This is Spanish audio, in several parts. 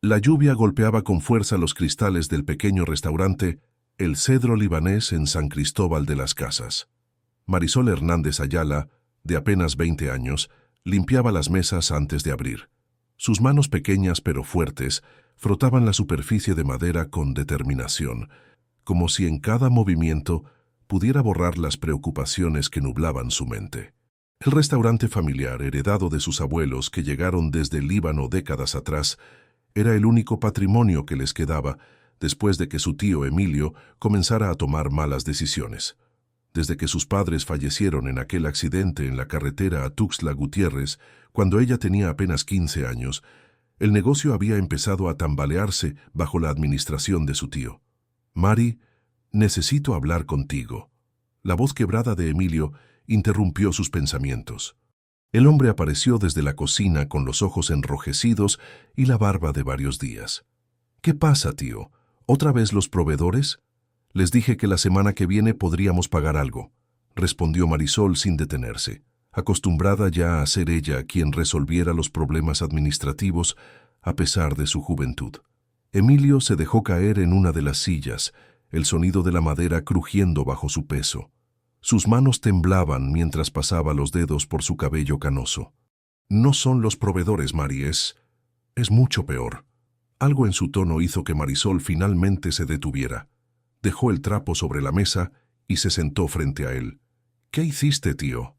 La lluvia golpeaba con fuerza los cristales del pequeño restaurante El Cedro Libanés en San Cristóbal de las Casas. Marisol Hernández Ayala, de apenas 20 años, limpiaba las mesas antes de abrir. Sus manos pequeñas pero fuertes frotaban la superficie de madera con determinación, como si en cada movimiento pudiera borrar las preocupaciones que nublaban su mente. El restaurante familiar, heredado de sus abuelos que llegaron desde el Líbano décadas atrás, era el único patrimonio que les quedaba después de que su tío Emilio comenzara a tomar malas decisiones. Desde que sus padres fallecieron en aquel accidente en la carretera a Tuxtla Gutiérrez, cuando ella tenía apenas 15 años, el negocio había empezado a tambalearse bajo la administración de su tío. «Mari, necesito hablar contigo». La voz quebrada de Emilio interrumpió sus pensamientos. El hombre apareció desde la cocina con los ojos enrojecidos y la barba de varios días. «¿Qué pasa, tío? ¿Otra vez los proveedores?» «Les dije que la semana que viene podríamos pagar algo», respondió Marisol sin detenerse, acostumbrada ya a ser ella quien resolviera los problemas administrativos a pesar de su juventud. Emilio se dejó caer en una de las sillas, el sonido de la madera crujiendo bajo su peso. Sus manos temblaban mientras pasaba los dedos por su cabello canoso. «No son los proveedores, Mari, es mucho peor». Algo en su tono hizo que Marisol finalmente se detuviera. Dejó el trapo sobre la mesa y se sentó frente a él. «¿Qué hiciste, tío?»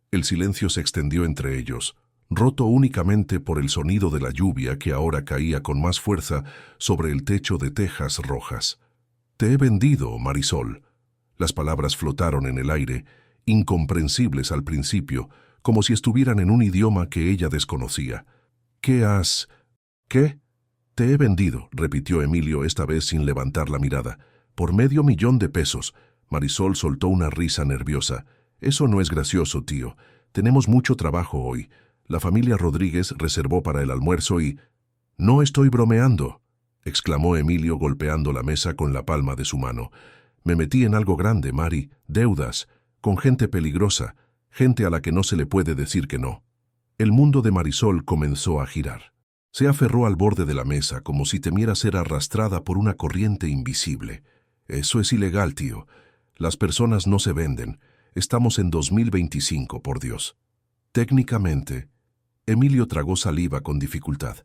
El silencio se extendió entre ellos, roto únicamente por el sonido de la lluvia que ahora caía con más fuerza sobre el techo de tejas rojas. «Te he vendido, Marisol». Las palabras flotaron en el aire, incomprensibles al principio, como si estuvieran en un idioma que ella desconocía. «¿Qué? «Te he vendido», repitió Emilio esta vez sin levantar la mirada. «Por $500,000. Marisol soltó una risa nerviosa. «Eso no es gracioso, tío. Tenemos mucho trabajo hoy. La familia Rodríguez reservó para el almuerzo y...» «No estoy bromeando», exclamó Emilio golpeando la mesa con la palma de su mano. «Me metí en algo grande, Mari. Deudas, con gente peligrosa, gente a la que no se le puede decir que no». El mundo de Marisol comenzó a girar. Se aferró al borde de la mesa como si temiera ser arrastrada por una corriente invisible. «Eso es ilegal, tío. Las personas no se venden. Estamos en 2025, por Dios». «Técnicamente», Emilio tragó saliva con dificultad.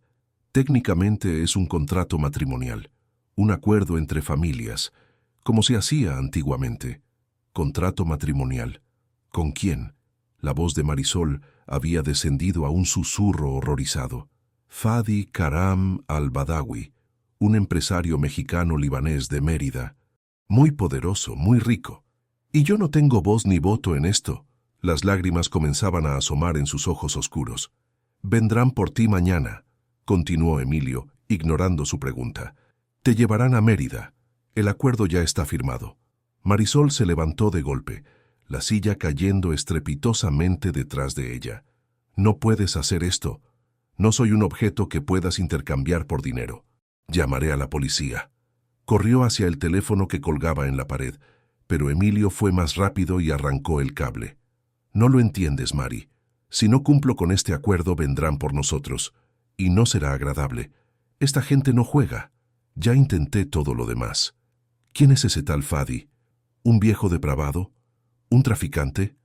«Técnicamente es un contrato matrimonial, un acuerdo entre familias, como se hacía antiguamente». «¿Contrato matrimonial? ¿Con quién?» La voz de Marisol había descendido a un susurro horrorizado. «Fadi Karam al-Badawi, un empresario mexicano-libanés de Mérida. Muy poderoso, muy rico. Y yo no tengo voz ni voto en esto». Las lágrimas comenzaban a asomar en sus ojos oscuros. «Vendrán por ti mañana», continuó Emilio, ignorando su pregunta. «Te llevarán a Mérida. El acuerdo ya está firmado». Marisol se levantó de golpe, la silla cayendo estrepitosamente detrás de ella. «No puedes hacer esto. No soy un objeto que puedas intercambiar por dinero. Llamaré a la policía». Corrió hacia el teléfono que colgaba en la pared, pero Emilio fue más rápido y arrancó el cable. «No lo entiendes, Mari. Si no cumplo con este acuerdo, vendrán por nosotros. Y no será agradable. Esta gente no juega. Ya intenté todo lo demás». «¿Quién es ese tal Fadi? ¿Un viejo depravado? ¿Un traficante?»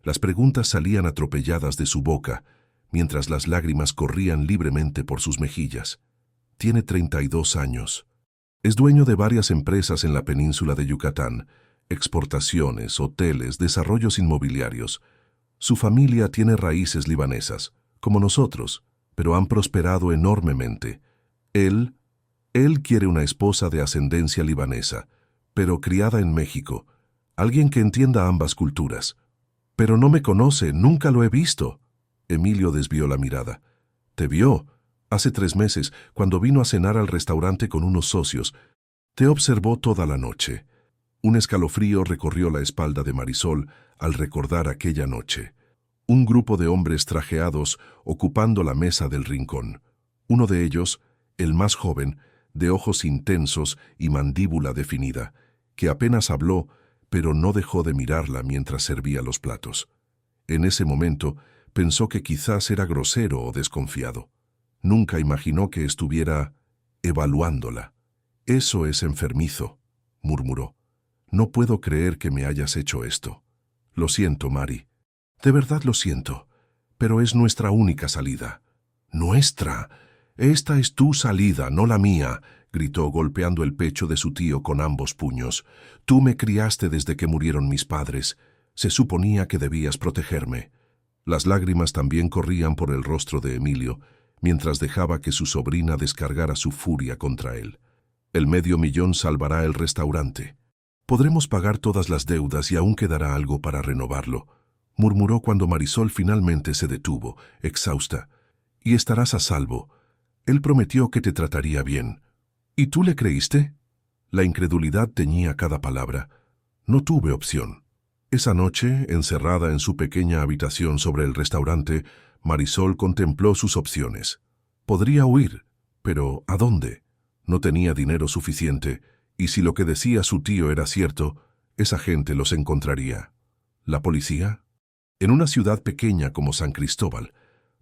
Las preguntas salían atropelladas de su boca, mientras las lágrimas corrían libremente por sus mejillas. «Tiene 32 años. Es dueño de varias empresas en la península de Yucatán, exportaciones, hoteles, desarrollos inmobiliarios. Su familia tiene raíces libanesas, como nosotros, pero han prosperado enormemente. Él quiere una esposa de ascendencia libanesa, pero criada en México, alguien que entienda ambas culturas. Pero no me conoce, nunca lo he visto». Emilio desvió la mirada. «Te vio hace 3 meses, cuando vino a cenar al restaurante con unos socios. Te observó toda la noche». Un escalofrío recorrió la espalda de Marisol al recordar aquella noche. Un grupo de hombres trajeados ocupando la mesa del rincón. Uno de ellos, el más joven, de ojos intensos y mandíbula definida, que apenas habló, pero no dejó de mirarla mientras servía los platos. En ese momento pensó que quizás era grosero o desconfiado. Nunca imaginó que estuviera evaluándola. «Eso es enfermizo», murmuró. «No puedo creer que me hayas hecho esto. Lo siento, Mari. De verdad lo siento. Pero es nuestra única salida». «¿Nuestra? Esta es tu salida, no la mía», gritó golpeando el pecho de su tío con ambos puños. «Tú me criaste desde que murieron mis padres. Se suponía que debías protegerme». Las lágrimas también corrían por el rostro de Emilio, mientras dejaba que su sobrina descargara su furia contra él. «El $500,000 salvará el restaurante. Podremos pagar todas las deudas y aún quedará algo para renovarlo», murmuró cuando Marisol finalmente se detuvo, exhausta. «Y estarás a salvo. Él prometió que te trataría bien». «¿Y tú le creíste?» La incredulidad teñía cada palabra. «No tuve opción». Esa noche, encerrada en su pequeña habitación sobre el restaurante, Marisol contempló sus opciones. Podría huir, pero ¿a dónde? No tenía dinero suficiente, y si lo que decía su tío era cierto, esa gente los encontraría. ¿La policía? En una ciudad pequeña como San Cristóbal,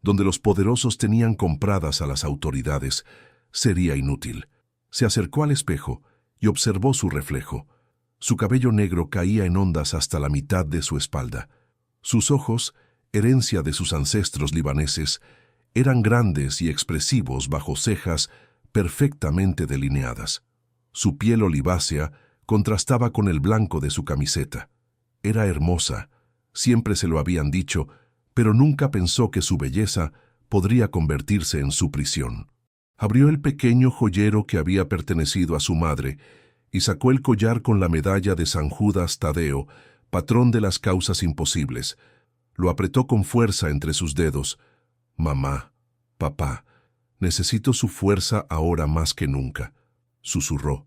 donde los poderosos tenían compradas a las autoridades, sería inútil. Se acercó al espejo y observó su reflejo. Su cabello negro caía en ondas hasta la mitad de su espalda. Sus ojos, herencia de sus ancestros libaneses, eran grandes y expresivos bajo cejas perfectamente delineadas. Su piel olivácea contrastaba con el blanco de su camiseta. Era hermosa, siempre se lo habían dicho, pero nunca pensó que su belleza podría convertirse en su prisión. Abrió el pequeño joyero que había pertenecido a su madre y sacó el collar con la medalla de San Judas Tadeo, patrón de las causas imposibles. Lo apretó con fuerza entre sus dedos. «Mamá, papá, necesito su fuerza ahora más que nunca», susurró.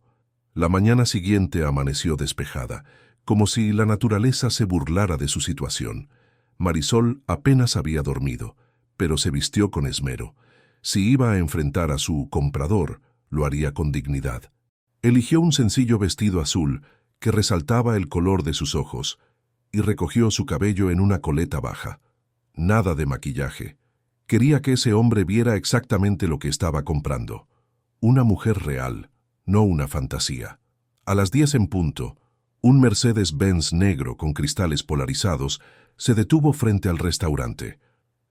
La mañana siguiente amaneció despejada, como si la naturaleza se burlara de su situación. Marisol apenas había dormido, pero se vistió con esmero. Si iba a enfrentar a su comprador, lo haría con dignidad. Eligió un sencillo vestido azul que resaltaba el color de sus ojos y recogió su cabello en una coleta baja. Nada de maquillaje. Quería que ese hombre viera exactamente lo que estaba comprando. Una mujer real, no una fantasía. A las 10 en punto, un Mercedes-Benz negro con cristales polarizados se detuvo frente al restaurante.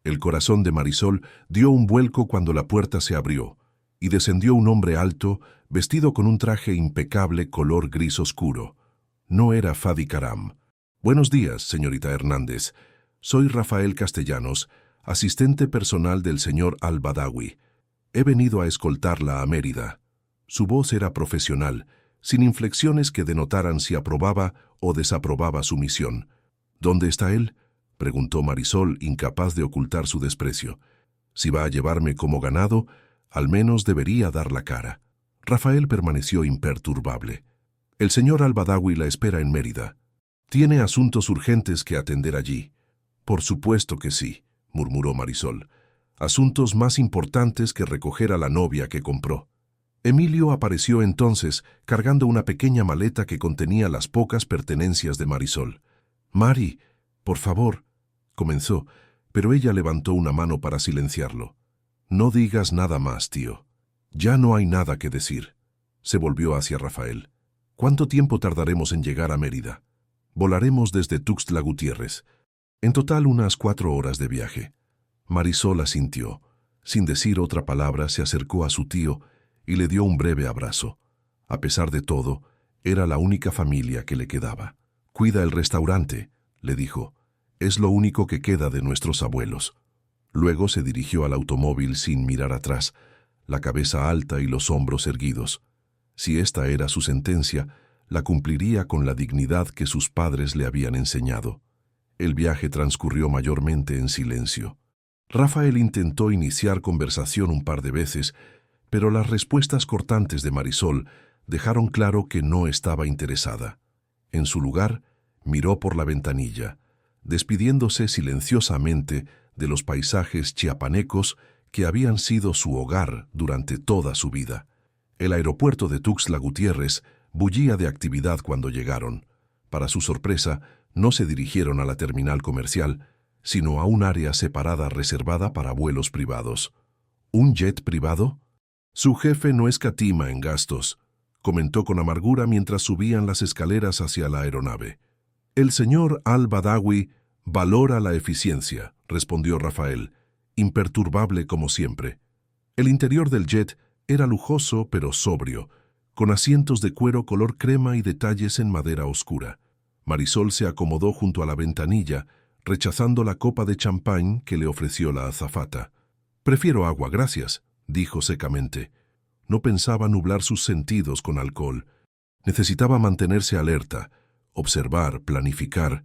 El corazón de Marisol dio un vuelco cuando la puerta se abrió y descendió un hombre alto, vestido con un traje impecable color gris oscuro. No era Fadi Karam. «Buenos días, señorita Hernández. Soy Rafael Castellanos, asistente personal del señor Al-Badawi. He venido a escoltarla a Mérida». Su voz era profesional, sin inflexiones que denotaran si aprobaba o desaprobaba su misión. «¿Dónde está él?», preguntó Marisol, incapaz de ocultar su desprecio. «Si va a llevarme como ganado, al menos debería dar la cara». Rafael permaneció imperturbable. «El señor Al-Badawi la espera en Mérida. Tiene asuntos urgentes que atender allí». «Por supuesto que sí», murmuró Marisol. «Asuntos más importantes que recoger a la novia que compró». Emilio apareció entonces, cargando una pequeña maleta que contenía las pocas pertenencias de Marisol. «Mari, por favor», comenzó, pero ella levantó una mano para silenciarlo. «No digas nada más, tío. Ya no hay nada que decir». Se volvió hacia Rafael. «¿Cuánto tiempo tardaremos en llegar a Mérida?» «Volaremos desde Tuxtla Gutiérrez. En total unas 4 horas de viaje». Marisol asintió. Sin decir otra palabra, se acercó a su tío y le dio un breve abrazo. A pesar de todo, era la única familia que le quedaba. «Cuida el restaurante», le dijo. «Es lo único que queda de nuestros abuelos». Luego se dirigió al automóvil sin mirar atrás, la cabeza alta y los hombros erguidos. Si esta era su sentencia, la cumpliría con la dignidad que sus padres le habían enseñado. El viaje transcurrió mayormente en silencio. Rafael intentó iniciar conversación un par de veces, pero las respuestas cortantes de Marisol dejaron claro que no estaba interesada. En su lugar, miró por la ventanilla, despidiéndose silenciosamente de los paisajes chiapanecos que habían sido su hogar durante toda su vida. El aeropuerto de Tuxtla Gutiérrez bullía de actividad cuando llegaron. Para su sorpresa, no se dirigieron a la terminal comercial, sino a un área separada reservada para vuelos privados. ¿Un jet privado?, Su jefe no escatima en gastos, comentó con amargura mientras subían las escaleras hacia la aeronave. El señor al-Badawi valora la eficiencia, respondió Rafael, imperturbable como siempre. El interior del jet era lujoso pero sobrio, con asientos de cuero color crema y detalles en madera oscura. Marisol se acomodó junto a la ventanilla, rechazando la copa de champán que le ofreció la azafata. «Prefiero agua, gracias», dijo secamente. No pensaba nublar sus sentidos con alcohol. Necesitaba mantenerse alerta, observar, planificar.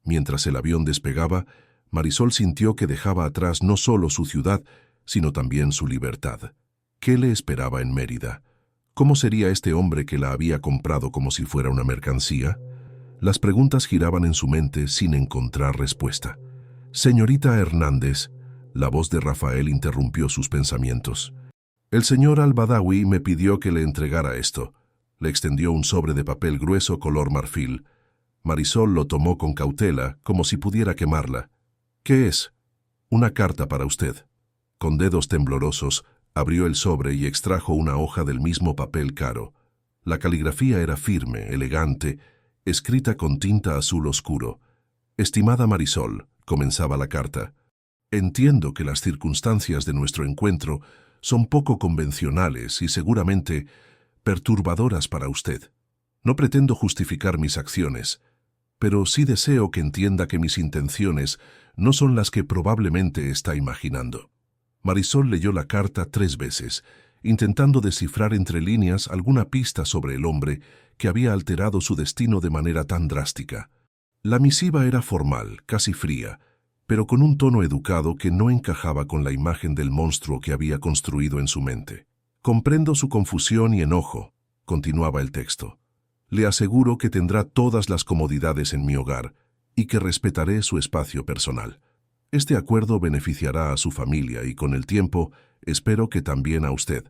Mientras el avión despegaba, Marisol sintió que dejaba atrás no solo su ciudad, sino también su libertad. ¿Qué le esperaba en Mérida? ¿Cómo sería este hombre que la había comprado como si fuera una mercancía? Las preguntas giraban en su mente sin encontrar respuesta. «Señorita Hernández», la voz de Rafael interrumpió sus pensamientos. «El señor al-Badawi me pidió que le entregara esto». Le extendió un sobre de papel grueso color marfil. Marisol lo tomó con cautela, como si pudiera quemarla. «¿Qué es?» «Una carta para usted». Con dedos temblorosos, abrió el sobre y extrajo una hoja del mismo papel caro. La caligrafía era firme, elegante, escrita con tinta azul oscuro. «Estimada Marisol», comenzaba la carta, «entiendo que las circunstancias de nuestro encuentro son poco convencionales y seguramente perturbadoras para usted. No pretendo justificar mis acciones, pero sí deseo que entienda que mis intenciones no son las que probablemente está imaginando». Marisol leyó la carta 3 veces, intentando descifrar entre líneas alguna pista sobre el hombre que había alterado su destino de manera tan drástica. La misiva era formal, casi fría, pero con un tono educado que no encajaba con la imagen del monstruo que había construido en su mente. «Comprendo su confusión y enojo», continuaba el texto. «Le aseguro que tendrá todas las comodidades en mi hogar y que respetaré su espacio personal. Este acuerdo beneficiará a su familia y con el tiempo espero que también a usted.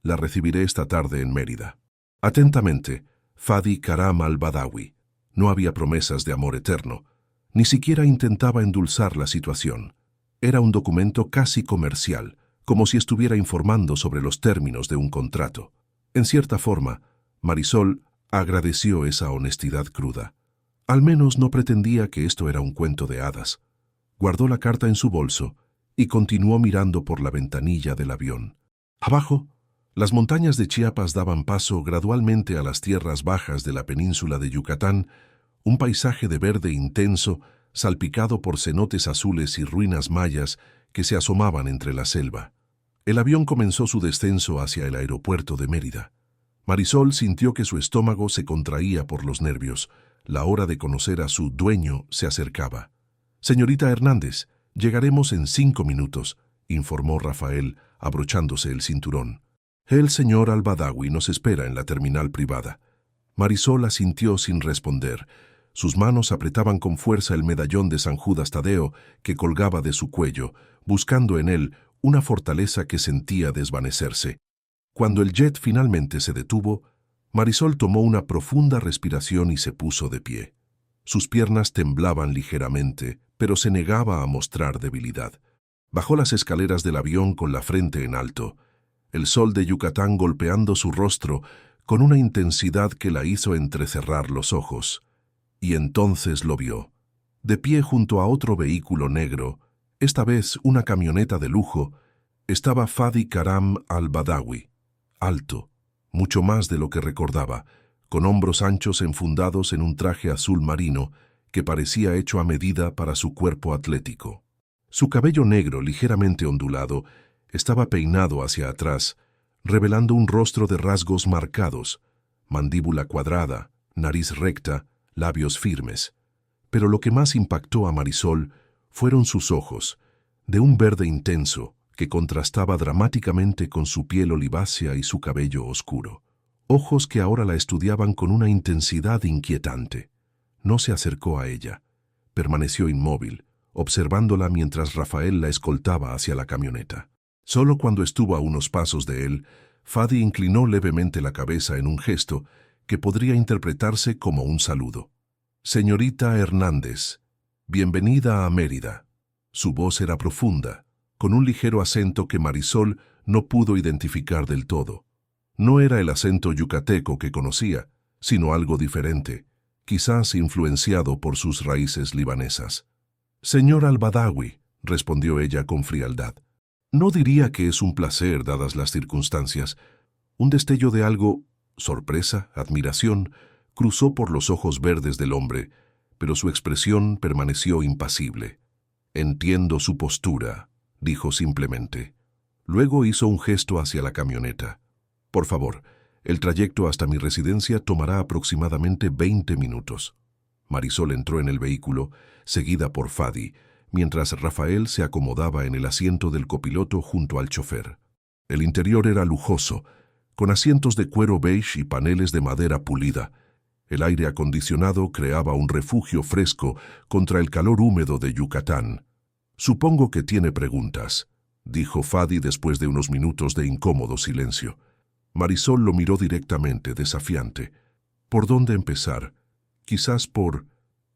La recibiré esta tarde en Mérida. Atentamente, Fadi Karam al-Badawi». No había promesas de amor eterno. Ni siquiera intentaba endulzar la situación. Era un documento casi comercial, como si estuviera informando sobre los términos de un contrato. En cierta forma, Marisol agradeció esa honestidad cruda. Al menos no pretendía que esto era un cuento de hadas. Guardó la carta en su bolso y continuó mirando por la ventanilla del avión. Abajo, las montañas de Chiapas daban paso gradualmente a las tierras bajas de la península de Yucatán, un paisaje de verde intenso, salpicado por cenotes azules y ruinas mayas que se asomaban entre la selva. El avión comenzó su descenso hacia el aeropuerto de Mérida. Marisol sintió que su estómago se contraía por los nervios. La hora de conocer a su dueño se acercaba. «Señorita Hernández, llegaremos en 5 minutos», informó Rafael, abrochándose el cinturón. «El señor al-Badawi nos espera en la terminal privada». Marisol asintió sin responder. Sus manos apretaban con fuerza el medallón de San Judas Tadeo que colgaba de su cuello, buscando en él una fortaleza que sentía desvanecerse. Cuando el jet finalmente se detuvo, Marisol tomó una profunda respiración y se puso de pie. Sus piernas temblaban ligeramente, pero se negaba a mostrar debilidad. Bajó las escaleras del avión con la frente en alto, el sol de Yucatán golpeando su rostro con una intensidad que la hizo entrecerrar los ojos. Y entonces lo vio, de pie junto a otro vehículo negro, esta vez una camioneta de lujo. Estaba Fadi Karam al-Badawi, alto, mucho más de lo que recordaba, con hombros anchos enfundados en un traje azul marino que parecía hecho a medida para su cuerpo atlético. Su cabello negro, ligeramente ondulado, estaba peinado hacia atrás, revelando un rostro de rasgos marcados, mandíbula cuadrada, nariz recta, labios firmes. Pero lo que más impactó a Marisol fueron sus ojos, de un verde intenso que contrastaba dramáticamente con su piel olivácea y su cabello oscuro. Ojos que ahora la estudiaban con una intensidad inquietante. No se acercó a ella. Permaneció inmóvil, observándola mientras Rafael la escoltaba hacia la camioneta. Solo cuando estuvo a unos pasos de él, Fadi inclinó levemente la cabeza en un gesto que podría interpretarse como un saludo. «Señorita Hernández, bienvenida a Mérida». Su voz era profunda, con un ligero acento que Marisol No pudo identificar del todo. No era el acento yucateco que conocía, sino algo diferente, quizás influenciado por sus raíces libanesas. «Señor al-Badawi», respondió ella con frialdad. «No diría que es un placer dadas las circunstancias». Un destello de algo, sorpresa, admiración, cruzó por los ojos verdes del hombre, pero su expresión permaneció impasible. «Entiendo su postura», dijo simplemente. Luego hizo un gesto hacia la camioneta. «Por favor, el trayecto hasta mi residencia tomará aproximadamente 20 minutos». Marisol entró en el vehículo, seguida por Fadi, mientras Rafael se acomodaba en el asiento del copiloto junto al chofer. El interior era lujoso, con asientos de cuero beige y paneles de madera pulida. El aire acondicionado creaba un refugio fresco contra el calor húmedo de Yucatán. «Supongo que tiene preguntas», dijo Fadi después de unos minutos de incómodo silencio. Marisol lo miró directamente, desafiante. ¿Por dónde empezar? Quizás por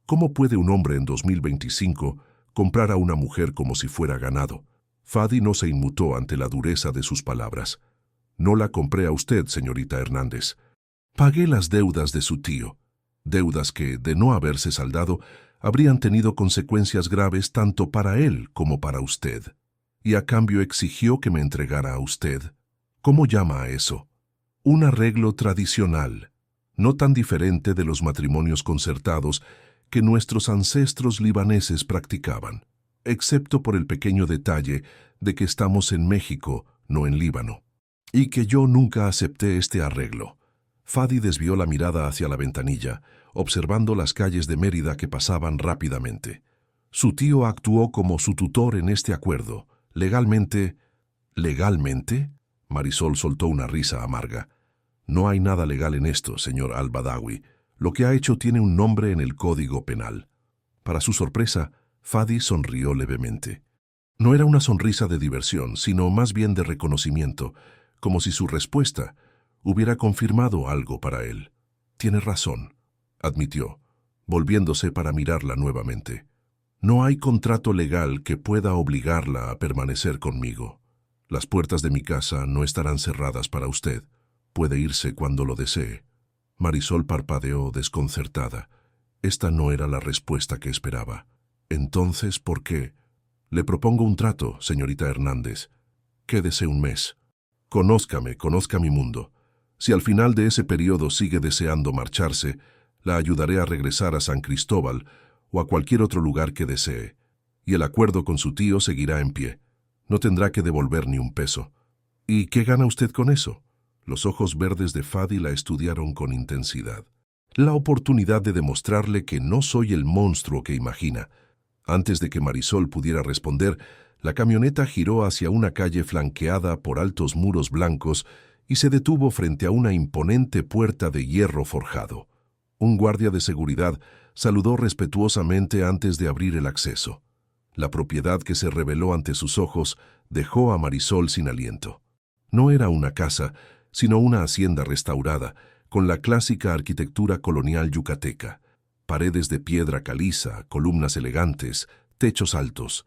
¿cómo puede un hombre en 2025 comprar a una mujer como si fuera ganado? Fadi no se inmutó ante la dureza de sus palabras. «No la compré a usted, señorita Hernández. Pagué las deudas de su tío, deudas que, de no haberse saldado, habrían tenido consecuencias graves tanto para él como para usted. Y a cambio exigió que me entregara a usted. ¿Cómo llama a eso? Un arreglo tradicional, no tan diferente de los matrimonios concertados que nuestros ancestros libaneses practicaban, excepto por el pequeño detalle de que estamos en México, no en Líbano. Y que yo nunca acepté este arreglo». Fadi desvió la mirada hacia la ventanilla, observando las calles de Mérida que pasaban rápidamente. Su tío actuó como su tutor en este acuerdo. Legalmente... ¿Legalmente? Marisol soltó una risa amarga. «No hay nada legal en esto, señor al-Badawi. Lo que ha hecho tiene un nombre en el Código Penal». Para su sorpresa, Fadi sonrió levemente. No era una sonrisa de diversión, sino más bien de reconocimiento, como si su respuesta hubiera confirmado algo para él. «Tiene razón», admitió, volviéndose para mirarla nuevamente. «No hay contrato legal que pueda obligarla a permanecer conmigo. Las puertas de mi casa no estarán cerradas para usted. Puede irse cuando lo desee». Marisol parpadeó desconcertada. Esta no era la respuesta que esperaba. «Entonces, ¿por qué? Le propongo un trato, señorita Hernández. Quédese un mes. Conózcame, conozca mi mundo. Si al final de ese periodo sigue deseando marcharse, la ayudaré a regresar a San Cristóbal o a cualquier otro lugar que desee, y el acuerdo con su tío seguirá en pie. No tendrá que devolver ni un peso». «¿Y qué gana usted con eso?». Los ojos verdes de Fadi la estudiaron con intensidad. «La oportunidad de demostrarle que no soy el monstruo que imagina». Antes de que Marisol pudiera responder, la camioneta giró hacia una calle flanqueada por altos muros blancos y se detuvo frente a una imponente puerta de hierro forjado. Un guardia de seguridad saludó respetuosamente antes de abrir el acceso. La propiedad que se reveló ante sus ojos dejó a Marisol sin aliento. No era una casa, sino una hacienda restaurada, con la clásica arquitectura colonial yucateca. Paredes de piedra caliza, columnas elegantes, techos altos.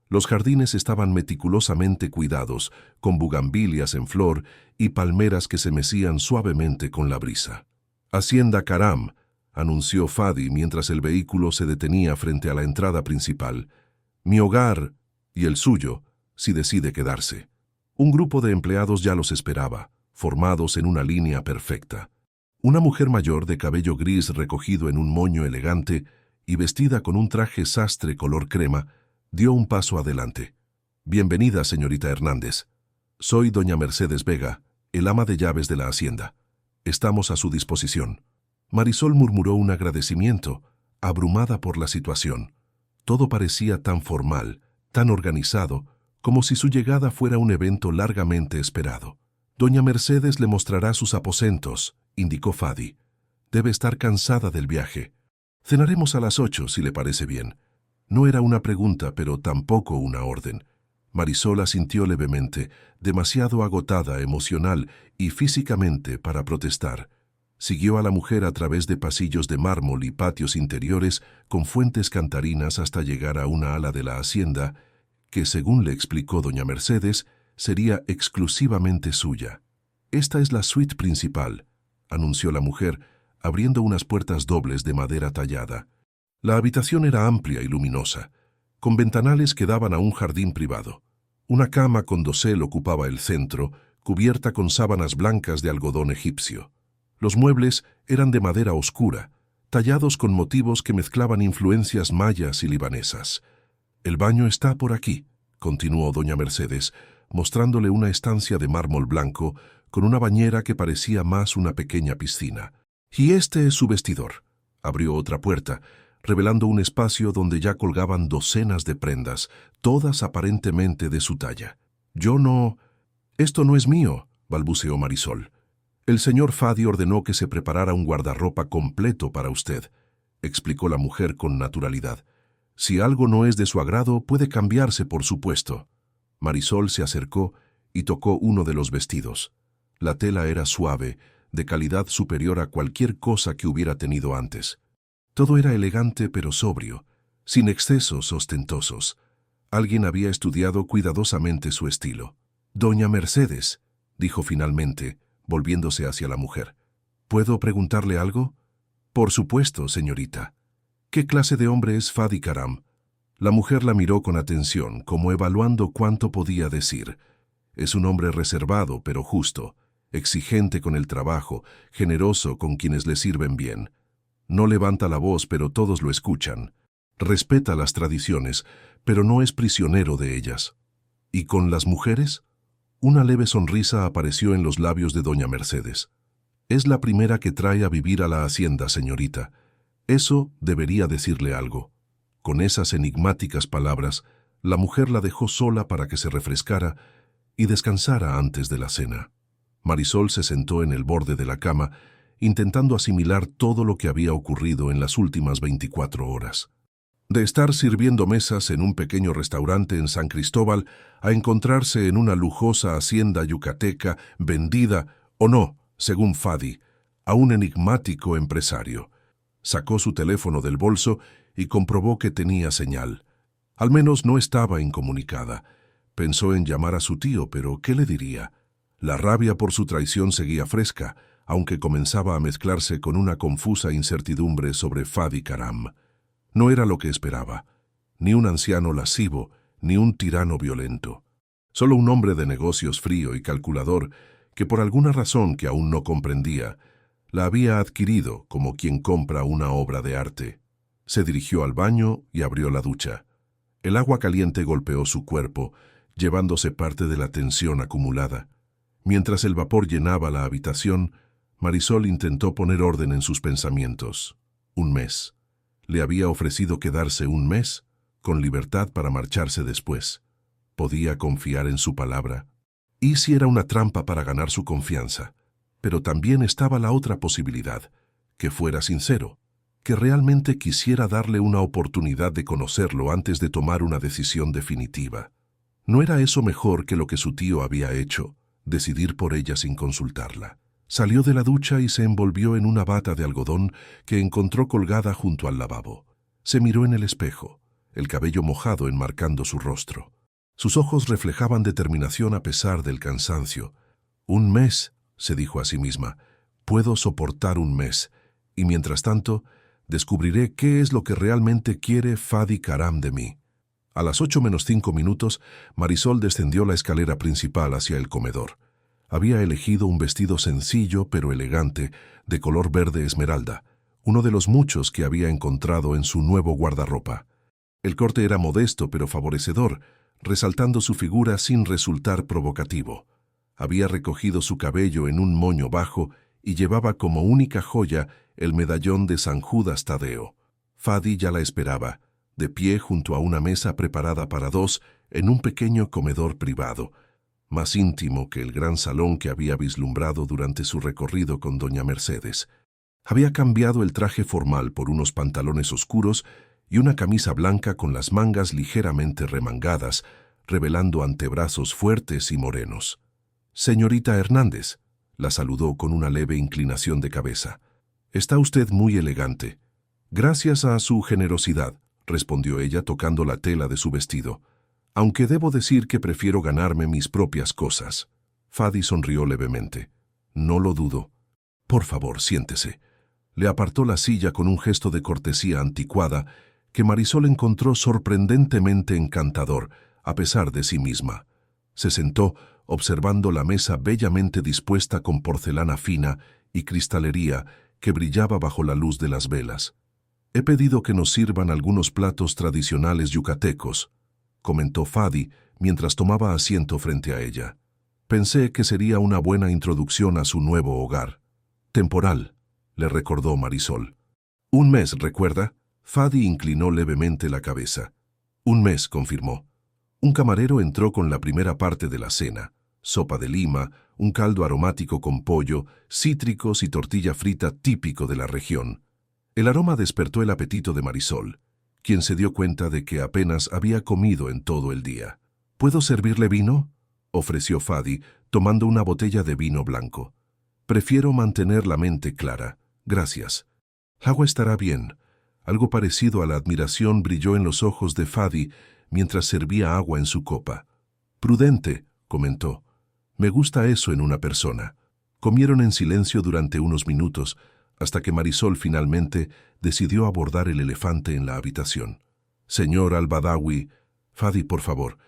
Los jardines estaban meticulosamente cuidados, con bugambilias en flor y palmeras que se mecían suavemente con la brisa. «Hacienda Karam», anunció Fadi mientras el vehículo se detenía frente a la entrada principal. «Mi hogar y el suyo, si decide quedarse». Un grupo de empleados ya los esperaba, formados en una línea perfecta. Una mujer mayor de cabello gris recogido en un moño elegante y vestida con un traje sastre color crema, dio un paso adelante. «Bienvenida, señorita Hernández. Soy doña Mercedes Vega, el ama de llaves de la hacienda. Estamos a su disposición». Marisol murmuró un agradecimiento, abrumada por la situación. Todo parecía tan formal, tan organizado, como si su llegada fuera un evento largamente esperado. «Doña Mercedes le mostrará sus aposentos», indicó Fadi. «Debe estar cansada del viaje. Cenaremos a las 8, si le parece bien». No era una pregunta, pero tampoco una orden. Marisol asintió levemente, demasiado agotada emocional y físicamente para protestar. Siguió a la mujer a través de pasillos de mármol y patios interiores con fuentes cantarinas hasta llegar a una ala de la hacienda que, según le explicó doña Mercedes, sería exclusivamente suya. «Esta es la suite principal», anunció la mujer, abriendo unas puertas dobles de madera tallada. La habitación era amplia y luminosa, con ventanales que daban a un jardín privado. Una cama con dosel ocupaba el centro, cubierta con sábanas blancas de algodón egipcio. Los muebles eran de madera oscura, tallados con motivos que mezclaban influencias mayas y libanesas. «El baño está por aquí», continuó doña Mercedes, mostrándole una estancia de mármol blanco con una bañera que parecía más una pequeña piscina. «Y este es su vestidor». Abrió otra puerta, revelando un espacio donde ya colgaban docenas de prendas, todas aparentemente de su talla. «Yo no... Esto no es mío», balbuceó Marisol. «El señor Fadi ordenó que se preparara un guardarropa completo para usted», explicó la mujer con naturalidad. «Si algo no es de su agrado, puede cambiarse, por supuesto». Marisol se acercó y tocó uno de los vestidos. La tela era suave, de calidad superior a cualquier cosa que hubiera tenido antes. Todo era elegante pero sobrio, sin excesos ostentosos. Alguien había estudiado cuidadosamente su estilo. «Doña Mercedes», dijo finalmente, volviéndose hacia la mujer. «¿Puedo preguntarle algo?» «Por supuesto, señorita». «¿Qué clase de hombre es Fadi Karam?» La mujer la miró con atención, como evaluando cuánto podía decir. «Es un hombre reservado, pero justo, exigente con el trabajo, generoso con quienes le sirven bien. No levanta la voz, pero todos lo escuchan. Respeta las tradiciones, pero no es prisionero de ellas». «¿Y con las mujeres?» Una leve sonrisa apareció en los labios de doña Mercedes. «Es la primera que trae a vivir a la hacienda, señorita. Eso debería decirle algo». Con esas enigmáticas palabras, la mujer la dejó sola para que se refrescara y descansara antes de la cena. Marisol se sentó en el borde de la cama, intentando asimilar todo lo que había ocurrido en las últimas 24 horas. De estar sirviendo mesas en un pequeño restaurante en San Cristóbal a encontrarse en una lujosa hacienda yucateca vendida, o no, según Fadi, a un enigmático empresario. Sacó su teléfono del bolso y comprobó que tenía señal. Al menos no estaba incomunicada. Pensó en llamar a su tío, pero ¿qué le diría? La rabia por su traición seguía fresca, aunque comenzaba a mezclarse con una confusa incertidumbre sobre Fadi Karam. No era lo que esperaba, ni un anciano lascivo, ni un tirano violento. Solo un hombre de negocios frío y calculador que por alguna razón que aún no comprendía, la había adquirido como quien compra una obra de arte. Se dirigió al baño y abrió la ducha. El agua caliente golpeó su cuerpo, llevándose parte de la tensión acumulada. Mientras el vapor llenaba la habitación, Marisol intentó poner orden en sus pensamientos. Un mes. Le había ofrecido quedarse un mes, con libertad para marcharse después. Podía confiar en su palabra. ¿Y si era una trampa para ganar su confianza? Pero también estaba la otra posibilidad, que fuera sincero, que realmente quisiera darle una oportunidad de conocerlo antes de tomar una decisión definitiva. ¿No era eso mejor que lo que su tío había hecho, decidir por ella sin consultarla? Salió de la ducha y se envolvió en una bata de algodón que encontró colgada junto al lavabo. Se miró en el espejo, el cabello mojado enmarcando su rostro. Sus ojos reflejaban determinación a pesar del cansancio. «Un mes», se dijo a sí misma, «puedo soportar un mes, y mientras tanto, descubriré qué es lo que realmente quiere Fadi Karam de mí». A las 8:05, Marisol descendió la escalera principal hacia el comedor. Había elegido un vestido sencillo pero elegante, de color verde esmeralda, uno de los muchos que había encontrado en su nuevo guardarropa. El corte era modesto pero favorecedor, resaltando su figura sin resultar provocativo. Había recogido su cabello en un moño bajo y llevaba como única joya el medallón de San Judas Tadeo. Fadi ya la esperaba, de pie junto a una mesa preparada para dos en un pequeño comedor privado, más íntimo que el gran salón que había vislumbrado durante su recorrido con doña Mercedes. Había cambiado el traje formal por unos pantalones oscuros y una camisa blanca con las mangas ligeramente remangadas, revelando antebrazos fuertes y morenos. «Señorita Hernández», la saludó con una leve inclinación de cabeza. «Está usted muy elegante». «Gracias a su generosidad», respondió ella tocando la tela de su vestido. Aunque debo decir que prefiero ganarme mis propias cosas. Fadi sonrió levemente. No lo dudo. Por favor, siéntese. Le apartó la silla con un gesto de cortesía anticuada que Marisol encontró sorprendentemente encantador, a pesar de sí misma. Se sentó, observando la mesa bellamente dispuesta con porcelana fina y cristalería que brillaba bajo la luz de las velas. «He pedido que nos sirvan algunos platos tradicionales yucatecos», comentó Fadi mientras tomaba asiento frente a ella. «Pensé que sería una buena introducción a su nuevo hogar». «Temporal», le recordó Marisol. «Un mes, ¿recuerda?» Fadi inclinó levemente la cabeza. «Un mes», confirmó. Un camarero entró con la primera parte de la cena: sopa de lima, un caldo aromático con pollo, cítricos y tortilla frita típico de la región. El aroma despertó el apetito de Marisol, quien se dio cuenta de que apenas había comido en todo el día. «¿Puedo servirle vino?», ofreció Fadi, tomando una botella de vino blanco. «Prefiero mantener la mente clara. Gracias». «Agua estará bien». Algo parecido a la admiración brilló en los ojos de Fadi mientras servía agua en su copa. «Prudente», comentó. «Me gusta eso en una persona». Comieron en silencio durante unos minutos, hasta que Marisol finalmente decidió abordar el elefante en la habitación. «Señor Al-Badawi, Fadi, por favor,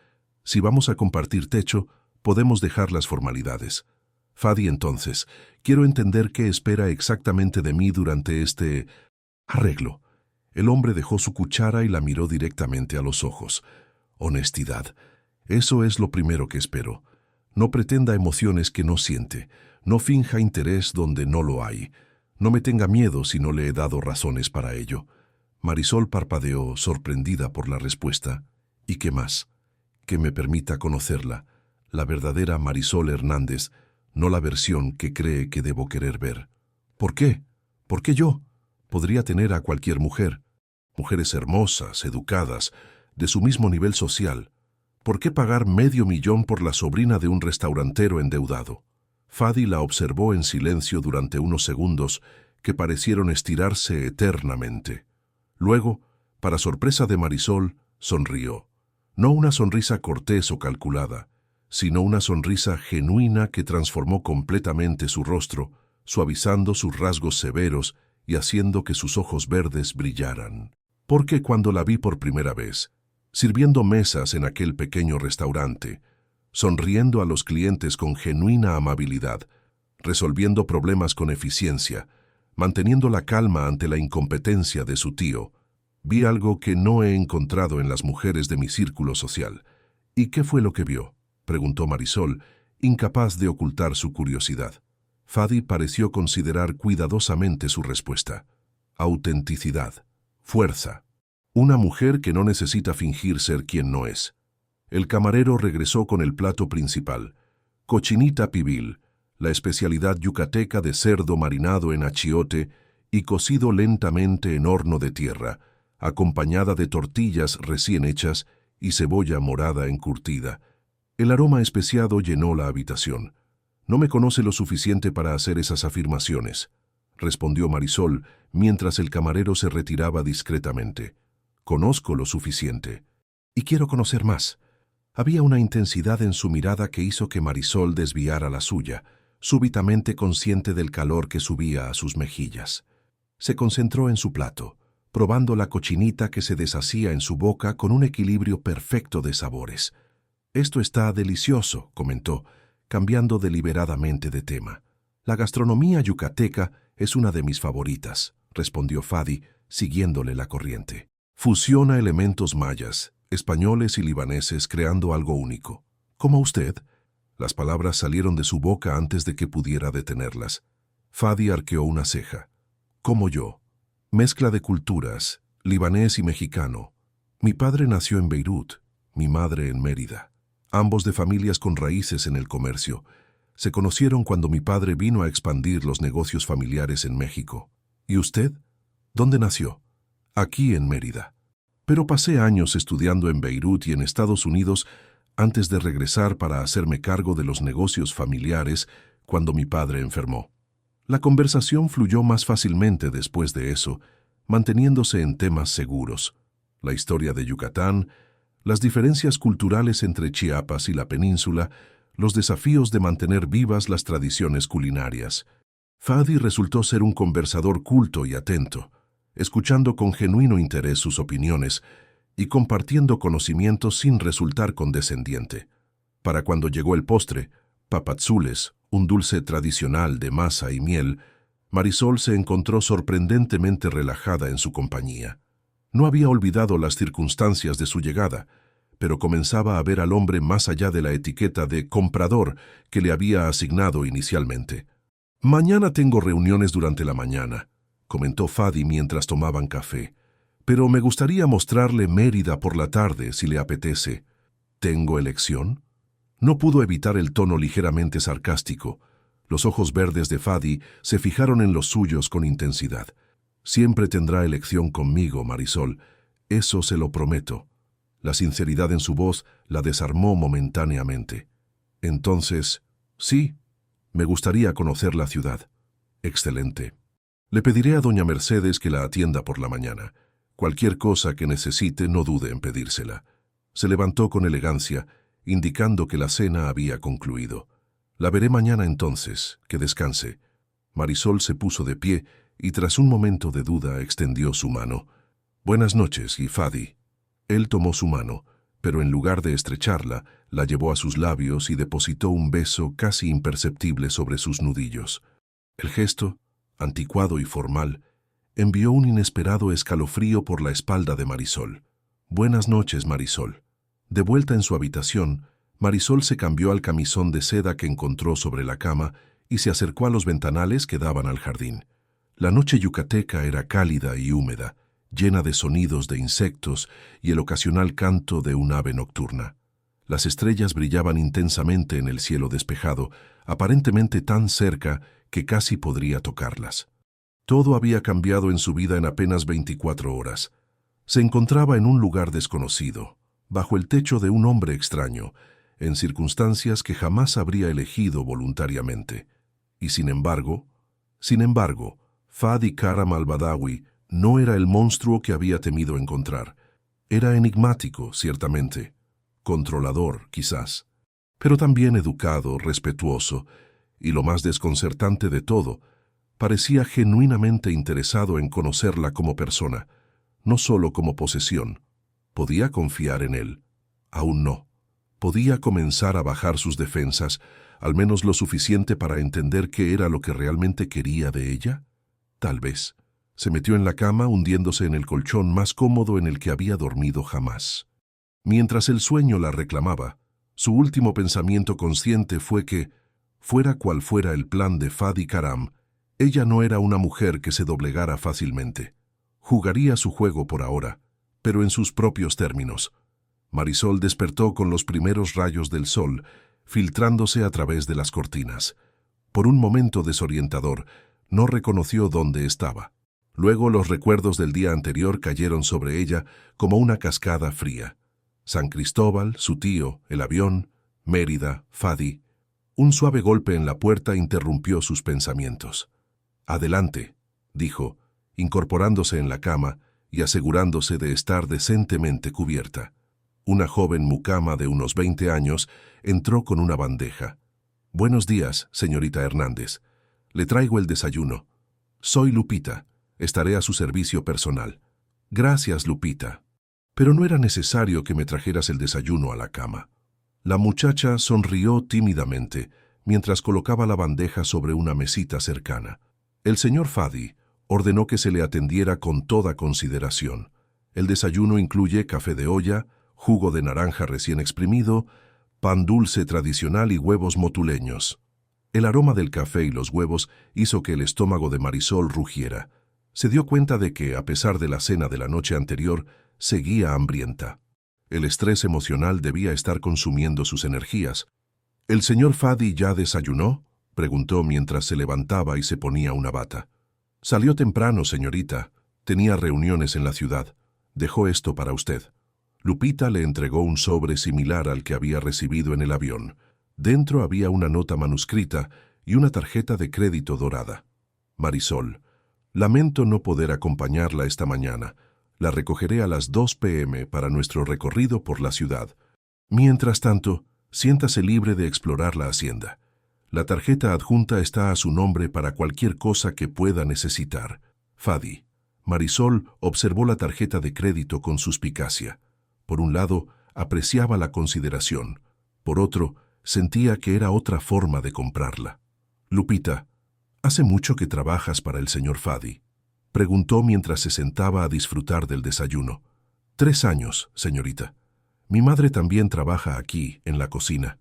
si vamos a compartir techo, podemos dejar las formalidades. Fadi, entonces, quiero entender qué espera exactamente de mí durante este arreglo». El hombre dejó su cuchara y la miró directamente a los ojos. «Honestidad. Eso es lo primero que espero. No pretenda emociones que no siente. No finja interés donde no lo hay. No me tenga miedo si no le he dado razones para ello». Marisol parpadeó, sorprendida por la respuesta. «¿Y qué más? Que me permita conocerla, la verdadera Marisol Hernández, no la versión que cree que debo querer ver». «¿Por qué? ¿Por qué yo? Podría tener a cualquier mujer. Mujeres hermosas, educadas, de su mismo nivel social. ¿Por qué pagar $500,000 por la sobrina de un restaurantero endeudado?». Fadi la observó en silencio durante unos segundos que parecieron estirarse eternamente. Luego, para sorpresa de Marisol, sonrió. No una sonrisa cortés o calculada, sino una sonrisa genuina que transformó completamente su rostro, suavizando sus rasgos severos y haciendo que sus ojos verdes brillaran. Porque cuando la vi por primera vez, sirviendo mesas en aquel pequeño restaurante, sonriendo a los clientes con genuina amabilidad, resolviendo problemas con eficiencia, manteniendo la calma ante la incompetencia de su tío, vi algo que no he encontrado en las mujeres de mi círculo social. «¿Y qué fue lo que vio?», preguntó Marisol, incapaz de ocultar su curiosidad. Fadi pareció considerar cuidadosamente su respuesta. «Autenticidad. Fuerza. Una mujer que no necesita fingir ser quien no es». El camarero regresó con el plato principal: cochinita pibil, la especialidad yucateca de cerdo marinado en achiote y cocido lentamente en horno de tierra, acompañada de tortillas recién hechas y cebolla morada encurtida. El aroma especiado llenó la habitación. «No me conoce lo suficiente para hacer esas afirmaciones», respondió Marisol mientras el camarero se retiraba discretamente. «Conozco lo suficiente. Y quiero conocer más». Había una intensidad en su mirada que hizo que Marisol desviara la suya, súbitamente consciente del calor que subía a sus mejillas. Se concentró en su plato, probando la cochinita que se deshacía en su boca con un equilibrio perfecto de sabores. «Esto está delicioso», comentó, cambiando deliberadamente de tema. «La gastronomía yucateca es una de mis favoritas», respondió Fadi, siguiéndole la corriente. «Fusiona elementos mayas, españoles y libaneses creando algo único. ¿Como usted?». Las palabras salieron de su boca antes de que pudiera detenerlas. Fadi arqueó una ceja. «Como yo. Mezcla de culturas, libanés y mexicano. Mi padre nació en Beirut, mi madre en Mérida. Ambos de familias con raíces en el comercio. Se conocieron cuando mi padre vino a expandir los negocios familiares en México. ¿Y usted? ¿Dónde nació?». «Aquí en Mérida. Pero pasé años estudiando en Beirut y en Estados Unidos antes de regresar para hacerme cargo de los negocios familiares cuando mi padre enfermó». La conversación fluyó más fácilmente después de eso, manteniéndose en temas seguros: la historia de Yucatán, Las diferencias culturales entre Chiapas y la península, los desafíos de mantener vivas las tradiciones culinarias. Fadi resultó ser un conversador culto y atento, escuchando con genuino interés sus opiniones y compartiendo conocimientos sin resultar condescendiente. Para cuando llegó el postre, papazules, un dulce tradicional de masa y miel, Marisol se encontró sorprendentemente relajada en su compañía. No había olvidado las circunstancias de su llegada, pero comenzaba a ver al hombre más allá de la etiqueta de comprador que le había asignado inicialmente. «Mañana tengo reuniones durante la mañana», comentó Fadi mientras tomaban café, «pero me gustaría mostrarle Mérida por la tarde, si le apetece». «¿Tengo elección?». No pudo evitar el tono ligeramente sarcástico. Los ojos verdes de Fadi se fijaron en los suyos con intensidad. «Siempre tendrá elección conmigo, Marisol. Eso se lo prometo». La sinceridad en su voz la desarmó momentáneamente. «Entonces, sí, me gustaría conocer la ciudad». «Excelente. Le pediré a doña Mercedes que la atienda por la mañana. Cualquier cosa que necesite, no dude en pedírsela». Se levantó con elegancia, indicando que la cena había concluido. «La veré mañana entonces, que descanse». Marisol se puso de pie y tras un momento de duda extendió su mano. «Buenas noches, y Fadi». Él tomó su mano, pero en lugar de estrecharla, la llevó a sus labios y depositó un beso casi imperceptible sobre sus nudillos. El gesto, anticuado y formal, envió un inesperado escalofrío por la espalda de Marisol. «Buenas noches, Marisol». De vuelta en su habitación, Marisol se cambió al camisón de seda que encontró sobre la cama y se acercó a los ventanales que daban al jardín. La noche yucateca era cálida y húmeda, llena de sonidos de insectos y el ocasional canto de un ave nocturna. Las estrellas brillaban intensamente en el cielo despejado, aparentemente tan cerca que casi podría tocarlas. Todo había cambiado en su vida en apenas 24 horas. Se encontraba en un lugar desconocido, bajo el techo de un hombre extraño, en circunstancias que jamás habría elegido voluntariamente. Y sin embargo, Fadi Karam al-Badawi no era el monstruo que había temido encontrar. Era enigmático, ciertamente, controlador, quizás, pero también educado, respetuoso, y lo más desconcertante de todo, parecía genuinamente interesado en conocerla como persona, no solo como posesión. ¿Podía confiar en él? Aún no. ¿Podía comenzar a bajar sus defensas, al menos lo suficiente para entender qué era lo que realmente quería de ella? Tal vez. Se metió en la cama hundiéndose en el colchón más cómodo en el que había dormido jamás. Mientras el sueño la reclamaba, su último pensamiento consciente fue que, fuera cual fuera el plan de Fadi Karam, ella no era una mujer que se doblegara fácilmente. Jugaría su juego por ahora, pero en sus propios términos. Marisol despertó con los primeros rayos del sol, filtrándose a través de las cortinas. Por un momento desorientador, no reconoció dónde estaba. Luego los recuerdos del día anterior cayeron sobre ella como una cascada fría. San Cristóbal, su tío, el avión, Mérida, Fadi. Un suave golpe en la puerta interrumpió sus pensamientos. «Adelante», dijo, incorporándose en la cama y asegurándose de estar decentemente cubierta. Una joven mucama de unos 20 años entró con una bandeja. «Buenos días, señorita Hernández. Le traigo el desayuno. Soy Lupita. Estaré a su servicio personal». «Gracias, Lupita. Pero no era necesario que me trajeras el desayuno a la cama». La muchacha sonrió tímidamente mientras colocaba la bandeja sobre una mesita cercana. El señor Fadi ordenó que se le atendiera con toda consideración. El desayuno incluye café de olla, jugo de naranja recién exprimido, pan dulce tradicional y huevos motuleños. El aroma del café y los huevos hizo que el estómago de Marisol rugiera. Se dio cuenta de que, a pesar de la cena de la noche anterior, seguía hambrienta. El estrés emocional debía estar consumiendo sus energías. «¿El señor Fadi ya desayunó?», preguntó mientras se levantaba y se ponía una bata. «Salió temprano, señorita. Tenía reuniones en la ciudad. Dejó esto para usted». Lupita le entregó un sobre similar al que había recibido en el avión. Dentro había una nota manuscrita y una tarjeta de crédito dorada. «Marisol, lamento no poder acompañarla esta mañana. La recogeré a las 2 p.m. para nuestro recorrido por la ciudad. Mientras tanto, siéntase libre de explorar la hacienda. La tarjeta adjunta está a su nombre para cualquier cosa que pueda necesitar. Fadi. Marisol observó la tarjeta de crédito con suspicacia. Por un lado, apreciaba la consideración. Por otro, sentía que era otra forma de comprarla. Lupita, ¿hace mucho que trabajas para el señor Fadi?, preguntó mientras se sentaba a disfrutar del desayuno. 3 años, señorita. Mi madre también trabaja aquí, en la cocina.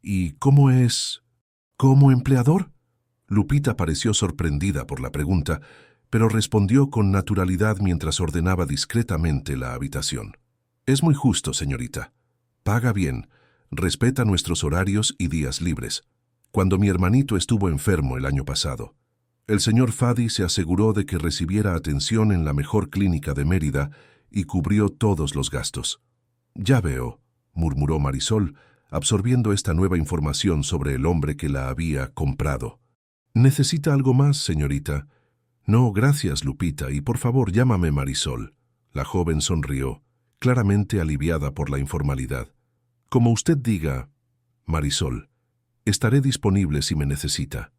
¿Y cómo es? ¿Como empleador? Lupita pareció sorprendida por la pregunta, pero respondió con naturalidad mientras ordenaba discretamente la habitación. Es muy justo, señorita. Paga bien, respeta nuestros horarios y días libres. Cuando mi hermanito estuvo enfermo el año pasado, el señor Fadi se aseguró de que recibiera atención en la mejor clínica de Mérida y cubrió todos los gastos. Ya veo, murmuró Marisol, absorbiendo esta nueva información sobre el hombre que la había comprado. ¿Necesita algo más, señorita? No, gracias, Lupita, y por favor llámame Marisol. La joven sonrió, claramente aliviada por la informalidad. Como usted diga, Marisol. Estaré disponible si me necesita.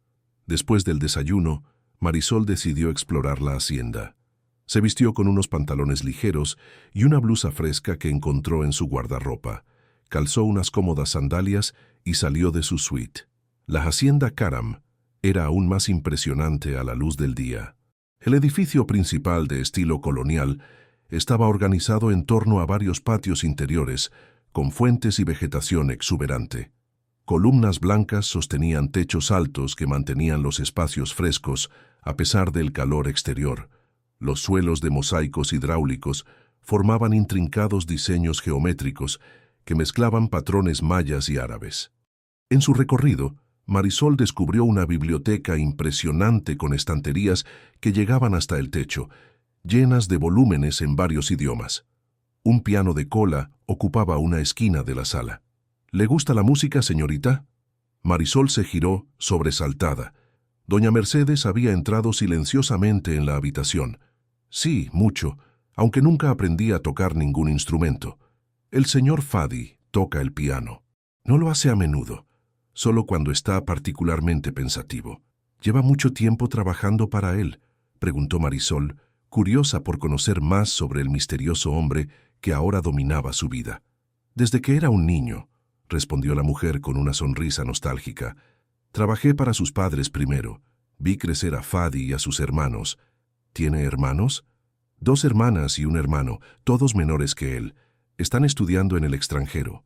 Después del desayuno, Marisol decidió explorar la hacienda. Se vistió con unos pantalones ligeros y una blusa fresca que encontró en su guardarropa. Calzó unas cómodas sandalias y salió de su suite. La hacienda Karam era aún más impresionante a la luz del día. El edificio principal de estilo colonial estaba organizado en torno a varios patios interiores con fuentes y vegetación exuberante. Columnas blancas sostenían techos altos que mantenían los espacios frescos a pesar del calor exterior. Los suelos de mosaicos hidráulicos formaban intrincados diseños geométricos que mezclaban patrones mayas y árabes. En su recorrido, Marisol descubrió una biblioteca impresionante con estanterías que llegaban hasta el techo, llenas de volúmenes en varios idiomas. Un piano de cola ocupaba una esquina de la sala. ¿Le gusta la música, señorita? Marisol se giró, sobresaltada. Doña Mercedes había entrado silenciosamente en la habitación. Sí, mucho, aunque nunca aprendí a tocar ningún instrumento. El señor Fadi toca el piano. No lo hace a menudo, solo cuando está particularmente pensativo. ¿Lleva mucho tiempo trabajando para él?, preguntó Marisol, curiosa por conocer más sobre el misterioso hombre que ahora dominaba su vida. Desde que era un niño, respondió la mujer con una sonrisa nostálgica. Trabajé para sus padres primero. Vi crecer a Fadi y a sus hermanos. ¿Tiene hermanos? 2 hermanas y un hermano, todos menores que él. Están estudiando en el extranjero.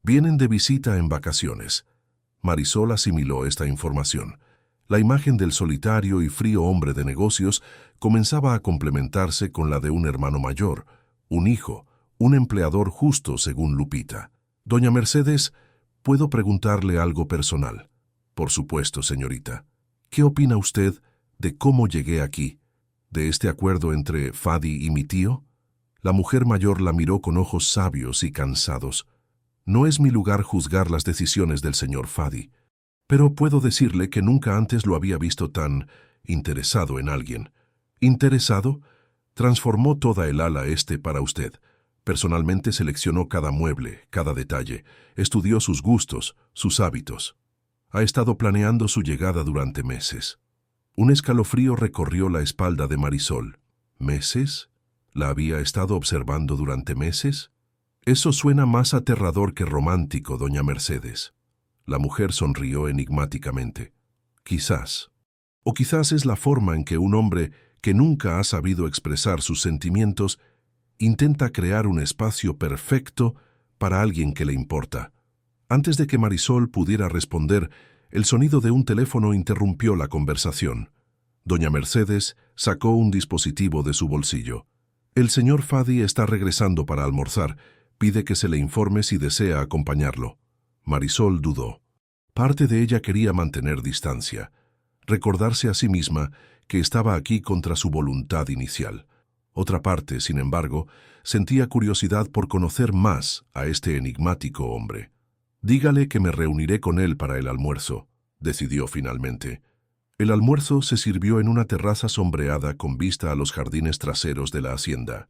Vienen de visita en vacaciones. Marisol asimiló esta información. La imagen del solitario y frío hombre de negocios comenzaba a complementarse con la de un hermano mayor, un hijo, un empleador justo según Lupita. Doña Mercedes, ¿puedo preguntarle algo personal? Por supuesto, señorita. ¿Qué opina usted de cómo llegué aquí? ¿De este acuerdo entre Fadi y mi tío? La mujer mayor la miró con ojos sabios y cansados. No es mi lugar juzgar las decisiones del señor Fadi, pero puedo decirle que nunca antes lo había visto tan interesado en alguien. ¿Interesado? Transformó toda el ala este para usted. Personalmente seleccionó cada mueble, cada detalle, estudió sus gustos, sus hábitos. Ha estado planeando su llegada durante meses. Un escalofrío recorrió la espalda de Marisol. ¿Meses? ¿La había estado observando durante meses? Eso suena más aterrador que romántico, doña Mercedes. La mujer sonrió enigmáticamente. Quizás. O quizás es la forma en que un hombre que nunca ha sabido expresar sus sentimientos intenta crear un espacio perfecto para alguien que le importa. Antes de que Marisol pudiera responder, el sonido de un teléfono interrumpió la conversación. Doña Mercedes sacó un dispositivo de su bolsillo. El señor Fadi está regresando para almorzar. Pide que se le informe si desea acompañarlo. Marisol dudó. Parte de ella quería mantener distancia, recordarse a sí misma que estaba aquí contra su voluntad inicial. Otra parte, sin embargo, sentía curiosidad por conocer más a este enigmático hombre. Dígale que me reuniré con él para el almuerzo, decidió finalmente. El almuerzo se sirvió en una terraza sombreada con vista a los jardines traseros de la hacienda.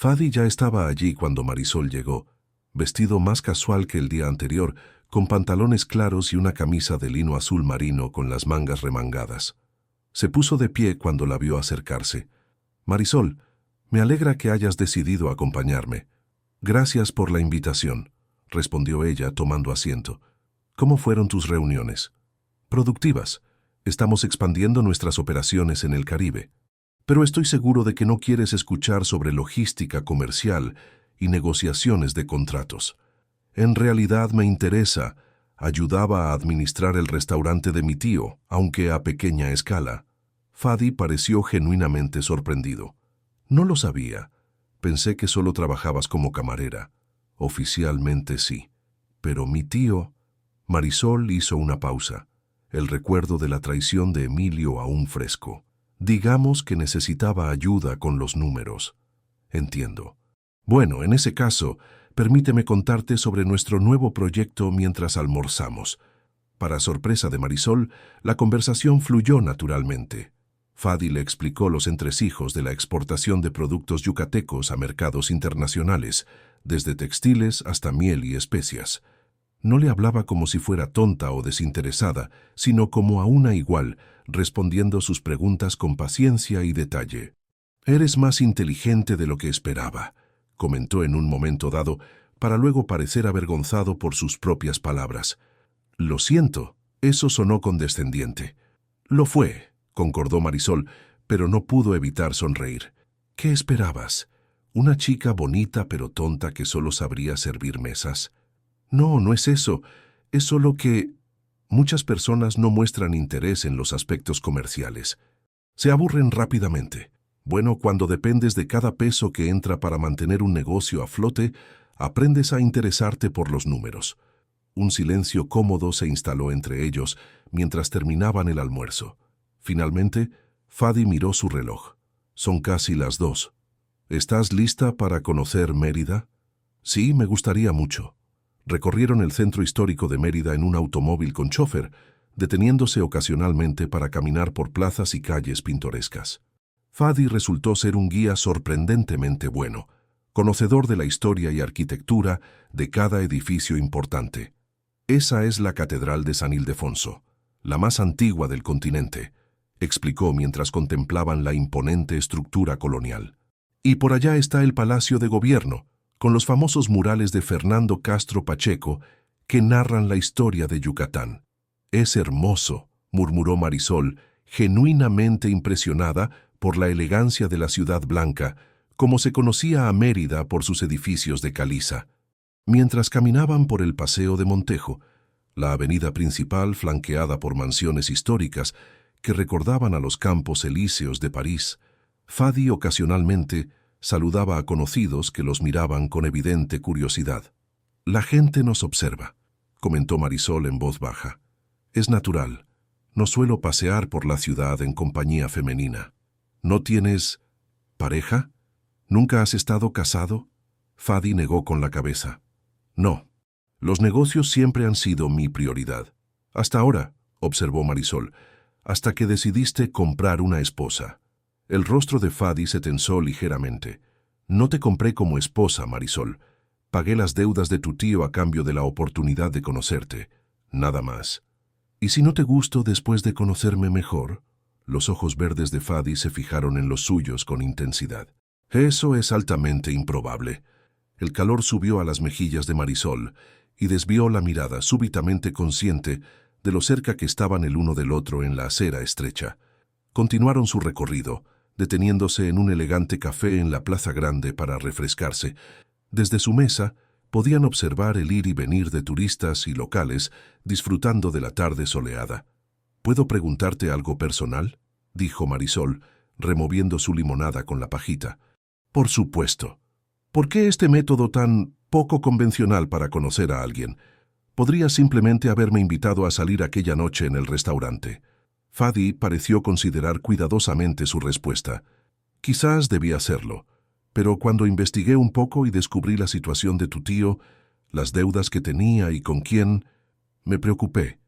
Fadi ya estaba allí cuando Marisol llegó, vestido más casual que el día anterior, con pantalones claros y una camisa de lino azul marino con las mangas remangadas. Se puso de pie cuando la vio acercarse. «Marisol, me alegra que hayas decidido acompañarme. Gracias por la invitación», respondió ella tomando asiento. «¿Cómo fueron tus reuniones?» «Productivas. Estamos expandiendo nuestras operaciones en el Caribe. Pero estoy seguro de que no quieres escuchar sobre logística comercial y negociaciones de contratos. En realidad me interesa. Ayudaba a administrar el restaurante de mi tío, aunque a pequeña escala». Fadi pareció genuinamente sorprendido. «No lo sabía. Pensé que solo trabajabas como camarera». «Oficialmente sí. Pero mi tío...» Marisol hizo una pausa. El recuerdo de la traición de Emilio aún fresco. «Digamos que necesitaba ayuda con los números». «Entiendo. Bueno, en ese caso, permíteme contarte sobre nuestro nuevo proyecto mientras almorzamos». Para sorpresa de Marisol, la conversación fluyó naturalmente. Fadi le explicó los entresijos de la exportación de productos yucatecos a mercados internacionales, desde textiles hasta miel y especias. No le hablaba como si fuera tonta o desinteresada, sino como a una igual, respondiendo sus preguntas con paciencia y detalle. «Eres más inteligente de lo que esperaba», comentó en un momento dado, para luego parecer avergonzado por sus propias palabras. «Lo siento», eso sonó condescendiente. «Lo fue», concordó Marisol, pero no pudo evitar sonreír. «¿Qué esperabas? ¿Una chica bonita pero tonta que solo sabría servir mesas?» «No, no es eso. Es solo que muchas personas no muestran interés en los aspectos comerciales. Se aburren rápidamente. Bueno, cuando dependes de cada peso que entra para mantener un negocio a flote, aprendes a interesarte por los números». Un silencio cómodo se instaló entre ellos mientras terminaban el almuerzo. Finalmente, Fadi miró su reloj. «Son casi las 2. ¿Estás lista para conocer Mérida?» «Sí, me gustaría mucho». Recorrieron el centro histórico de Mérida en un automóvil con chofer, deteniéndose ocasionalmente para caminar por plazas y calles pintorescas. Fadi resultó ser un guía sorprendentemente bueno, conocedor de la historia y arquitectura de cada edificio importante. «Esa es la Catedral de San Ildefonso, la más antigua del continente», explicó mientras contemplaban la imponente estructura colonial. «Y por allá está el Palacio de Gobierno, con los famosos murales de Fernando Castro Pacheco que narran la historia de Yucatán». «Es hermoso», murmuró Marisol, genuinamente impresionada por la elegancia de la Ciudad Blanca, como se conocía a Mérida por sus edificios de caliza. Mientras caminaban por el Paseo de Montejo, la avenida principal flanqueada por mansiones históricas que recordaban a los Campos Elíseos de París, Fadi ocasionalmente saludaba a conocidos que los miraban con evidente curiosidad. «La gente nos observa», comentó Marisol en voz baja. «Es natural. No suelo pasear por la ciudad en compañía femenina». «¿No tienes pareja? ¿Nunca has estado casado?» Fadi negó con la cabeza. «No. Los negocios siempre han sido mi prioridad. Hasta ahora», observó Marisol, «hasta que decidiste comprar una esposa». El rostro de Fadi se tensó ligeramente. «No te compré como esposa, Marisol. Pagué las deudas de tu tío a cambio de la oportunidad de conocerte. Nada más». «¿Y si no te gusto después de conocerme mejor?» Los ojos verdes de Fadi se fijaron en los suyos con intensidad. «Eso es altamente improbable». El calor subió a las mejillas de Marisol y desvió la mirada, súbitamente consciente de lo cerca que estaban el uno del otro en la acera estrecha. Continuaron su recorrido, deteniéndose en un elegante café en la Plaza Grande para refrescarse. Desde su mesa podían observar el ir y venir de turistas y locales disfrutando de la tarde soleada. «¿Puedo preguntarte algo personal?», dijo Marisol, removiendo su limonada con la pajita. «Por supuesto. ¿Por qué este método tan poco convencional para conocer a alguien? Podrías simplemente haberme invitado a salir aquella noche en el restaurante». Fadi pareció considerar cuidadosamente su respuesta. «Quizás debía hacerlo, pero cuando investigué un poco y descubrí la situación de tu tío, las deudas que tenía y con quién, me preocupé.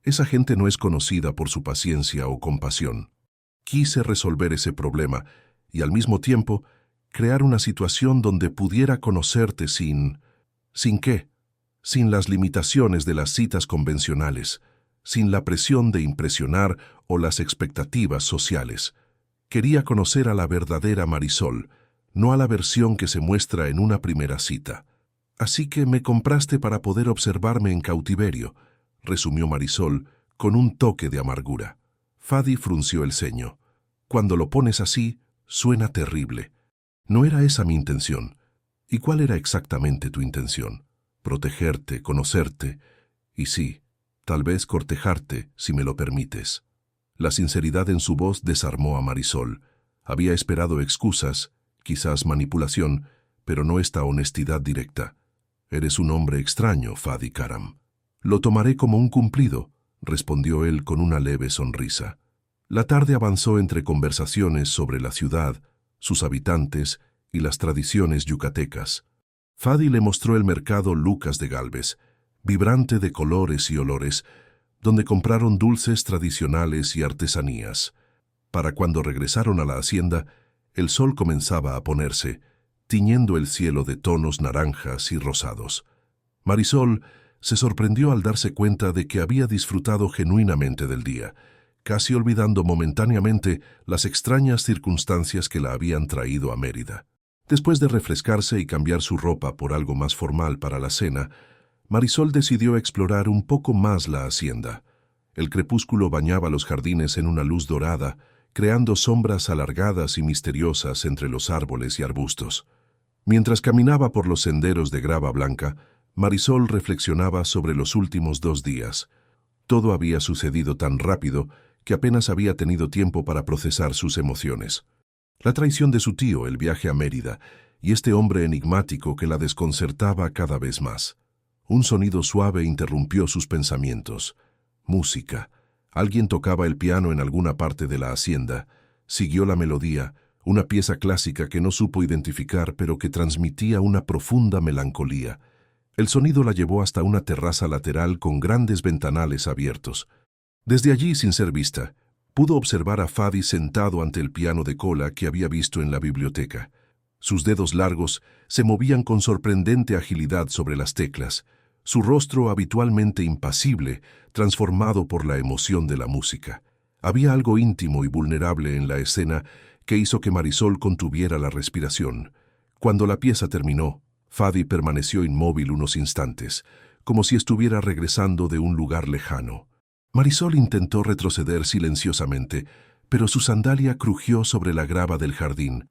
Esa gente no es conocida por su paciencia o compasión. Quise resolver ese problema y al mismo tiempo crear una situación donde pudiera conocerte ¿sin qué? Sin las limitaciones de las citas convencionales, sin la presión de impresionar o las expectativas sociales. Quería conocer a la verdadera Marisol, no a la versión que se muestra en una primera cita. Así que me compraste para poder observarme en cautiverio, resumió Marisol con un toque de amargura. Fadi frunció el ceño. Cuando lo pones así, suena terrible. No era esa mi intención. ¿Y cuál era exactamente tu intención? Protegerte, conocerte, y sí, tal vez cortejarte, si me lo permites. La sinceridad en su voz desarmó a Marisol. Había esperado excusas, quizás manipulación, pero no esta honestidad directa. Eres un hombre extraño, Fadi Karam. Lo tomaré como un cumplido, respondió él con una leve sonrisa. La tarde avanzó entre conversaciones sobre la ciudad, sus habitantes y las tradiciones yucatecas. Fadi le mostró el mercado Lucas de Gálvez, vibrante de colores y olores, donde compraron dulces tradicionales y artesanías. Para cuando regresaron a la hacienda, el sol comenzaba a ponerse, tiñendo el cielo de tonos naranjas y rosados. Marisol se sorprendió al darse cuenta de que había disfrutado genuinamente del día, casi olvidando momentáneamente las extrañas circunstancias que la habían traído a Mérida. Después de refrescarse y cambiar su ropa por algo más formal para la cena, Marisol decidió explorar un poco más la hacienda. El crepúsculo bañaba los jardines en una luz dorada, creando sombras alargadas y misteriosas entre los árboles y arbustos. Mientras caminaba por los senderos de grava blanca, Marisol reflexionaba sobre los últimos 2 días. Todo había sucedido tan rápido que apenas había tenido tiempo para procesar sus emociones. La traición de su tío, el viaje a Mérida, y este hombre enigmático que la desconcertaba cada vez más. Un sonido suave interrumpió sus pensamientos. Música. Alguien tocaba el piano en alguna parte de la hacienda. Siguió la melodía, una pieza clásica que no supo identificar, pero que transmitía una profunda melancolía. El sonido la llevó hasta una terraza lateral con grandes ventanales abiertos. Desde allí, sin ser vista, pudo observar a Fadi sentado ante el piano de cola que había visto en la biblioteca. Sus dedos largos se movían con sorprendente agilidad sobre las teclas, su rostro habitualmente impasible, transformado por la emoción de la música. Había algo íntimo y vulnerable en la escena que hizo que Marisol contuviera la respiración. Cuando la pieza terminó, Fadi permaneció inmóvil unos instantes, como si estuviera regresando de un lugar lejano. Marisol intentó retroceder silenciosamente, pero su sandalia crujió sobre la grava del jardín.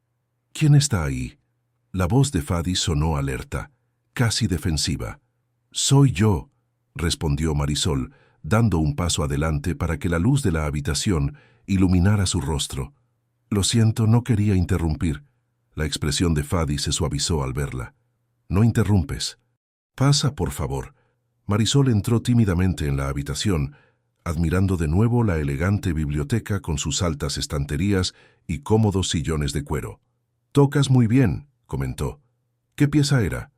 ¿Quién está ahí? La voz de Fadi sonó alerta, casi defensiva. «Soy yo», respondió Marisol, dando un paso adelante para que la luz de la habitación iluminara su rostro. «Lo siento, no quería interrumpir». La expresión de Fadi se suavizó al verla. «No interrumpes». «Pasa, por favor». Marisol entró tímidamente en la habitación, admirando de nuevo la elegante biblioteca con sus altas estanterías y cómodos sillones de cuero. «Tocas muy bien», comentó. «¿Qué pieza era?»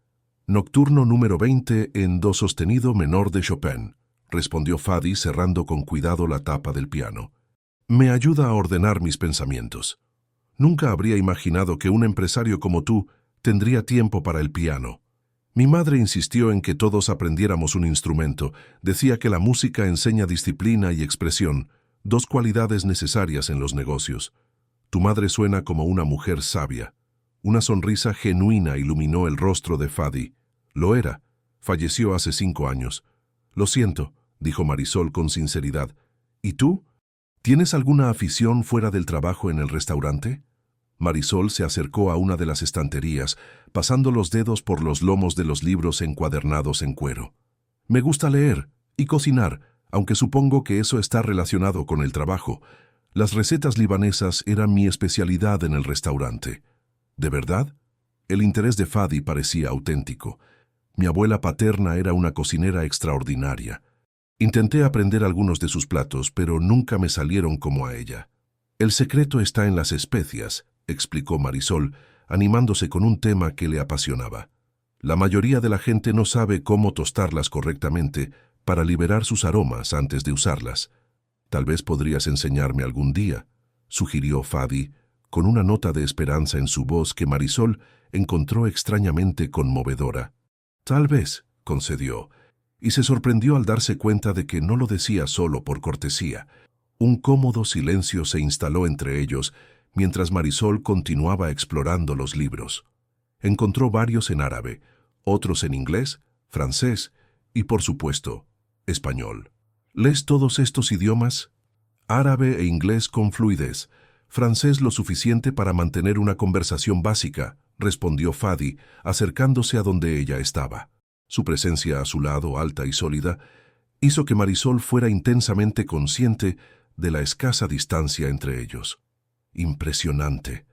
«Nocturno número 20 en do sostenido menor de Chopin», respondió Fadi cerrando con cuidado la tapa del piano. «Me ayuda a ordenar mis pensamientos. Nunca habría imaginado que un empresario como tú tendría tiempo para el piano». Mi madre insistió en que todos aprendiéramos un instrumento. Decía que la música enseña disciplina y expresión, 2 cualidades necesarias en los negocios. Tu madre suena como una mujer sabia. Una sonrisa genuina iluminó el rostro de Fadi. Lo era. Falleció hace 5 años. Lo siento, dijo Marisol con sinceridad. ¿Y tú? ¿Tienes alguna afición fuera del trabajo en el restaurante? Marisol se acercó a una de las estanterías, pasando los dedos por los lomos de los libros encuadernados en cuero. Me gusta leer y cocinar, aunque supongo que eso está relacionado con el trabajo. Las recetas libanesas eran mi especialidad en el restaurante. ¿De verdad? El interés de Fadi parecía auténtico. Mi abuela paterna era una cocinera extraordinaria. Intenté aprender algunos de sus platos, pero nunca me salieron como a ella. El secreto está en las especias, explicó Marisol, animándose con un tema que le apasionaba. La mayoría de la gente no sabe cómo tostarlas correctamente para liberar sus aromas antes de usarlas. Tal vez podrías enseñarme algún día, sugirió Fadi, con una nota de esperanza en su voz que Marisol encontró extrañamente conmovedora. Tal vez, concedió, y se sorprendió al darse cuenta de que no lo decía solo por cortesía. Un cómodo silencio se instaló entre ellos mientras Marisol continuaba explorando los libros. Encontró varios en árabe, otros en inglés, francés y, por supuesto, español. ¿Lees todos estos idiomas? Árabe e inglés con fluidez, francés lo suficiente para mantener una conversación básica, respondió Fadi, acercándose a donde ella estaba. Su presencia a su lado, alta y sólida, hizo que Marisol fuera intensamente consciente de la escasa distancia entre ellos. Impresionante,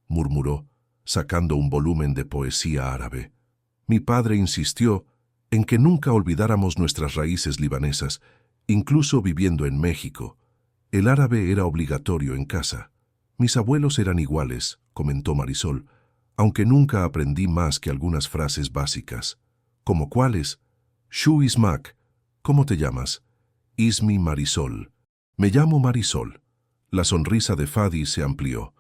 murmuró, sacando un volumen de poesía árabe. Mi padre insistió en que nunca olvidáramos nuestras raíces libanesas, incluso viviendo en México. El árabe era obligatorio en casa. Mis abuelos eran iguales, comentó Marisol, aunque nunca aprendí más que algunas frases básicas. ¿Como cuáles? Shu Ismak. ¿Cómo te llamas? Ismi Marisol. Me llamo Marisol. La sonrisa de Fadi se amplió.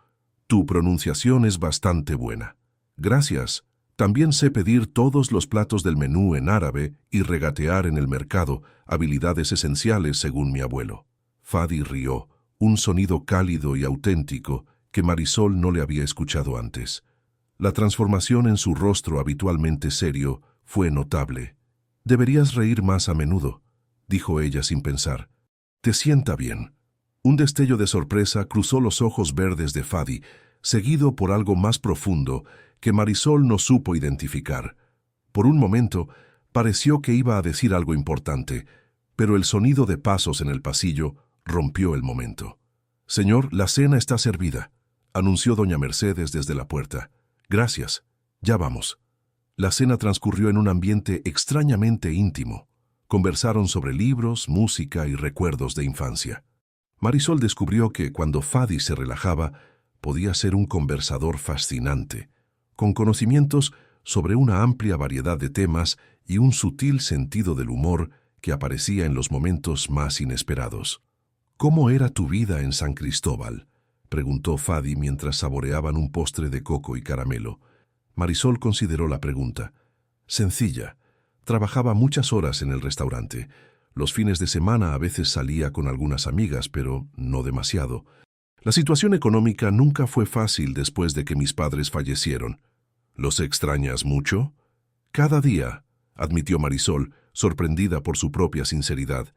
Tu pronunciación es bastante buena. Gracias. También sé pedir todos los platos del menú en árabe y regatear en el mercado, habilidades esenciales según mi abuelo. Fadi rió, un sonido cálido y auténtico que Marisol no le había escuchado antes. La transformación en su rostro habitualmente serio fue notable. Deberías reír más a menudo, dijo ella sin pensar. Te sienta bien. Un destello de sorpresa cruzó los ojos verdes de Fadi, seguido por algo más profundo que Marisol no supo identificar. Por un momento, pareció que iba a decir algo importante, pero el sonido de pasos en el pasillo rompió el momento. «Señor, la cena está servida», anunció doña Mercedes desde la puerta. «Gracias. Ya vamos». La cena transcurrió en un ambiente extrañamente íntimo. Conversaron sobre libros, música y recuerdos de infancia. Marisol descubrió que cuando Fadi se relajaba, podía ser un conversador fascinante, con conocimientos sobre una amplia variedad de temas y un sutil sentido del humor que aparecía en los momentos más inesperados. «¿Cómo era tu vida en San Cristóbal?», preguntó Fadi mientras saboreaban un postre de coco y caramelo. Marisol consideró la pregunta. Sencilla. Trabajaba muchas horas en el restaurante. Los fines de semana a veces salía con algunas amigas, pero no demasiado. La situación económica nunca fue fácil después de que mis padres fallecieron. ¿Los extrañas mucho? Cada día, admitió Marisol, sorprendida por su propia sinceridad.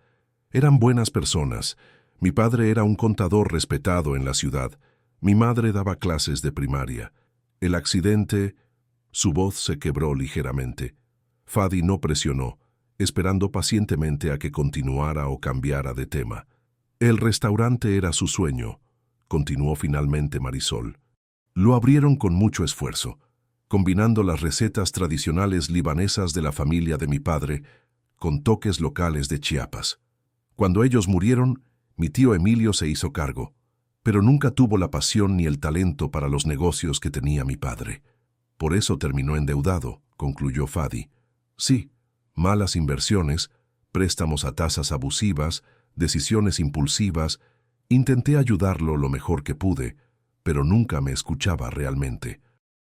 Eran buenas personas. Mi padre era un contador respetado en la ciudad. Mi madre daba clases de primaria. El accidente... Su voz se quebró ligeramente. Fadi no presionó, esperando pacientemente a que continuara o cambiara de tema. El restaurante era su sueño, continuó finalmente Marisol. Lo abrieron con mucho esfuerzo, combinando las recetas tradicionales libanesas de la familia de mi padre con toques locales de Chiapas. Cuando ellos murieron, mi tío Emilio se hizo cargo, pero nunca tuvo la pasión ni el talento para los negocios que tenía mi padre. Por eso terminó endeudado, concluyó Fadi. Sí, malas inversiones, préstamos a tasas abusivas, decisiones impulsivas. Intenté ayudarlo lo mejor que pude, pero nunca me escuchaba realmente.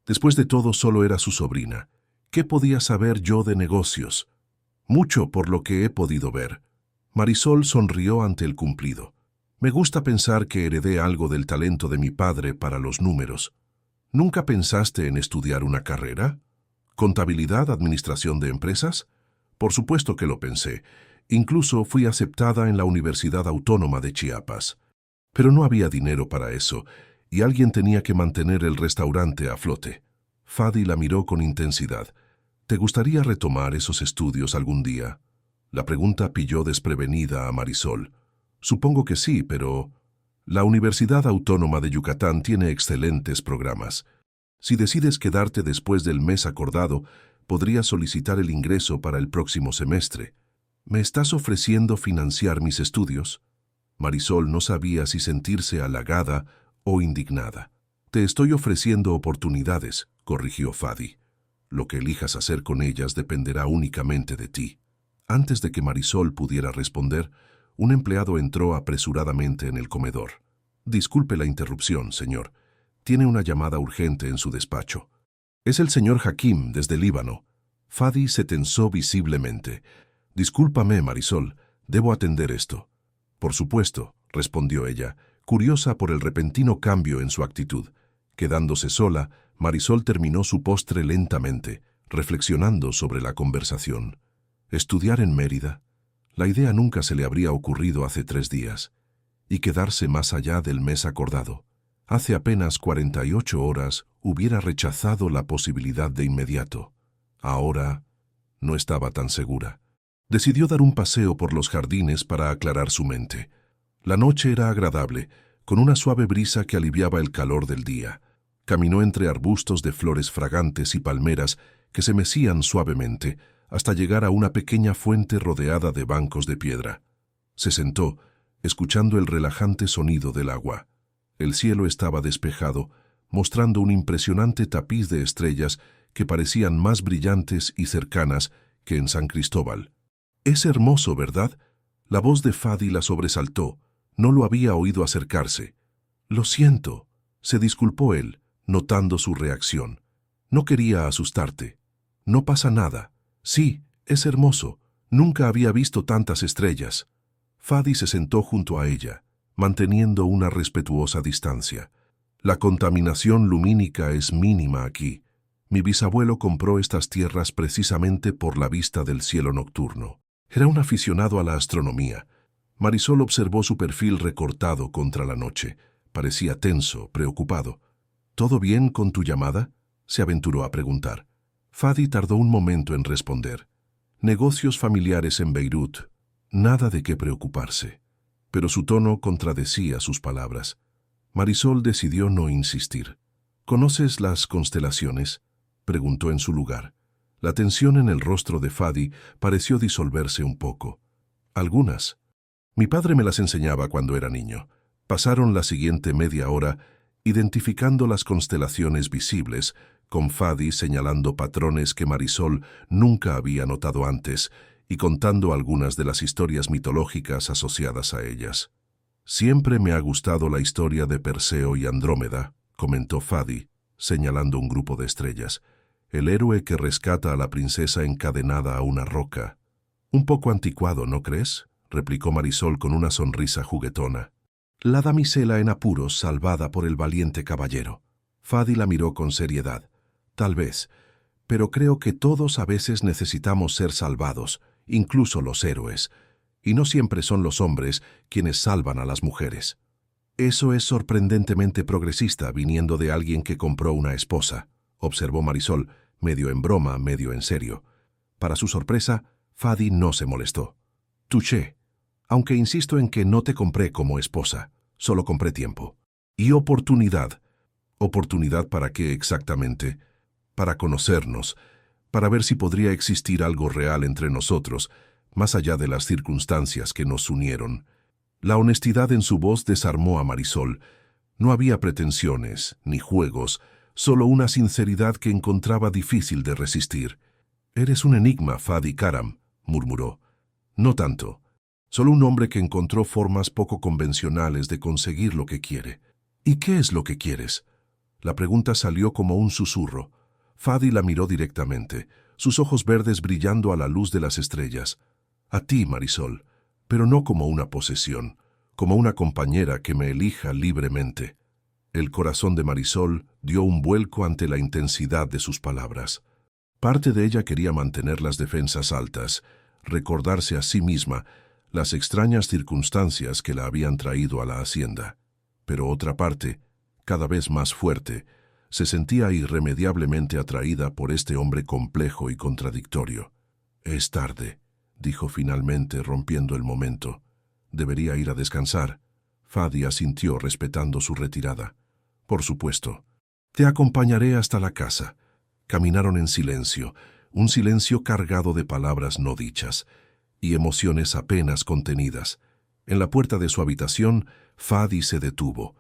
Después de todo, solo era su sobrina. ¿Qué podía saber yo de negocios? Mucho por lo que he podido ver. Marisol sonrió ante el cumplido. Me gusta pensar que heredé algo del talento de mi padre para los números. ¿Nunca pensaste en estudiar una carrera? ¿Contabilidad, administración de empresas? Por supuesto que lo pensé. Incluso fui aceptada en la Universidad Autónoma de Chiapas. Pero no había dinero para eso, y alguien tenía que mantener el restaurante a flote. Fadi la miró con intensidad. ¿Te gustaría retomar esos estudios algún día? La pregunta pilló desprevenida a Marisol. Supongo que sí, pero... La Universidad Autónoma de Yucatán tiene excelentes programas. Si decides quedarte después del mes acordado, podrías solicitar el ingreso para el próximo semestre. ¿Me estás ofreciendo financiar mis estudios? Marisol no sabía si sentirse halagada o indignada. Te estoy ofreciendo oportunidades, corrigió Fadi. Lo que elijas hacer con ellas dependerá únicamente de ti. Antes de que Marisol pudiera responder, un empleado entró apresuradamente en el comedor. Disculpe la interrupción, señor. Tiene una llamada urgente en su despacho. Es el señor Hakim, desde Líbano. Fadi se tensó visiblemente. Discúlpame, Marisol, debo atender esto. Por supuesto, respondió ella, curiosa por el repentino cambio en su actitud. Quedándose sola, Marisol terminó su postre lentamente, reflexionando sobre la conversación. ¿Estudiar en Mérida? La idea nunca se le habría ocurrido hace 3 días. Y quedarse más allá del mes acordado. Hace apenas 48 horas hubiera rechazado la posibilidad de inmediato. Ahora no estaba tan segura. Decidió dar un paseo por los jardines para aclarar su mente. La noche era agradable, con una suave brisa que aliviaba el calor del día. Caminó entre arbustos de flores fragantes y palmeras que se mecían suavemente hasta llegar a una pequeña fuente rodeada de bancos de piedra. Se sentó, escuchando el relajante sonido del agua. El cielo estaba despejado, mostrando un impresionante tapiz de estrellas que parecían más brillantes y cercanas que en San Cristóbal. «Es hermoso, ¿verdad?». La voz de Fadi la sobresaltó. No lo había oído acercarse. «Lo siento», se disculpó él, notando su reacción. «No quería asustarte. No pasa nada. Sí, es hermoso. Nunca había visto tantas estrellas». Fadi se sentó junto a ella, manteniendo una respetuosa distancia. «La contaminación lumínica es mínima aquí. Mi bisabuelo compró estas tierras precisamente por la vista del cielo nocturno. Era un aficionado a la astronomía». Marisol observó su perfil recortado contra la noche. Parecía tenso, preocupado. «¿Todo bien con tu llamada?», se aventuró a preguntar. Fadi tardó un momento en responder. «Negocios familiares en Beirut. Nada de qué preocuparse». Pero su tono contradecía sus palabras. Marisol decidió no insistir. «¿Conoces las constelaciones?», preguntó en su lugar. La tensión en el rostro de Fadi pareció disolverse un poco. «Algunas. Mi padre me las enseñaba cuando era niño». Pasaron la siguiente media hora identificando las constelaciones visibles, con Fadi señalando patrones que Marisol nunca había notado antes y contando algunas de las historias mitológicas asociadas a ellas. «Siempre me ha gustado la historia de Perseo y Andrómeda», comentó Fadi, señalando un grupo de estrellas. «El héroe que rescata a la princesa encadenada a una roca». «Un poco anticuado, ¿no crees?», replicó Marisol con una sonrisa juguetona. «La damisela en apuros salvada por el valiente caballero». Fadi la miró con seriedad. «Tal vez, pero creo que todos a veces necesitamos ser salvados, incluso los héroes, y no siempre son los hombres quienes salvan a las mujeres». «Eso es sorprendentemente progresista viniendo de alguien que compró una esposa», observó Marisol, medio en broma, medio en serio. Para su sorpresa, Fadi no se molestó. «Touché. Aunque insisto en que no te compré como esposa, solo compré tiempo. Y oportunidad». «¿Oportunidad para qué exactamente?». «Para conocernos, para ver si podría existir algo real entre nosotros, más allá de las circunstancias que nos unieron». La honestidad en su voz desarmó a Marisol. No había pretensiones, ni juegos, solo una sinceridad que encontraba difícil de resistir. «Eres un enigma, Fadi Karam», murmuró. «No tanto. Solo un hombre que encontró formas poco convencionales de conseguir lo que quiere». «¿Y qué es lo que quieres?». La pregunta salió como un susurro. Fadi la miró directamente, sus ojos verdes brillando a la luz de las estrellas. «A ti, Marisol, pero no como una posesión, como una compañera que me elija libremente». El corazón de Marisol dio un vuelco ante la intensidad de sus palabras. Parte de ella quería mantener las defensas altas, recordarse a sí misma las extrañas circunstancias que la habían traído a la hacienda. Pero otra parte, cada vez más fuerte, se sentía irremediablemente atraída por este hombre complejo y contradictorio. «Es tarde», dijo finalmente, rompiendo el momento. «Debería ir a descansar». Fadi asintió respetando su retirada. «Por supuesto. Te acompañaré hasta la casa». Caminaron en silencio, un silencio cargado de palabras no dichas y emociones apenas contenidas. En la puerta de su habitación, Fadi se detuvo.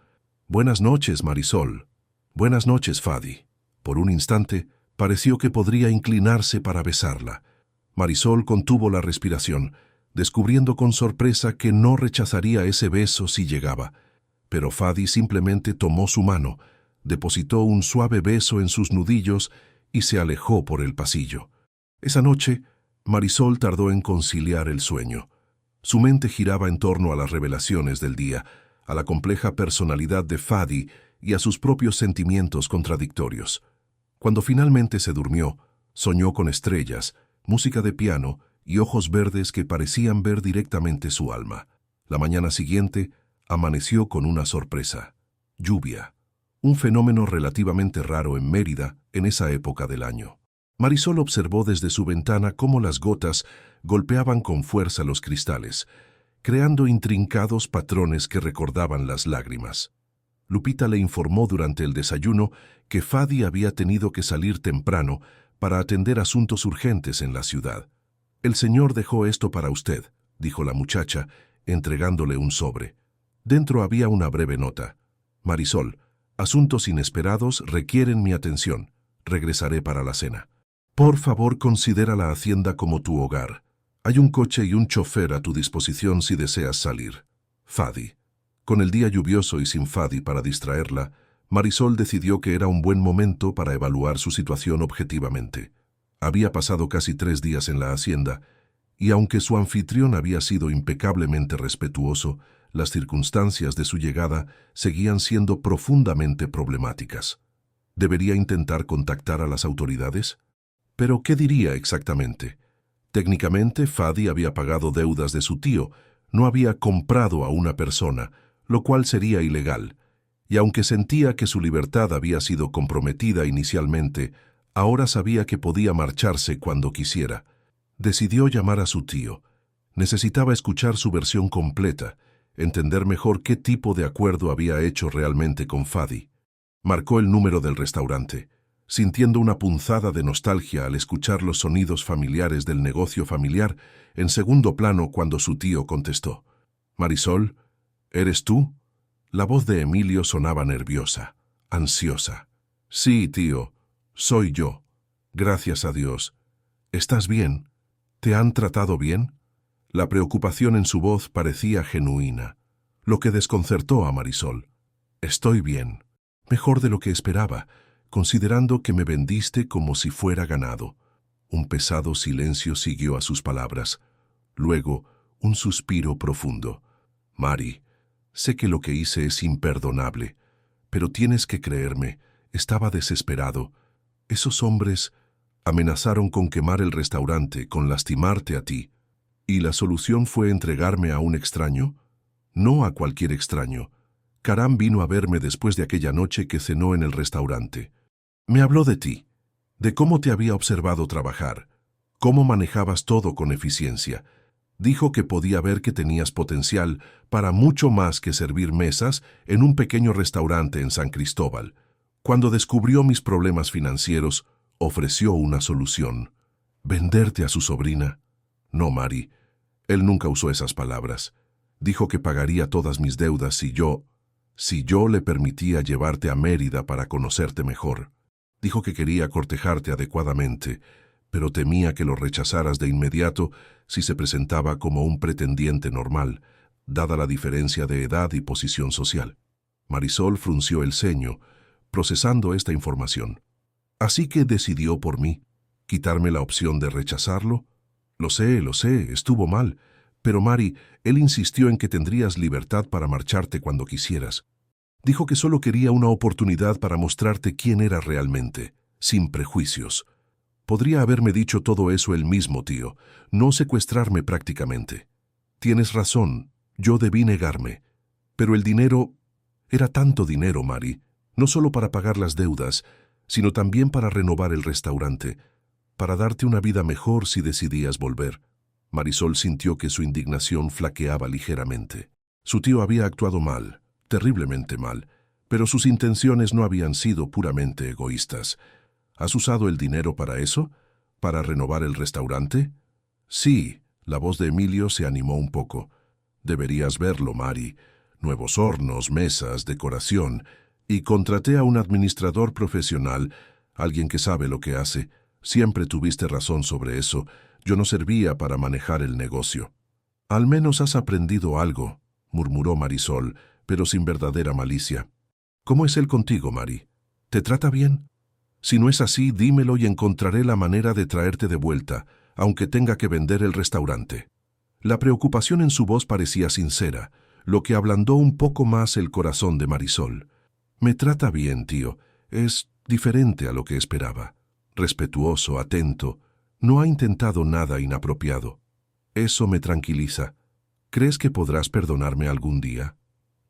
«Buenas noches, Marisol». «Buenas noches, Fadi». Por un instante, pareció que podría inclinarse para besarla. Marisol contuvo la respiración, descubriendo con sorpresa que no rechazaría ese beso si llegaba. Pero Fadi simplemente tomó su mano, depositó un suave beso en sus nudillos y se alejó por el pasillo. Esa noche, Marisol tardó en conciliar el sueño. Su mente giraba en torno a las revelaciones del día, a la compleja personalidad de Fadi y a sus propios sentimientos contradictorios. Cuando finalmente se durmió, soñó con estrellas, música de piano y ojos verdes que parecían ver directamente su alma. La mañana siguiente, amaneció con una sorpresa: lluvia, un fenómeno relativamente raro en Mérida en esa época del año. Marisol observó desde su ventana cómo las gotas golpeaban con fuerza los cristales, creando intrincados patrones que recordaban las lágrimas. Lupita le informó durante el desayuno que Fadi había tenido que salir temprano para atender asuntos urgentes en la ciudad. «El señor dejó esto para usted», dijo la muchacha, entregándole un sobre. Dentro había una breve nota: «Marisol, asuntos inesperados requieren mi atención. Regresaré para la cena. Por favor, considera la hacienda como tu hogar. Hay un coche y un chofer a tu disposición si deseas salir. Fadi». Con el día lluvioso y sin Fadi para distraerla, Marisol decidió que era un buen momento para evaluar su situación objetivamente. Había pasado casi 3 días en la hacienda, y aunque su anfitrión había sido impecablemente respetuoso, las circunstancias de su llegada seguían siendo profundamente problemáticas. ¿Debería intentar contactar a las autoridades? ¿Pero qué diría exactamente? Técnicamente, Fadi había pagado deudas de su tío, no había comprado a una persona, lo cual sería ilegal, y aunque sentía que su libertad había sido comprometida inicialmente, ahora sabía que podía marcharse cuando quisiera. Decidió llamar a su tío. Necesitaba escuchar su versión completa, entender mejor qué tipo de acuerdo había hecho realmente con Fadi. Marcó el número del restaurante, sintiendo una punzada de nostalgia al escuchar los sonidos familiares del negocio familiar en segundo plano cuando su tío contestó. «Marisol, ¿eres tú?». La voz de Emilio sonaba nerviosa, ansiosa. «Sí, tío, soy yo. Gracias a Dios. ¿Estás bien? ¿Te han tratado bien?». La preocupación en su voz parecía genuina, lo que desconcertó a Marisol. «Estoy bien. Mejor de lo que esperaba, considerando que me vendiste como si fuera ganado». Un pesado silencio siguió a sus palabras. Luego, un suspiro profundo. «Mari, sé que lo que hice es imperdonable, pero tienes que creerme, estaba desesperado. Esos hombres amenazaron con quemar el restaurante, con lastimarte a ti. ¿Y la solución fue entregarme a un extraño? No a cualquier extraño. Karam vino a verme después de aquella noche que cenó en el restaurante. Me habló de ti, de cómo te había observado trabajar, cómo manejabas todo con eficiencia. Dijo que podía ver que tenías potencial para mucho más que servir mesas en un pequeño restaurante en San Cristóbal. Cuando descubrió mis problemas financieros, ofreció una solución: venderte a su sobrina. No, Mari, él nunca usó esas palabras. Dijo que pagaría todas mis deudas si yo le permitía llevarte a Mérida para conocerte mejor. Dijo que quería cortejarte adecuadamente, pero temía que lo rechazaras de inmediato si se presentaba como un pretendiente normal, dada la diferencia de edad y posición social. Marisol frunció el ceño, procesando esta información. Así que decidió por mí, quitarme la opción de rechazarlo. Lo sé, estuvo mal, pero Mari, él insistió en que tendrías libertad para marcharte cuando quisieras. Dijo que solo quería una oportunidad para mostrarte quién era realmente, sin prejuicios. Podría haberme dicho todo eso él mismo, tío, no secuestrarme prácticamente. Tienes razón, yo debí negarme. Pero el dinero era tanto dinero, Mari, no solo para pagar las deudas, sino también para renovar el restaurante, para darte una vida mejor si decidías volver. Marisol sintió que su indignación flaqueaba ligeramente. Su tío había actuado mal, terriblemente mal, pero sus intenciones no habían sido puramente egoístas. ¿Has usado el dinero para eso? ¿Para renovar el restaurante? Sí, la voz de Emilio se animó un poco. Deberías verlo, Mari. Nuevos hornos, mesas, decoración. Y contraté a un administrador profesional, alguien que sabe lo que hace. Siempre tuviste razón sobre eso. Yo no servía para manejar el negocio. Al menos has aprendido algo, murmuró Marisol, pero sin verdadera malicia. ¿Cómo es él contigo, Mari? ¿Te trata bien? Si no es así, dímelo y encontraré la manera de traerte de vuelta, aunque tenga que vender el restaurante. La preocupación en su voz parecía sincera, lo que ablandó un poco más el corazón de Marisol. Me trata bien, tío. Es diferente a lo que esperaba. Respetuoso, atento. No ha intentado nada inapropiado. Eso me tranquiliza. ¿Crees que podrás perdonarme algún día?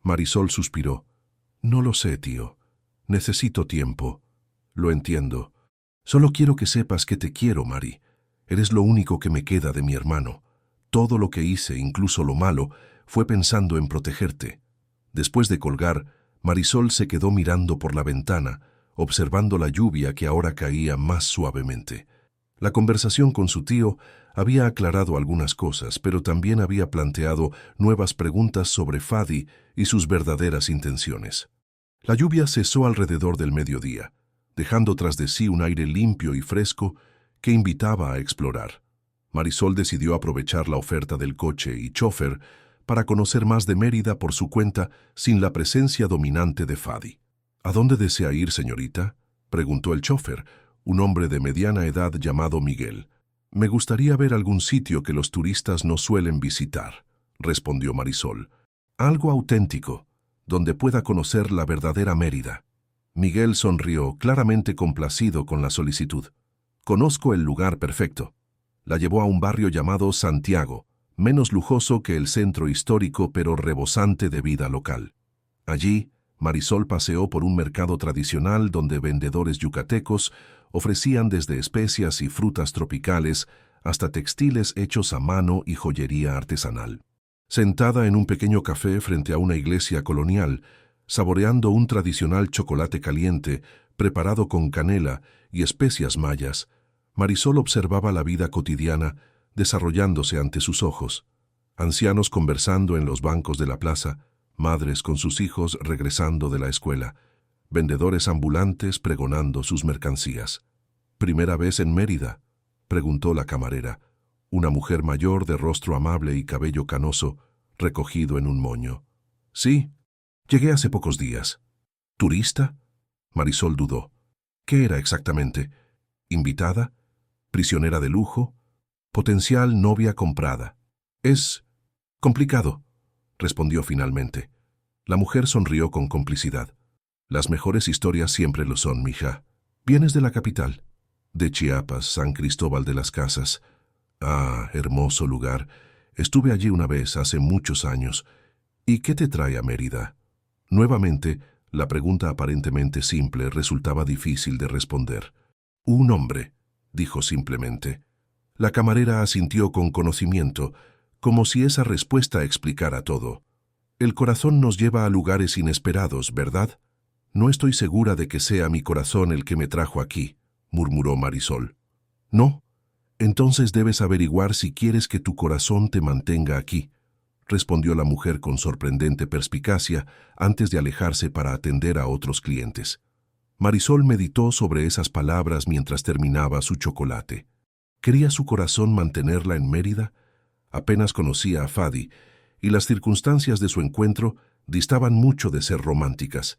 Marisol suspiró. No lo sé, tío. Necesito tiempo. Lo entiendo. Solo quiero que sepas que te quiero, Mari. Eres lo único que me queda de mi hermano. Todo lo que hice, incluso lo malo, fue pensando en protegerte. Después de colgar, Marisol se quedó mirando por la ventana, observando la lluvia que ahora caía más suavemente. La conversación con su tío había aclarado algunas cosas, pero también había planteado nuevas preguntas sobre Fadi y sus verdaderas intenciones. La lluvia cesó alrededor del mediodía, dejando tras de sí un aire limpio y fresco que invitaba a explorar. Marisol decidió aprovechar la oferta del coche y chofer para conocer más de Mérida por su cuenta sin la presencia dominante de Fadi. ¿A dónde desea ir, señorita?, preguntó el chofer, un hombre de mediana edad llamado Miguel. Me gustaría ver algún sitio que los turistas no suelen visitar, respondió Marisol. Algo auténtico, donde pueda conocer la verdadera Mérida. Miguel sonrió, claramente complacido con la solicitud. Conozco el lugar perfecto. La llevó a un barrio llamado Santiago, menos lujoso que el centro histórico pero rebosante de vida local. Allí, Marisol paseó por un mercado tradicional donde vendedores yucatecos ofrecían desde especias y frutas tropicales hasta textiles hechos a mano y joyería artesanal. Sentada en un pequeño café frente a una iglesia colonial, saboreando un tradicional chocolate caliente preparado con canela y especias mayas, Marisol observaba la vida cotidiana desarrollándose ante sus ojos. Ancianos conversando en los bancos de la plaza, madres con sus hijos regresando de la escuela, vendedores ambulantes pregonando sus mercancías. ¿Primera vez en Mérida?, preguntó la camarera, una mujer mayor de rostro amable y cabello canoso, recogido en un moño. Sí, llegué hace pocos días. ¿Turista? Marisol dudó. ¿Qué era exactamente? ¿Invitada? ¿Prisionera de lujo? ¿Potencial novia comprada? Es complicado, respondió finalmente. La mujer sonrió con complicidad. Las mejores historias siempre lo son, mija. ¿Vienes de la capital? De Chiapas, San Cristóbal de las Casas. Ah, hermoso lugar. Estuve allí una vez, hace muchos años. ¿Y qué te trae a Mérida? Nuevamente, la pregunta aparentemente simple resultaba difícil de responder. Un hombre, dijo simplemente. La camarera asintió con conocimiento, como si esa respuesta explicara todo. El corazón nos lleva a lugares inesperados, ¿verdad? No estoy segura de que sea mi corazón el que me trajo aquí, murmuró Marisol. No. Entonces debes averiguar si quieres que tu corazón te mantenga aquí, respondió la mujer con sorprendente perspicacia antes de alejarse para atender a otros clientes. Marisol meditó sobre esas palabras mientras terminaba su chocolate. ¿Quería su corazón mantenerla en Mérida? Apenas conocía a Fadi, y las circunstancias de su encuentro distaban mucho de ser románticas.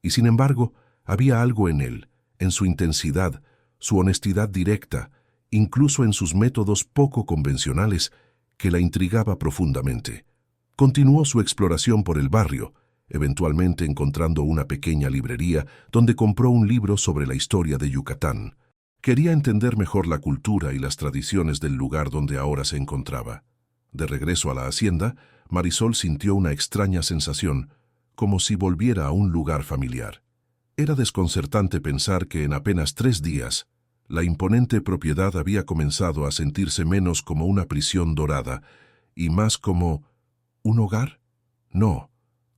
Y sin embargo, había algo en él, en su intensidad, su honestidad directa, incluso en sus métodos poco convencionales, que la intrigaba profundamente. Continuó su exploración por el barrio, eventualmente encontrando una pequeña librería donde compró un libro sobre la historia de Yucatán. Quería entender mejor la cultura y las tradiciones del lugar donde ahora se encontraba. De regreso a la hacienda, Marisol sintió una extraña sensación, como si volviera a un lugar familiar. Era desconcertante pensar que en apenas 3 días, la imponente propiedad había comenzado a sentirse menos como una prisión dorada y más como ¿un hogar? No,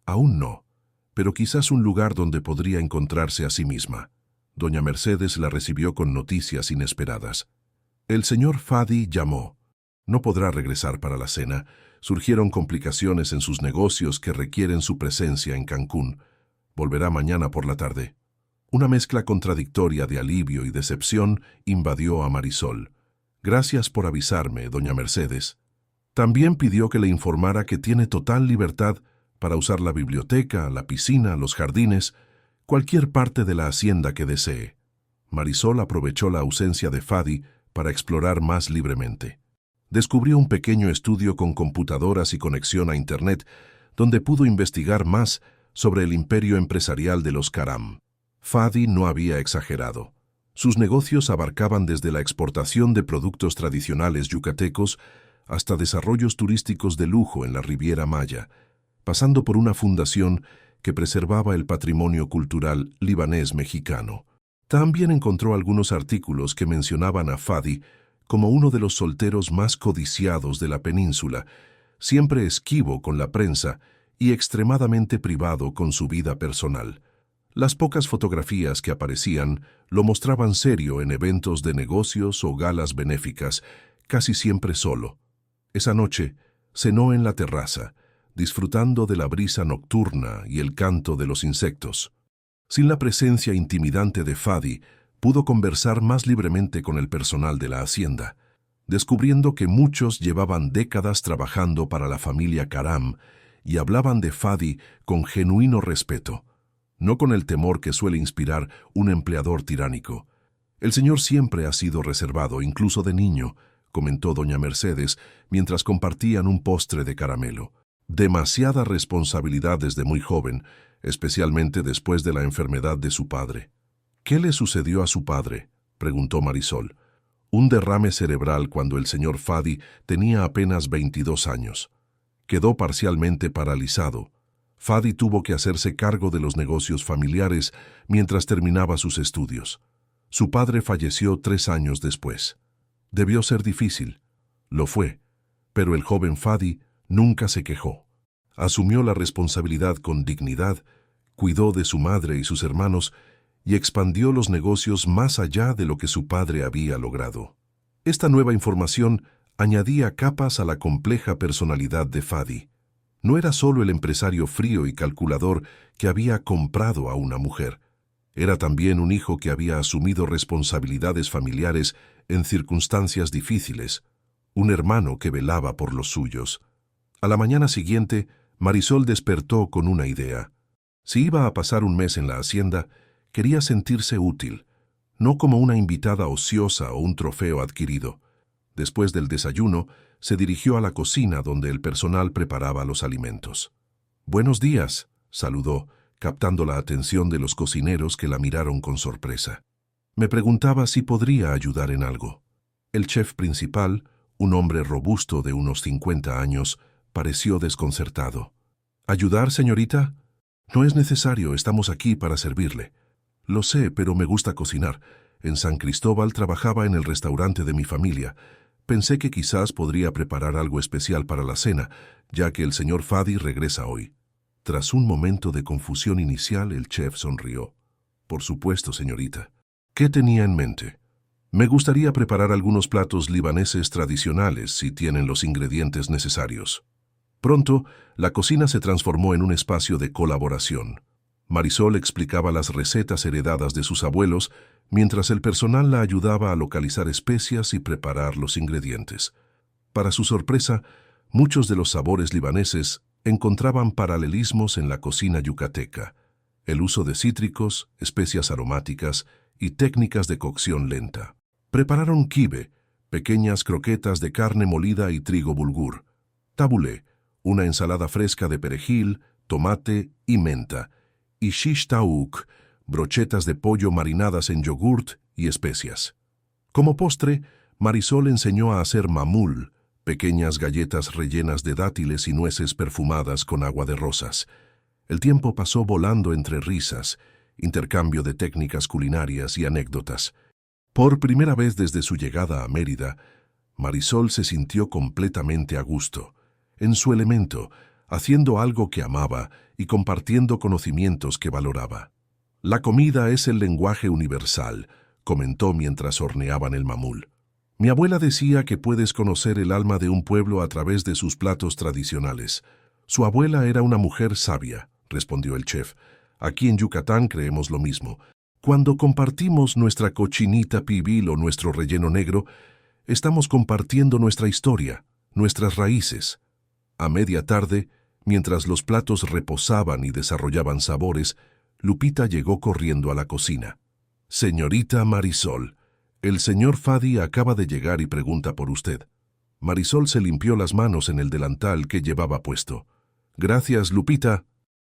aún no, pero quizás un lugar donde podría encontrarse a sí misma. Doña Mercedes la recibió con noticias inesperadas. El señor Fadi llamó. No podrá regresar para la cena. Surgieron complicaciones en sus negocios que requieren su presencia en Cancún. Volverá mañana por la tarde. Una mezcla contradictoria de alivio y decepción invadió a Marisol. Gracias por avisarme, doña Mercedes. También pidió que le informara que tiene total libertad para usar la biblioteca, la piscina, los jardines, Cualquier parte de la hacienda que desee. Marisol aprovechó la ausencia de Fadi para explorar más libremente. Descubrió un pequeño estudio con computadoras y conexión a Internet, donde pudo investigar más sobre el imperio empresarial de los Karam. Fadi no había exagerado. Sus negocios abarcaban desde la exportación de productos tradicionales yucatecos hasta desarrollos turísticos de lujo en la Riviera Maya, pasando por una fundación que preservaba el patrimonio cultural libanés-mexicano. También encontró algunos artículos que mencionaban a Fadi como uno de los solteros más codiciados de la península, siempre esquivo con la prensa y extremadamente privado con su vida personal. Las pocas fotografías que aparecían lo mostraban serio en eventos de negocios o galas benéficas, casi siempre solo. Esa noche cenó en la terraza, disfrutando de la brisa nocturna y el canto de los insectos. Sin la presencia intimidante de Fadi, pudo conversar más libremente con el personal de la hacienda, descubriendo que muchos llevaban décadas trabajando para la familia Karam y hablaban de Fadi con genuino respeto, no con el temor que suele inspirar un empleador tiránico. El señor siempre ha sido reservado, incluso de niño, comentó doña Mercedes mientras compartían un postre de caramelo. Demasiada responsabilidad desde muy joven, especialmente después de la enfermedad de su padre. ¿Qué le sucedió a su padre?, preguntó Marisol. Un derrame cerebral cuando el señor Fadi tenía apenas 22 años. Quedó parcialmente paralizado. Fadi tuvo que hacerse cargo de los negocios familiares mientras terminaba sus estudios. Su padre falleció 3 años después. Debió ser difícil. Lo fue, pero el joven Fadi nunca se quejó. Asumió la responsabilidad con dignidad, cuidó de su madre y sus hermanos y expandió los negocios más allá de lo que su padre había logrado. Esta nueva información añadía capas a la compleja personalidad de Fadi. No era solo el empresario frío y calculador que había comprado a una mujer. Era también un hijo que había asumido responsabilidades familiares en circunstancias difíciles, un hermano que velaba por los suyos. A la mañana siguiente, Marisol despertó con una idea. Si iba a pasar un mes en la hacienda, quería sentirse útil, no como una invitada ociosa o un trofeo adquirido. Después del desayuno, se dirigió a la cocina donde el personal preparaba los alimentos. «Buenos días», saludó, captando la atención de los cocineros que la miraron con sorpresa. Me preguntaba si podría ayudar en algo. El chef principal, un hombre robusto de unos 50 años, pareció desconcertado. «¿Ayudar, señorita? No es necesario, estamos aquí para servirle». «Lo sé, pero me gusta cocinar. En San Cristóbal trabajaba en el restaurante de mi familia. Pensé que quizás podría preparar algo especial para la cena, ya que el señor Fadi regresa hoy». Tras un momento de confusión inicial, el chef sonrió. «Por supuesto, señorita». «¿Qué tenía en mente?» «Me gustaría preparar algunos platos libaneses tradicionales, si tienen los ingredientes necesarios». Pronto, la cocina se transformó en un espacio de colaboración. Marisol explicaba las recetas heredadas de sus abuelos, mientras el personal la ayudaba a localizar especias y preparar los ingredientes. Para su sorpresa, muchos de los sabores libaneses encontraban paralelismos en la cocina yucateca: el uso de cítricos, especias aromáticas y técnicas de cocción lenta. Prepararon kibe, pequeñas croquetas de carne molida y trigo bulgur; tabulé, una ensalada fresca de perejil, tomate y menta; y shish taouk, brochetas de pollo marinadas en yogurt y especias. Como postre, Marisol enseñó a hacer mamul, pequeñas galletas rellenas de dátiles y nueces perfumadas con agua de rosas. El tiempo pasó volando entre risas, intercambio de técnicas culinarias y anécdotas. Por primera vez desde su llegada a Mérida, Marisol se sintió completamente a gusto, en su elemento, haciendo algo que amaba y compartiendo conocimientos que valoraba. «La comida es el lenguaje universal», comentó mientras horneaban el mamul. «Mi abuela decía que puedes conocer el alma de un pueblo a través de sus platos tradicionales». «Su abuela era una mujer sabia», respondió el chef. «Aquí en Yucatán creemos lo mismo. Cuando compartimos nuestra cochinita pibil o nuestro relleno negro, estamos compartiendo nuestra historia, nuestras raíces». A media tarde, mientras los platos reposaban y desarrollaban sabores, Lupita llegó corriendo a la cocina. «Señorita Marisol, el señor Fadi acaba de llegar y pregunta por usted». Marisol se limpió las manos en el delantal que llevaba puesto. «Gracias, Lupita.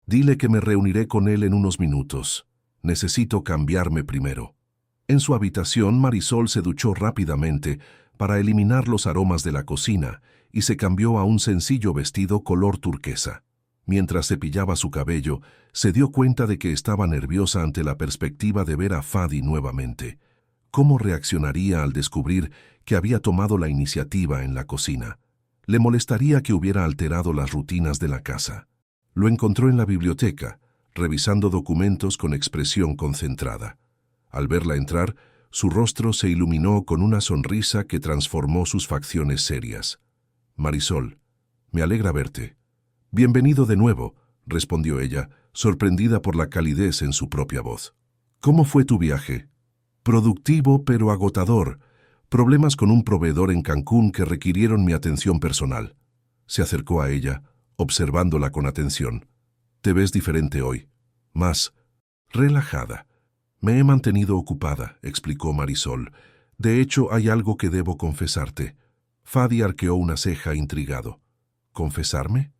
Dile que me reuniré con él en unos minutos. Necesito cambiarme primero». En su habitación, Marisol se duchó rápidamente para eliminar los aromas de la cocina y se cambió a un sencillo vestido color turquesa. Mientras cepillaba su cabello, se dio cuenta de que estaba nerviosa ante la perspectiva de ver a Fadi nuevamente. ¿Cómo reaccionaría al descubrir que había tomado la iniciativa en la cocina? Le molestaría que hubiera alterado las rutinas de la casa. Lo encontró en la biblioteca, revisando documentos con expresión concentrada. Al verla entrar, su rostro se iluminó con una sonrisa que transformó sus facciones serias. «Marisol, me alegra verte». «Bienvenido de nuevo», respondió ella, sorprendida por la calidez en su propia voz. «¿Cómo fue tu viaje?» «Productivo pero agotador. Problemas con un proveedor en Cancún que requirieron mi atención personal». Se acercó a ella, observándola con atención. «Te ves diferente hoy. Más relajada». «Me he mantenido ocupada», explicó Marisol. «De hecho, hay algo que debo confesarte». Fadi arqueó una ceja intrigado. «¿Confesarme?»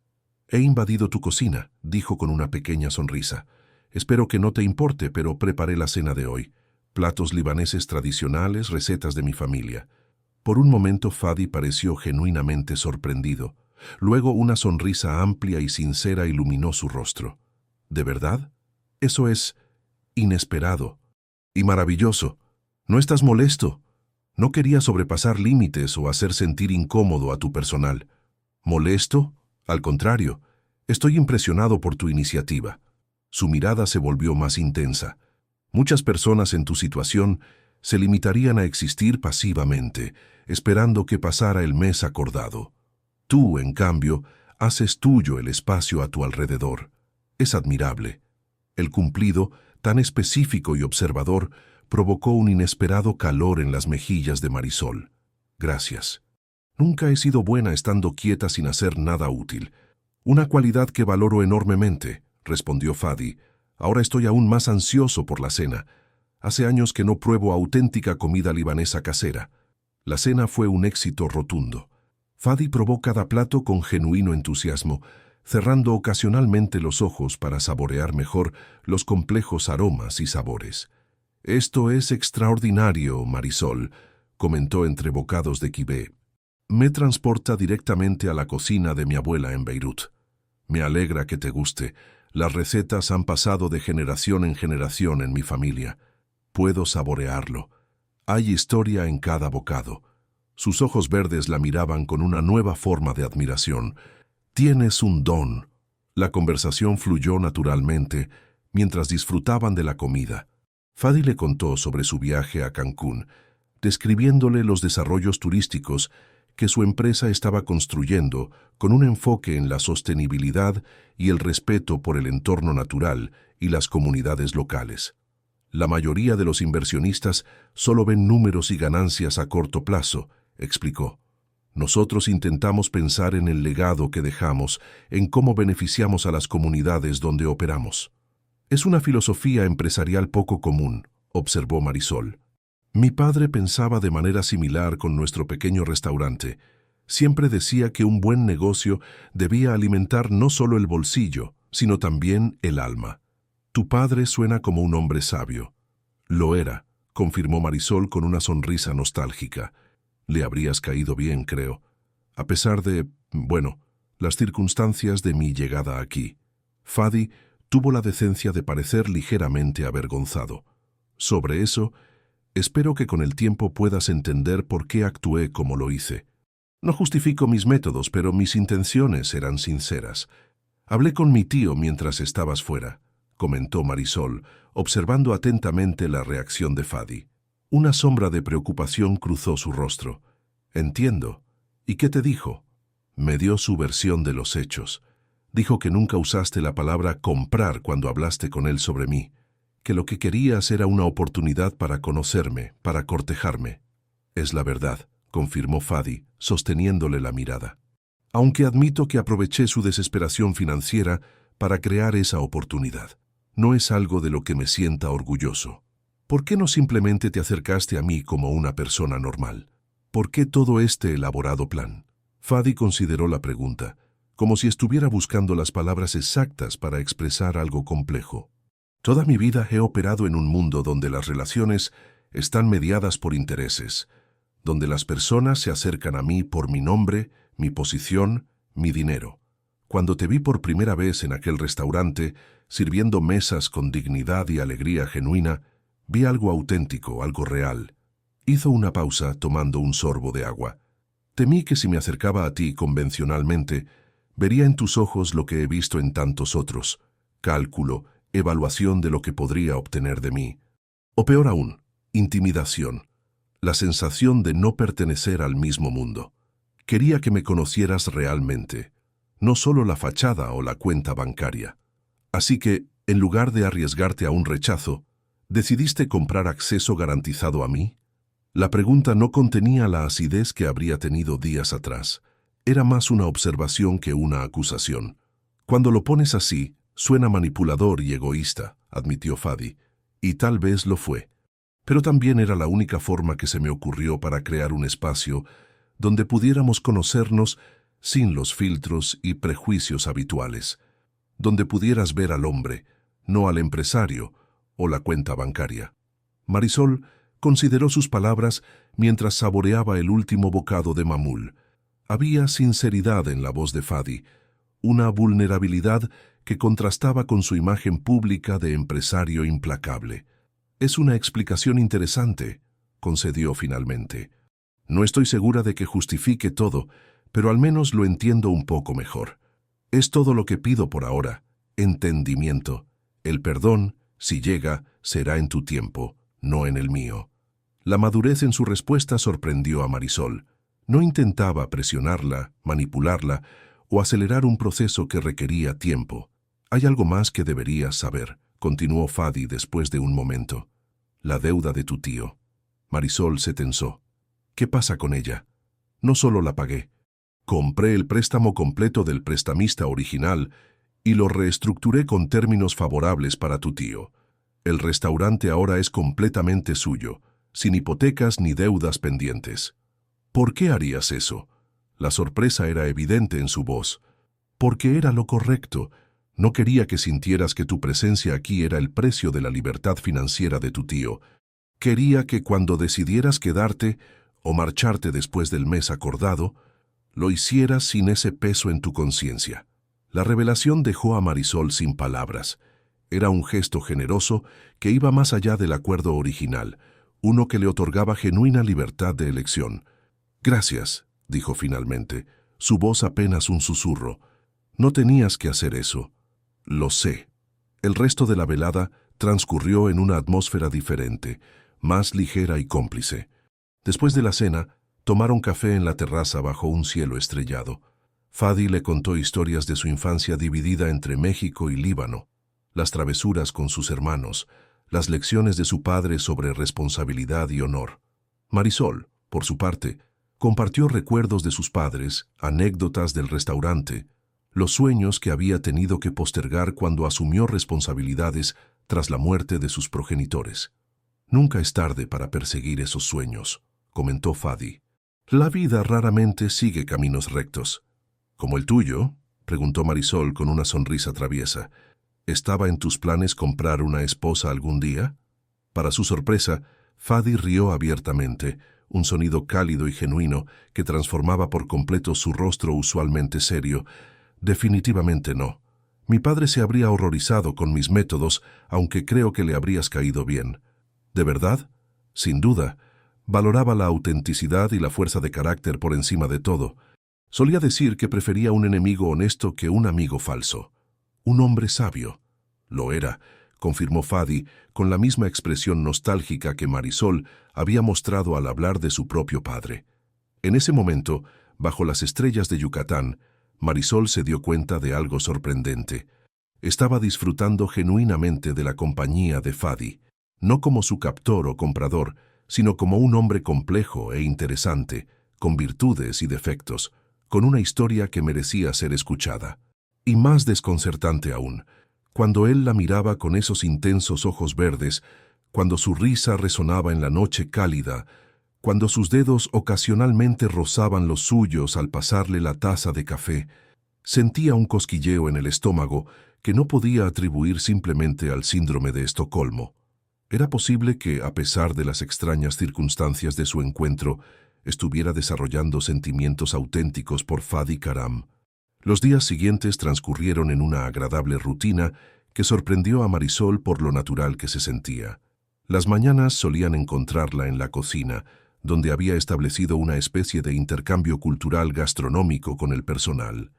«He invadido tu cocina», dijo con una pequeña sonrisa. «Espero que no te importe, pero preparé la cena de hoy. Platos libaneses tradicionales, recetas de mi familia». Por un momento Fadi pareció genuinamente sorprendido. Luego una sonrisa amplia y sincera iluminó su rostro. «¿De verdad? Eso es inesperado y maravilloso. ¿No estás molesto? No quería sobrepasar límites o hacer sentir incómodo a tu personal». «¿Molesto? Al contrario, estoy impresionado por tu iniciativa». Su mirada se volvió más intensa. «Muchas personas en tu situación se limitarían a existir pasivamente, esperando que pasara el mes acordado. Tú, en cambio, haces tuyo el espacio a tu alrededor. Es admirable». El cumplido, tan específico y observador, provocó un inesperado calor en las mejillas de Marisol. «Gracias. Nunca he sido buena estando quieta sin hacer nada útil. Una cualidad que valoro enormemente», respondió Fadi. «Ahora estoy aún más ansioso por la cena. Hace años que no pruebo auténtica comida libanesa casera». La cena fue un éxito rotundo. Fadi probó cada plato con genuino entusiasmo, cerrando ocasionalmente los ojos para saborear mejor los complejos aromas y sabores. «Esto es extraordinario, Marisol», comentó entre bocados de kibé. «Me transporta directamente a la cocina de mi abuela en Beirut. Me alegra que te guste. Las recetas han pasado de generación en generación en mi familia. Puedo saborearlo. Hay historia en cada bocado». Sus ojos verdes la miraban con una nueva forma de admiración. «Tienes un don». La conversación fluyó naturalmente mientras disfrutaban de la comida. Fadi le contó sobre su viaje a Cancún, describiéndole los desarrollos turísticos que su empresa estaba construyendo con un enfoque en la sostenibilidad y el respeto por el entorno natural y las comunidades locales. «La mayoría de los inversionistas solo ven números y ganancias a corto plazo», explicó. «Nosotros intentamos pensar en el legado que dejamos, en cómo beneficiamos a las comunidades donde operamos». «Es una filosofía empresarial poco común», observó Marisol. «Mi padre pensaba de manera similar con nuestro pequeño restaurante. Siempre decía que un buen negocio debía alimentar no solo el bolsillo, sino también el alma». «Tu padre suena como un hombre sabio». «Lo era», confirmó Marisol con una sonrisa nostálgica. «Le habrías caído bien, creo. A pesar de, las circunstancias de mi llegada aquí». Fadi tuvo la decencia de parecer ligeramente avergonzado. «Sobre eso, espero que con el tiempo puedas entender por qué actué como lo hice. No justifico mis métodos, pero mis intenciones eran sinceras. Hablé con mi tío mientras estabas fuera», comentó Marisol, observando atentamente la reacción de Fadi. Una sombra de preocupación cruzó su rostro. «Entiendo. ¿Y qué te dijo?» «Me dio su versión de los hechos. Dijo que nunca usaste la palabra comprar cuando hablaste con él sobre mí, que lo que querías era una oportunidad para conocerme, para cortejarme». «Es la verdad», confirmó Fadi, sosteniéndole la mirada. «Aunque admito que aproveché su desesperación financiera para crear esa oportunidad». no es algo de lo que me sienta orgulloso. ¿Por qué no simplemente te acercaste a mí como una persona normal? ¿Por qué todo este elaborado plan? Fadi consideró la pregunta, como si estuviera buscando las palabras exactas para expresar algo complejo. Toda mi vida he operado en un mundo donde las relaciones están mediadas por intereses, donde las personas se acercan a mí por mi nombre, mi posición, mi dinero. Cuando te vi por primera vez en aquel restaurante, sirviendo mesas con dignidad y alegría genuina, vi algo auténtico, algo real. Hizo una pausa tomando un sorbo de agua. Temí que si me acercaba a ti convencionalmente, vería en tus ojos lo que he visto en tantos otros, cálculo, evaluación de lo que podría obtener de mí. O peor aún, intimidación, la sensación de no pertenecer al mismo mundo. Quería que me conocieras realmente, no solo la fachada o la cuenta bancaria. Así que, en lugar de arriesgarte a un rechazo, ¿decidiste comprar acceso garantizado a mí? La pregunta no contenía la acidez que habría tenido días atrás. Era más una observación que una acusación. Cuando lo pones así, suena manipulador y egoísta, admitió Fadi, y tal vez lo fue. Pero también era la única forma que se me ocurrió para crear un espacio donde pudiéramos conocernos sin los filtros y prejuicios habituales, donde pudieras ver al hombre, no al empresario o la cuenta bancaria. Marisol consideró sus palabras mientras saboreaba el último bocado de mamul. Había sinceridad en la voz de Fadi, una vulnerabilidad que contrastaba con su imagen pública de empresario implacable. Es una explicación interesante, concedió finalmente. No estoy segura de que justifique todo, pero al menos lo entiendo un poco mejor. Es todo lo que pido por ahora, entendimiento. El perdón, si llega, será en tu tiempo, no en el mío. La madurez en su respuesta sorprendió a Marisol. No intentaba presionarla, manipularla o acelerar un proceso que requería tiempo. Hay algo más que deberías saber, continuó Fadi después de un momento. La deuda de tu tío. Marisol se tensó. ¿Qué pasa con ella? No solo la pagué. Compré el préstamo completo del prestamista original y lo reestructuré con términos favorables para tu tío. El restaurante ahora es completamente suyo, sin hipotecas ni deudas pendientes. ¿Por qué harías eso? La sorpresa era evidente en su voz. Porque era lo correcto. No quería que sintieras que tu presencia aquí era el precio de la libertad financiera de tu tío. Quería que cuando decidieras quedarte o marcharte después del mes acordado, lo hicieras sin ese peso en tu conciencia. La revelación dejó a Marisol sin palabras. Era un gesto generoso que iba más allá del acuerdo original, uno que le otorgaba genuina libertad de elección. Gracias, dijo finalmente, su voz apenas un susurro. No tenías que hacer eso. Lo sé. El resto de la velada transcurrió en una atmósfera diferente, más ligera y cómplice. Después de la cena, tomaron café en la terraza bajo un cielo estrellado. Fadi le contó historias de su infancia dividida entre México y Líbano, las travesuras con sus hermanos, las lecciones de su padre sobre responsabilidad y honor. Marisol, por su parte, compartió recuerdos de sus padres, anécdotas del restaurante, los sueños que había tenido que postergar cuando asumió responsabilidades tras la muerte de sus progenitores. Nunca es tarde para perseguir esos sueños, comentó Fadi. La vida raramente sigue caminos rectos. ¿Como el tuyo?, preguntó Marisol con una sonrisa traviesa. ¿Estaba en tus planes comprar una esposa algún día? Para su sorpresa, Fadi rió abiertamente, un sonido cálido y genuino que transformaba por completo su rostro usualmente serio. Definitivamente no. Mi padre se habría horrorizado con mis métodos, aunque creo que le habrías caído bien. ¿De verdad? Sin duda. Valoraba la autenticidad y la fuerza de carácter por encima de todo. Solía decir que prefería un enemigo honesto que un amigo falso. Un hombre sabio. Lo era, confirmó Fadi, con la misma expresión nostálgica que Marisol había mostrado al hablar de su propio padre. En ese momento, bajo las estrellas de Yucatán, Marisol se dio cuenta de algo sorprendente. Estaba disfrutando genuinamente de la compañía de Fadi, no como su captor o comprador, sino como un hombre complejo e interesante, con virtudes y defectos, con una historia que merecía ser escuchada. Y más desconcertante aún, Cuando él la miraba con esos intensos ojos verdes, cuando su risa resonaba en la noche cálida, cuando sus dedos ocasionalmente rozaban los suyos al pasarle la taza de café, sentía un cosquilleo en el estómago que no podía atribuir simplemente al síndrome de Estocolmo. Era posible que, a pesar de las extrañas circunstancias de su encuentro, estuviera desarrollando sentimientos auténticos por Fadi Karam. Los días siguientes transcurrieron en una agradable rutina que sorprendió a Marisol por lo natural que se sentía. Las mañanas solían encontrarla en la cocina, donde había establecido una especie de intercambio cultural gastronómico con el personal.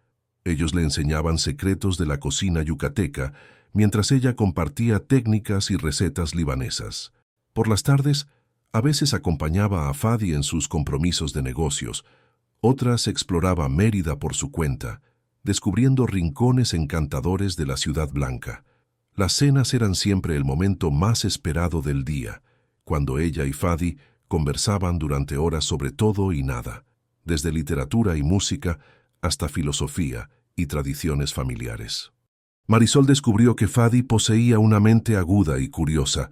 Ellos le enseñaban secretos de la cocina yucateca, mientras ella compartía técnicas y recetas libanesas. Por las tardes, a veces acompañaba a Fadi en sus compromisos de negocios, otras exploraba Mérida por su cuenta, descubriendo rincones encantadores de la Ciudad Blanca. Las cenas eran siempre el momento más esperado del día, cuando ella y Fadi conversaban durante horas sobre todo y nada, desde literatura y música hasta filosofía y tradiciones familiares. Marisol descubrió que Fadi poseía una mente aguda y curiosa,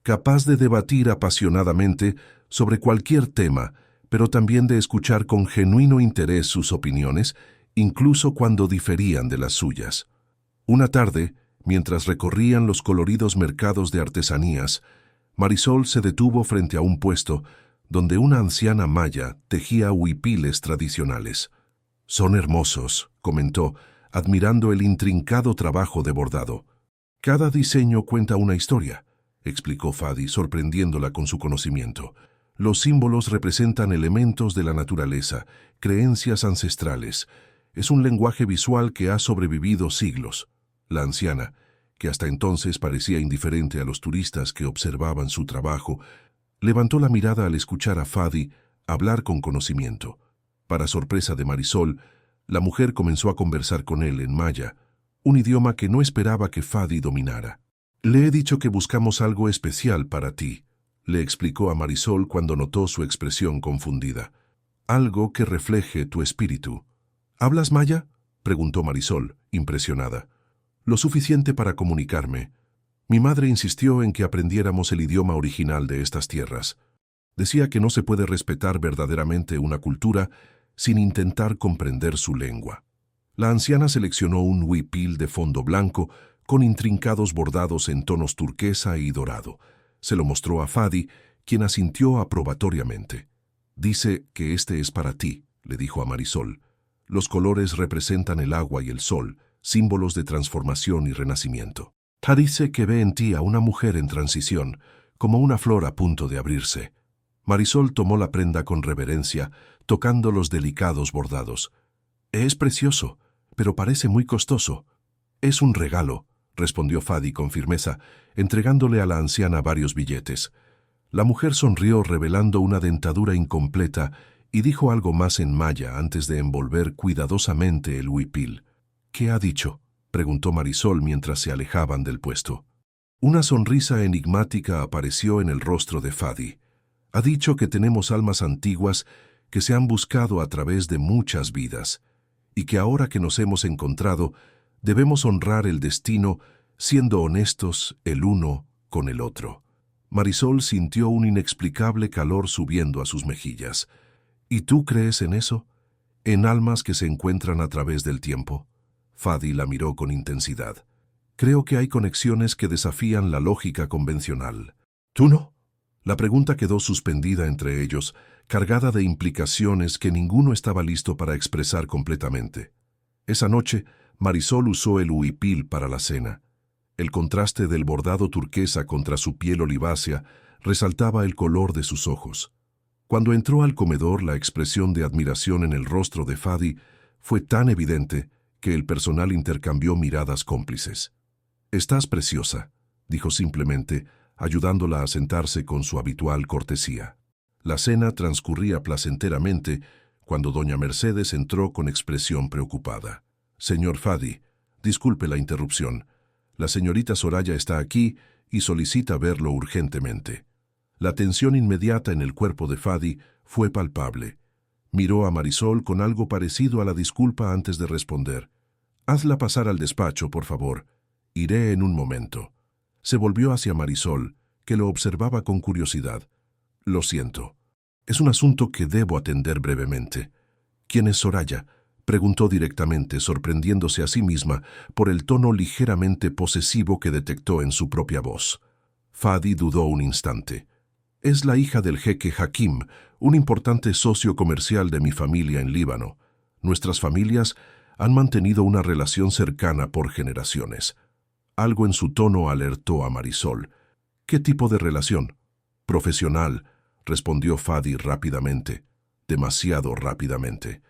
capaz de debatir apasionadamente sobre cualquier tema, pero también de escuchar con genuino interés sus opiniones, incluso cuando diferían de las suyas. Una tarde, mientras recorrían los coloridos mercados de artesanías, Marisol se detuvo frente a un puesto donde una anciana maya tejía huipiles tradicionales. «Son hermosos», comentó, admirando el intrincado trabajo de bordado. «Cada diseño cuenta una historia», explicó Fadi, sorprendiéndola con su conocimiento. «Los símbolos representan elementos de la naturaleza, creencias ancestrales. Es un lenguaje visual que ha sobrevivido siglos». La anciana, que hasta entonces parecía indiferente a los turistas que observaban su trabajo, levantó la mirada al escuchar a Fadi hablar con conocimiento. Para sorpresa de Marisol, la mujer comenzó a conversar con él en maya, un idioma que no esperaba que Fadi dominara. «Le he dicho que buscamos algo especial para ti», le explicó a Marisol cuando notó su expresión confundida. «Algo que refleje tu espíritu». «¿Hablas maya?», preguntó Marisol, impresionada. «Lo suficiente para comunicarme. Mi madre insistió en que aprendiéramos el idioma original de estas tierras. Decía que no se puede respetar verdaderamente una cultura sin intentar comprender su lengua». La anciana seleccionó un huipil de fondo blanco con intrincados bordados en tonos turquesa y dorado. Se lo mostró a Fadi, quien asintió aprobatoriamente. «Dice que este es para ti», le dijo a Marisol. «Los colores representan el agua y el sol, símbolos de transformación y renacimiento. Dice que ve en ti a una mujer en transición, como una flor a punto de abrirse». Marisol tomó la prenda con reverencia, tocando los delicados bordados. «Es precioso, pero parece muy costoso». «Es un regalo», respondió Fadi con firmeza, entregándole a la anciana varios billetes. La mujer sonrió revelando una dentadura incompleta y dijo algo más en maya antes de envolver cuidadosamente el huipil. «¿Qué ha dicho?», preguntó Marisol mientras se alejaban del puesto. Una sonrisa enigmática apareció en el rostro de Fadi. «Ha dicho que tenemos almas antiguas que se han buscado a través de muchas vidas, y que ahora que nos hemos encontrado, debemos honrar el destino siendo honestos el uno con el otro». Marisol sintió un inexplicable calor subiendo a sus mejillas. «¿Y tú crees en eso? ¿En almas que se encuentran a través del tiempo?». Fadi la miró con intensidad. «Creo que hay conexiones que desafían la lógica convencional». «¿Tú no?». La pregunta quedó suspendida entre ellos, cargada de implicaciones que ninguno estaba listo para expresar completamente. Esa noche, Marisol usó el huipil para la cena. El contraste del bordado turquesa contra su piel olivácea resaltaba el color de sus ojos. Cuando entró al comedor, la expresión de admiración en el rostro de Fadi fue tan evidente que el personal intercambió miradas cómplices. «Estás preciosa», dijo simplemente, ayudándola a sentarse con su habitual cortesía. La cena transcurría placenteramente cuando doña Mercedes entró con expresión preocupada. «Señor Fadi, disculpe la interrupción. La señorita Soraya está aquí y solicita verlo urgentemente». La tensión inmediata en el cuerpo de Fadi fue palpable. Miró a Marisol con algo parecido a la disculpa antes de responder. «Hazla pasar al despacho, por favor», Iré en un momento. Se volvió hacia Marisol, que lo observaba con curiosidad. Lo siento. Es un asunto que debo atender brevemente. ¿Quién es Soraya?, preguntó directamente, sorprendiéndose a sí misma por el tono ligeramente posesivo que detectó en su propia voz. Fadi dudó un instante. Es la hija del jeque Hakim, un importante socio comercial de mi familia en Líbano. Nuestras familias han mantenido una relación cercana por generaciones. Algo en su tono alertó a Marisol. ¿Qué tipo de relación? Profesional, respondió Fadi rápidamente. Demasiado rápidamente.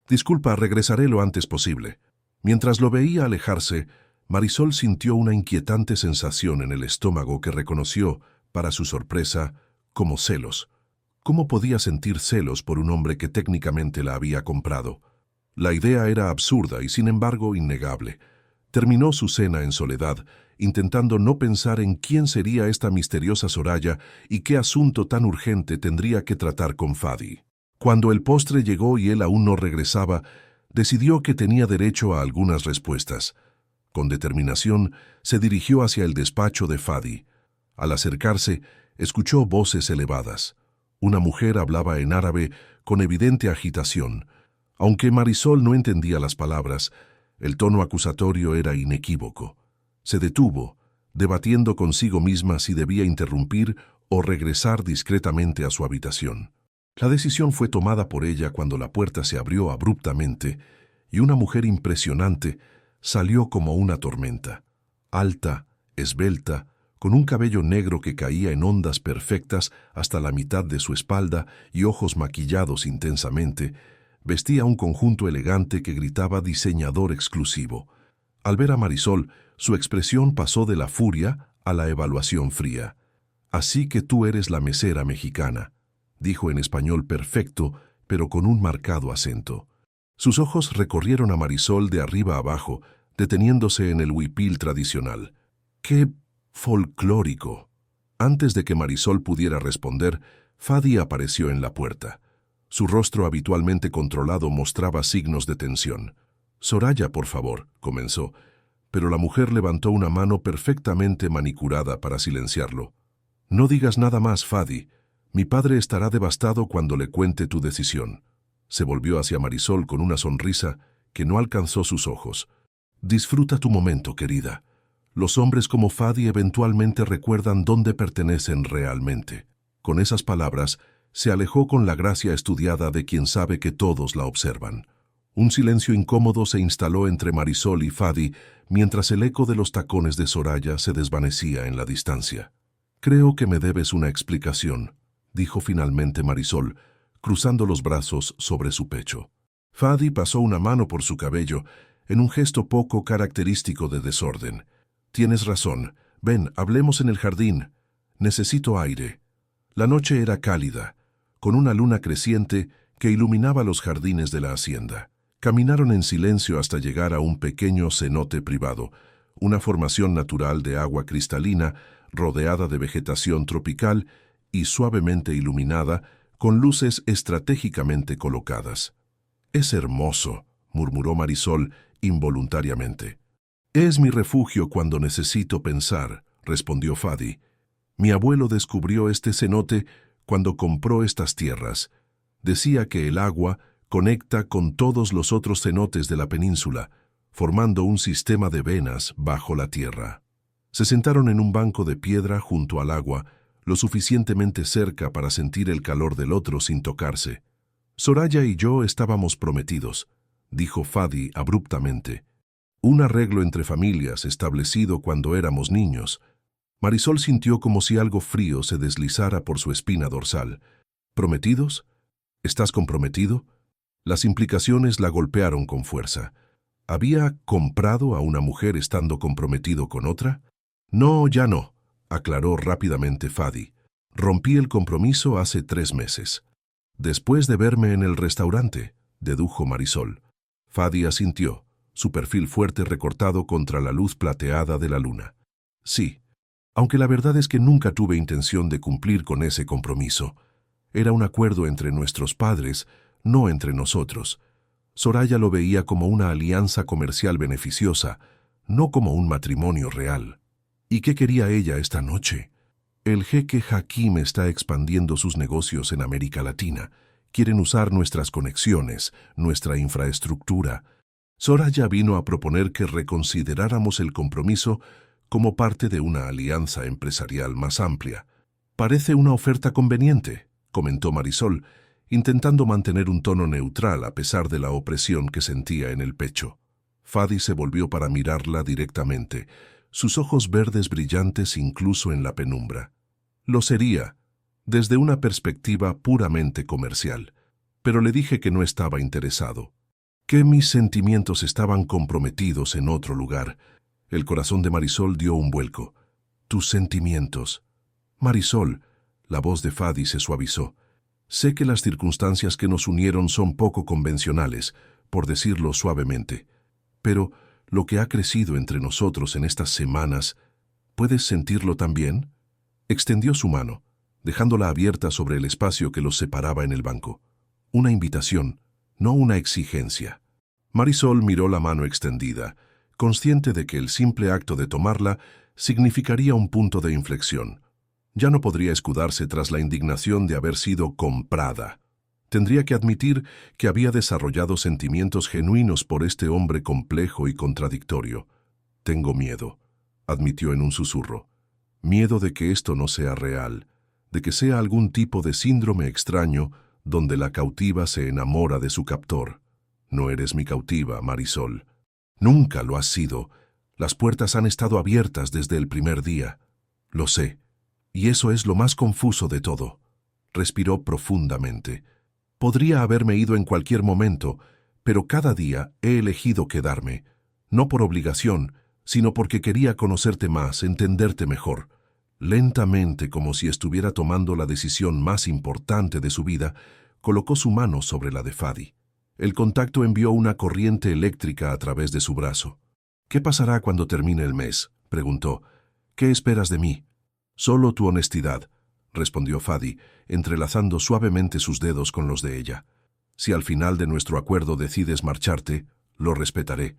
Disculpa, regresaré lo antes posible. Mientras lo veía alejarse, Marisol sintió una inquietante sensación en el estómago que reconoció, para su sorpresa, como celos. ¿Cómo podía sentir celos por un hombre que técnicamente la había comprado? La idea era absurda y, sin embargo, innegable. Terminó su cena en soledad, intentando no pensar en quién sería esta misteriosa Soraya y qué asunto tan urgente tendría que tratar con Fadi. Cuando el postre llegó y él aún no regresaba, decidió que tenía derecho a algunas respuestas. Con determinación, se dirigió hacia el despacho de Fadi. Al acercarse, escuchó voces elevadas. Una mujer hablaba en árabe con evidente agitación. Aunque Marisol no entendía las palabras, el tono acusatorio era inequívoco. Se detuvo, debatiendo consigo misma si debía interrumpir o regresar discretamente a su habitación. La decisión fue tomada por ella cuando la puerta se abrió abruptamente y una mujer impresionante salió como una tormenta. Alta, esbelta, con un cabello negro que caía en ondas perfectas hasta la mitad de su espalda y ojos maquillados intensamente, vestía un conjunto elegante que gritaba diseñador exclusivo. Al ver a Marisol, su expresión pasó de la furia a la evaluación fría. «Así que tú eres la mesera mexicana», dijo en español perfecto, pero con un marcado acento. Sus ojos recorrieron a Marisol de arriba a abajo, deteniéndose en el huipil tradicional. ¡Qué folclórico! Antes de que Marisol pudiera responder, Fadi apareció en la puerta. Su rostro habitualmente controlado mostraba signos de tensión. «Soraya, por favor», comenzó, pero la mujer levantó una mano perfectamente manicurada para silenciarlo. «No digas nada más, Fadi. Mi padre estará devastado cuando le cuente tu decisión». Se volvió hacia Marisol con una sonrisa que no alcanzó sus ojos. «Disfruta tu momento, querida. Los hombres como Fadi eventualmente recuerdan dónde pertenecen realmente». Con esas palabras, se alejó con la gracia estudiada de quien sabe que todos la observan. Un silencio incómodo se instaló entre Marisol y Fadi mientras el eco de los tacones de Soraya se desvanecía en la distancia. «Creo que me debes una explicación», dijo finalmente Marisol, cruzando los brazos sobre su pecho. Fadi pasó una mano por su cabello, en un gesto poco característico de desorden. «Tienes razón. Ven, hablemos en el jardín. Necesito aire». La noche era cálida, con una luna creciente que iluminaba los jardines de la hacienda. Caminaron en silencio hasta llegar a un pequeño cenote privado, una formación natural de agua cristalina, rodeada de vegetación tropical y suavemente iluminada, con luces estratégicamente colocadas. «Es hermoso», murmuró Marisol involuntariamente. «Es mi refugio cuando necesito pensar», respondió Fadi. «Mi abuelo descubrió este cenote cuando compró estas tierras. Decía que el agua conecta con todos los otros cenotes de la península, formando un sistema de venas bajo la tierra». Se sentaron en un banco de piedra junto al agua, lo suficientemente cerca para sentir el calor del otro sin tocarse. «Soraya y yo estábamos prometidos», dijo Fadi abruptamente. «Un arreglo entre familias establecido cuando éramos niños». Marisol sintió como si algo frío se deslizara por su espina dorsal. «¿Prometidos? ¿Estás comprometido?» Las implicaciones la golpearon con fuerza. ¿Había comprado a una mujer estando comprometido con otra? «No, ya no», aclaró rápidamente Fadi. «Rompí el compromiso hace 3 meses». «Después de verme en el restaurante», dedujo Marisol. Fadi asintió, su perfil fuerte recortado contra la luz plateada de la luna. «Sí, aunque la verdad es que nunca tuve intención de cumplir con ese compromiso. Era un acuerdo entre nuestros padres, no entre nosotros. Soraya lo veía como una alianza comercial beneficiosa, no como un matrimonio real. ¿Y qué quería ella esta noche? El jeque Hakim está expandiendo sus negocios en América Latina. Quieren usar nuestras conexiones, nuestra infraestructura. Soraya vino a proponer que reconsideráramos el compromiso como parte de una alianza empresarial más amplia. Parece una oferta conveniente, comentó Marisol, intentando mantener un tono neutral a pesar de la opresión que sentía en el pecho. Fadi se volvió para mirarla directamente, sus ojos verdes brillantes incluso en la penumbra. Lo sería, desde una perspectiva puramente comercial, pero le dije que no estaba interesado, que mis sentimientos estaban comprometidos en otro lugar. El corazón de Marisol dio un vuelco. «Tus sentimientos». «Marisol», la voz de Fadi se suavizó. «Sé que las circunstancias que nos unieron son poco convencionales, por decirlo suavemente. Pero lo que ha crecido entre nosotros en estas semanas, ¿puedes sentirlo también?». Extendió su mano, dejándola abierta sobre el espacio que los separaba en el banco. Una invitación, no una exigencia. Marisol miró la mano extendida, consciente de que el simple acto de tomarla significaría un punto de inflexión. Ya no podría escudarse tras la indignación de haber sido comprada. Tendría que admitir que había desarrollado sentimientos genuinos por este hombre complejo y contradictorio. «Tengo miedo», admitió en un susurro. «Miedo de que esto no sea real, de que sea algún tipo de síndrome extraño donde la cautiva se enamora de su captor. No eres mi cautiva, Marisol. Nunca lo has sido. Las puertas han estado abiertas desde el primer día. Lo sé. Y eso es lo más confuso de todo». Respiró profundamente. «Podría haberme ido en cualquier momento, pero cada día he elegido quedarme, no por obligación, sino porque quería conocerte más, entenderte mejor». Lentamente, como si estuviera tomando la decisión más importante de su vida, colocó su mano sobre la de Fadi. El contacto envió una corriente eléctrica a través de su brazo. «¿Qué pasará cuando termine el mes?», preguntó. «¿Qué esperas de mí?». «Solo tu honestidad», respondió Fadi, entrelazando suavemente sus dedos con los de ella. «Si al final de nuestro acuerdo decides marcharte, lo respetaré.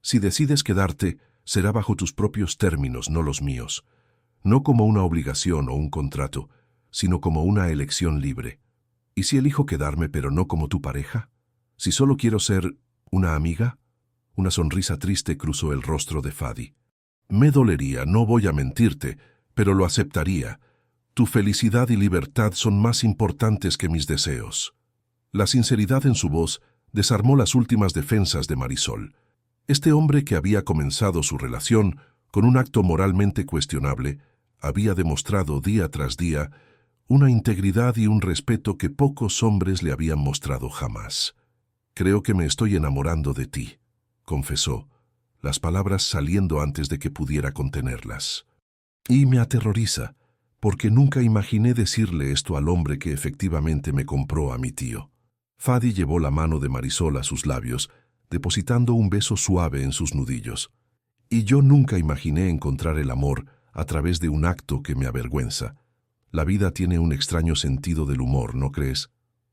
Si decides quedarte, será bajo tus propios términos, no los míos. No como una obligación o un contrato, sino como una elección libre. ¿Y si elijo quedarme pero no como tu pareja? ¿Si solo quiero ser una amiga?». Una sonrisa triste cruzó el rostro de Fadi. «Me dolería, no voy a mentirte, pero lo aceptaría. Tu felicidad y libertad son más importantes que mis deseos». La sinceridad en su voz desarmó las últimas defensas de Marisol. Este hombre que había comenzado su relación con un acto moralmente cuestionable, había demostrado día tras día una integridad y un respeto que pocos hombres le habían mostrado jamás. «Creo que me estoy enamorando de ti», confesó, las palabras saliendo antes de que pudiera contenerlas. «Y me aterroriza, porque nunca imaginé decirle esto al hombre que efectivamente me compró a mi tío». Fadi llevó la mano de Marisol a sus labios, depositando un beso suave en sus nudillos. «Y yo nunca imaginé encontrar el amor a través de un acto que me avergüenza. La vida tiene un extraño sentido del humor, ¿no crees?».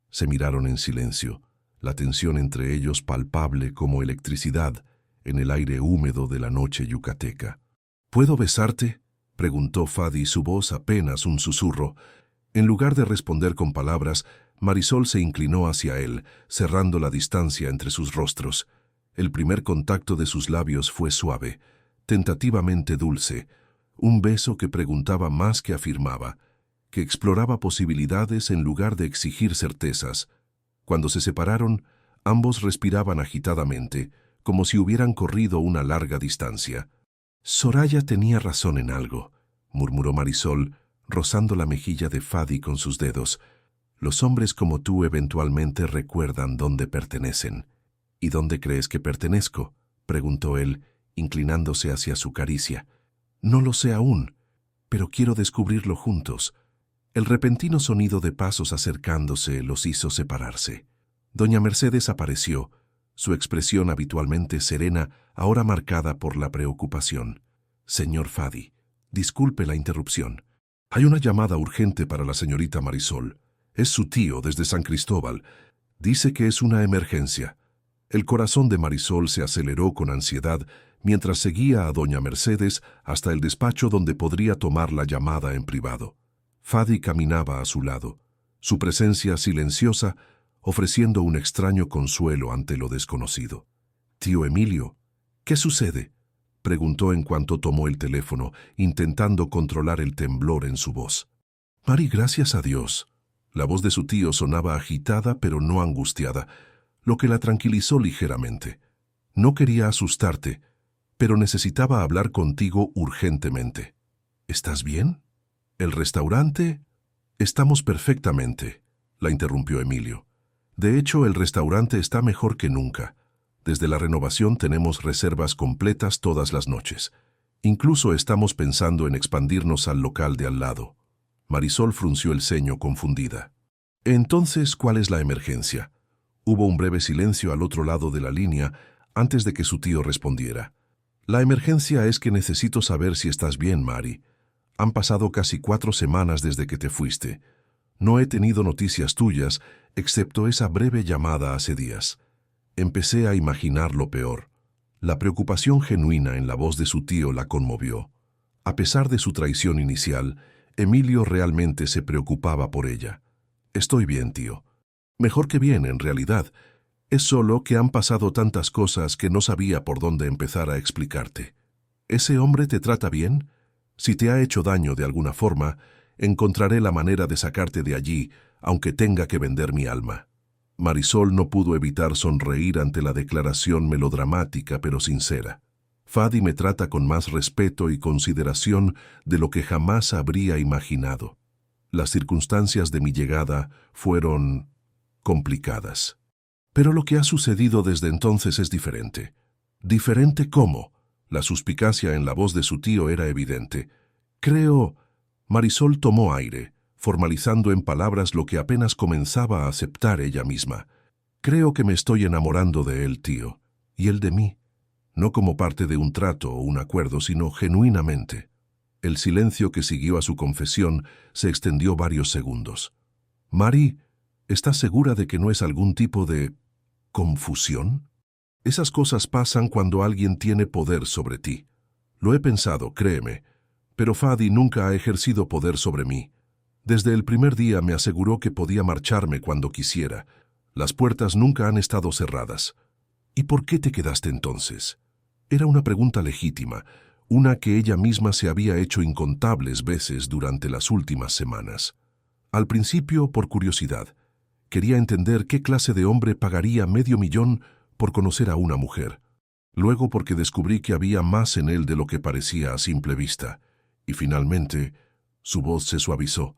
Se miraron en silencio, la tensión entre ellos palpable como electricidad en el aire húmedo de la noche yucateca. «¿Puedo besarte?», preguntó Fadi, su voz apenas un susurro. En lugar de responder con palabras, Marisol se inclinó hacia él, cerrando la distancia entre sus rostros. El primer contacto de sus labios fue suave, tentativamente dulce, un beso que preguntaba más que afirmaba, que exploraba posibilidades en lugar de exigir certezas. Cuando se separaron, ambos respiraban agitadamente, como si hubieran corrido una larga distancia. «Soraya tenía razón en algo», murmuró Marisol, rozando la mejilla de Fadi con sus dedos. «Los hombres como tú eventualmente recuerdan dónde pertenecen». «¿Y dónde crees que pertenezco?», preguntó él, inclinándose hacia su caricia. «No lo sé aún, pero quiero descubrirlo juntos». El repentino sonido de pasos acercándose los hizo separarse. Doña Mercedes apareció, su expresión habitualmente serena, ahora marcada por la preocupación. «Señor Fadi, disculpe la interrupción. Hay una llamada urgente para la señorita Marisol. Es su tío desde San Cristóbal. Dice que es una emergencia». El corazón de Marisol se aceleró con ansiedad mientras seguía a doña Mercedes hasta el despacho donde podría tomar la llamada en privado. Fadi caminaba a su lado, su presencia silenciosa, ofreciendo un extraño consuelo ante lo desconocido. «Tío Emilio, ¿qué sucede?», preguntó en cuanto tomó el teléfono, intentando controlar el temblor en su voz. «Mari, gracias a Dios». La voz de su tío sonaba agitada pero no angustiada, lo que la tranquilizó ligeramente. «No quería asustarte, pero necesitaba hablar contigo urgentemente». «¿Estás bien? ¿El restaurante?» «Estamos perfectamente», la interrumpió Emilio. «De hecho, el restaurante está mejor que nunca. Desde la renovación tenemos reservas completas todas las noches. Incluso estamos pensando en expandirnos al local de al lado». Marisol frunció el ceño confundida. «Entonces, ¿cuál es la emergencia?». Hubo un breve silencio al otro lado de la línea antes de que su tío respondiera. «La emergencia es que necesito saber si estás bien, Mari. Han pasado casi 4 semanas desde que te fuiste. No he tenido noticias tuyas, excepto esa breve llamada hace días. Empecé a imaginar lo peor». La preocupación genuina en la voz de su tío la conmovió. A pesar de su traición inicial, Emilio realmente se preocupaba por ella. «Estoy bien, tío. Mejor que bien, en realidad. Es solo que han pasado tantas cosas que no sabía por dónde empezar a explicarte. ¿Ese hombre te trata bien? Si te ha hecho daño de alguna forma, encontraré la manera de sacarte de allí, aunque tenga que vender mi alma». Marisol no pudo evitar sonreír ante la declaración melodramática pero sincera. «Fadi me trata con más respeto y consideración de lo que jamás habría imaginado. Las circunstancias de mi llegada fueron complicadas. Pero lo que ha sucedido desde entonces es diferente». «¿Diferente cómo?». La suspicacia en la voz de su tío era evidente. «Creo…». Marisol tomó aire, formalizando en palabras lo que apenas comenzaba a aceptar ella misma. «Creo que me estoy enamorando de él, tío, y él de mí. No como parte de un trato o un acuerdo, sino genuinamente». El silencio que siguió a su confesión se extendió varios segundos. «Mari, ¿estás segura de que no es algún tipo de confusión? Esas cosas pasan cuando alguien tiene poder sobre ti. Lo he pensado, créeme, pero Fadi nunca ha ejercido poder sobre mí. Desde el primer día me aseguró que podía marcharme cuando quisiera. Las puertas nunca han estado cerradas». «¿Y por qué te quedaste entonces?». Era una pregunta legítima, una que ella misma se había hecho incontables veces durante las últimas semanas. Al principio, por curiosidad. Quería entender qué clase de hombre pagaría $500,000 por conocer a una mujer. Luego porque descubrí que había más en él de lo que parecía a simple vista. Y finalmente, su voz se suavizó,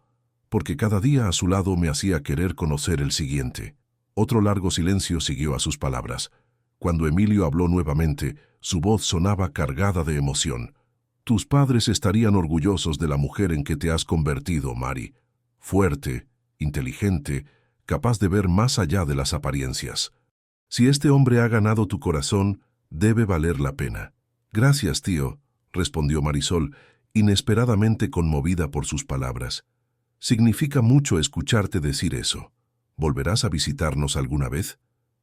porque cada día a su lado me hacía querer conocer el siguiente. Otro largo silencio siguió a sus palabras. Cuando Emilio habló nuevamente, su voz sonaba cargada de emoción. «Tus padres estarían orgullosos de la mujer en que te has convertido, Mari. Fuerte, inteligente, capaz de ver más allá de las apariencias. Si este hombre ha ganado tu corazón, debe valer la pena». «Gracias, tío», respondió Marisol, inesperadamente conmovida por sus palabras. «Significa mucho escucharte decir eso. ¿Volverás a visitarnos alguna vez?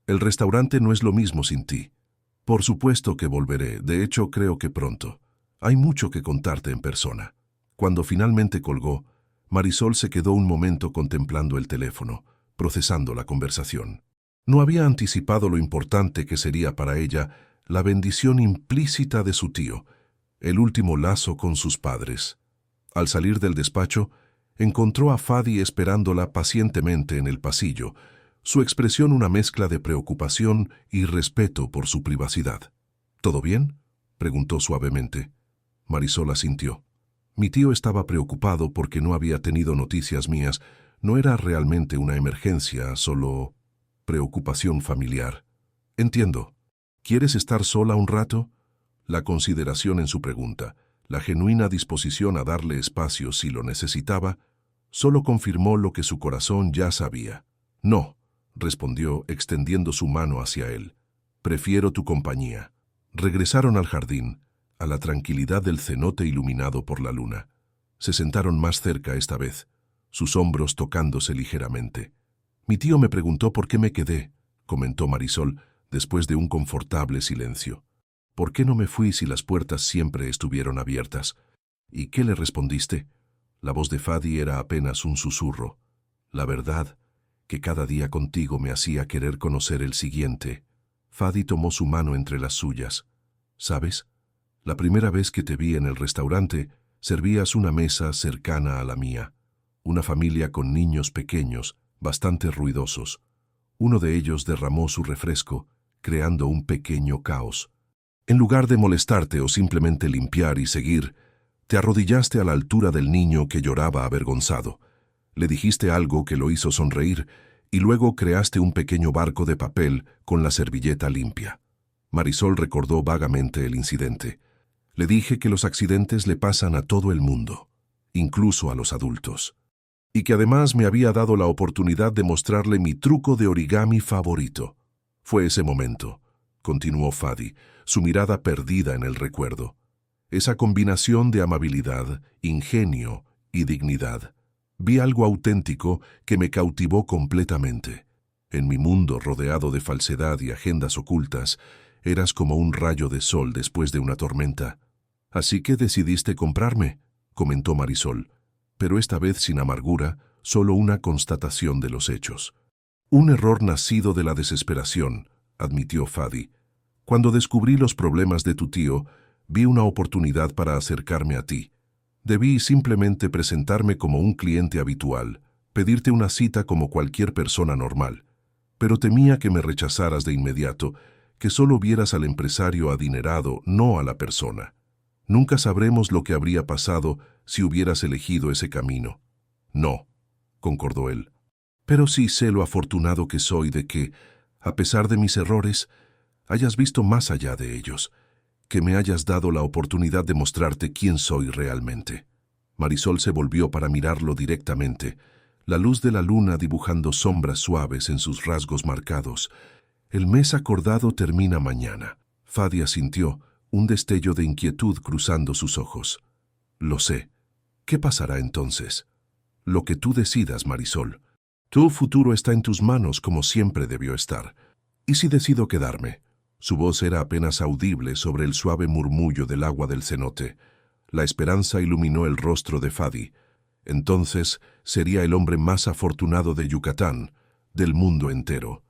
El restaurante no es lo mismo sin ti». «Por supuesto que volveré, de hecho creo que pronto. Hay mucho que contarte en persona». Cuando finalmente colgó, Marisol se quedó un momento contemplando el teléfono, procesando la conversación. No había anticipado lo importante que sería para ella la bendición implícita de su tío, el último lazo con sus padres. Al salir del despacho, encontró a Fadi esperándola pacientemente en el pasillo, su expresión una mezcla de preocupación y respeto por su privacidad. «¿Todo bien?», preguntó suavemente. Marisol asintió. «Mi tío estaba preocupado porque no había tenido noticias mías. No era realmente una emergencia, solo preocupación familiar». «Entiendo. ¿Quieres estar sola un rato?». La consideración en su pregunta, la genuina disposición a darle espacio si lo necesitaba, solo confirmó lo que su corazón ya sabía. «No», respondió extendiendo su mano hacia él. «Prefiero tu compañía». Regresaron al jardín, a la tranquilidad del cenote iluminado por la luna. Se sentaron más cerca esta vez, sus hombros tocándose ligeramente. «Mi tío me preguntó por qué me quedé», comentó Marisol, después de un confortable silencio. ¿Por qué no me fui si las puertas siempre estuvieron abiertas? ¿Y qué le respondiste? La voz de Fadi era apenas un susurro. La verdad, que cada día contigo me hacía querer conocer el siguiente. Fadi tomó su mano entre las suyas. ¿Sabes? La primera vez que te vi en el restaurante, servías una mesa cercana a la mía. Una familia con niños pequeños, bastante ruidosos. Uno de ellos derramó su refresco, creando un pequeño caos. En lugar de molestarte o simplemente limpiar y seguir, te arrodillaste a la altura del niño que lloraba avergonzado. Le dijiste algo que lo hizo sonreír y luego creaste un pequeño barco de papel con la servilleta limpia. Marisol recordó vagamente el incidente. Le dije que los accidentes le pasan a todo el mundo, incluso a los adultos, y que además me había dado la oportunidad de mostrarle mi truco de origami favorito. Fue ese momento, continuó Fadi, su mirada perdida en el recuerdo. Esa combinación de amabilidad, ingenio y dignidad. Vi algo auténtico que me cautivó completamente. En mi mundo rodeado de falsedad y agendas ocultas, eras como un rayo de sol después de una tormenta. Así que decidiste comprarme, comentó Marisol, pero esta vez sin amargura, solo una constatación de los hechos. Un error nacido de la desesperación, admitió Fadi. Cuando descubrí los problemas de tu tío, vi una oportunidad para acercarme a ti. Debí simplemente presentarme como un cliente habitual, pedirte una cita como cualquier persona normal. Pero temía que me rechazaras de inmediato, que solo vieras al empresario adinerado, no a la persona. Nunca sabremos lo que habría pasado si hubieras elegido ese camino. No, concordó él. Pero sí sé lo afortunado que soy de que, a pesar de mis errores, hayas visto más allá de ellos, que me hayas dado la oportunidad de mostrarte quién soy realmente. Marisol se volvió para mirarlo directamente, la luz de la luna dibujando sombras suaves en sus rasgos marcados. El mes acordado termina mañana. Fadi asintió, un destello de inquietud cruzando sus ojos. Lo sé. ¿Qué pasará entonces? Lo que tú decidas, Marisol. Tu futuro está en tus manos como siempre debió estar. ¿Y si decido quedarme? Su voz era apenas audible sobre el suave murmullo del agua del cenote. La esperanza iluminó el rostro de Fadi. Entonces sería el hombre más afortunado de Yucatán, del mundo entero.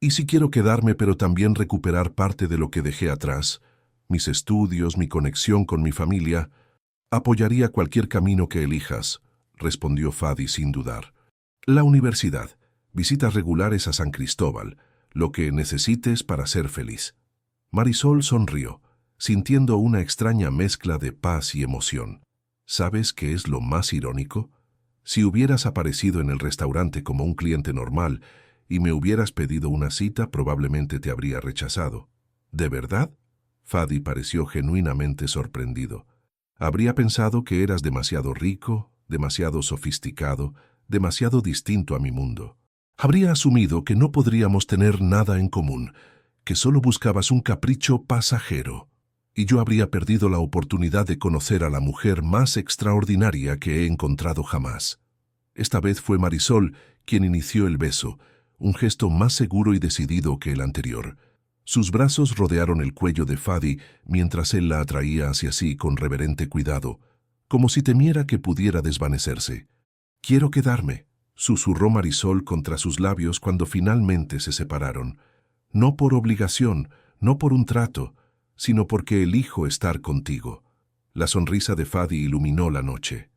¿Y si quiero quedarme pero también recuperar parte de lo que dejé atrás? Mis estudios, mi conexión con mi familia. Apoyaría cualquier camino que elijas, respondió Fadi sin dudar. La universidad, visitas regulares a San Cristóbal, lo que necesites para ser feliz. Marisol sonrió, sintiendo una extraña mezcla de paz y emoción. ¿Sabes qué es lo más irónico? Si hubieras aparecido en el restaurante como un cliente normal y me hubieras pedido una cita, probablemente te habría rechazado. ¿De verdad? Fadi pareció genuinamente sorprendido. Habría pensado que eras demasiado rico, demasiado sofisticado, demasiado distinto a mi mundo. Habría asumido que no podríamos tener nada en común, que solo buscabas un capricho pasajero, y yo habría perdido la oportunidad de conocer a la mujer más extraordinaria que he encontrado jamás. Esta vez fue Marisol quien inició el beso, un gesto más seguro y decidido que el anterior. Sus brazos rodearon el cuello de Fadi mientras él la atraía hacia sí con reverente cuidado, como si temiera que pudiera desvanecerse. «Quiero quedarme», susurró Marisol contra sus labios cuando finalmente se separaron. «No por obligación, no por un trato, sino porque elijo estar contigo». La sonrisa de Fadi iluminó la noche.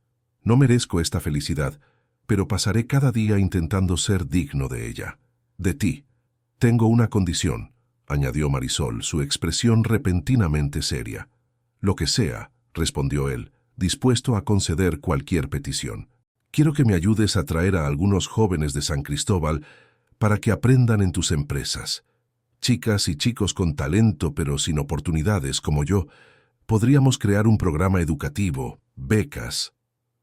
«No merezco esta felicidad, pero pasaré cada día intentando ser digno de ella. De ti. Tengo una condición», añadió Marisol, su expresión repentinamente seria. «Lo que sea», respondió él, dispuesto a conceder cualquier petición. «Quiero que me ayudes a traer a algunos jóvenes de San Cristóbal para que aprendan en tus empresas. Chicas y chicos con talento pero sin oportunidades como yo. Podríamos crear un programa educativo, becas».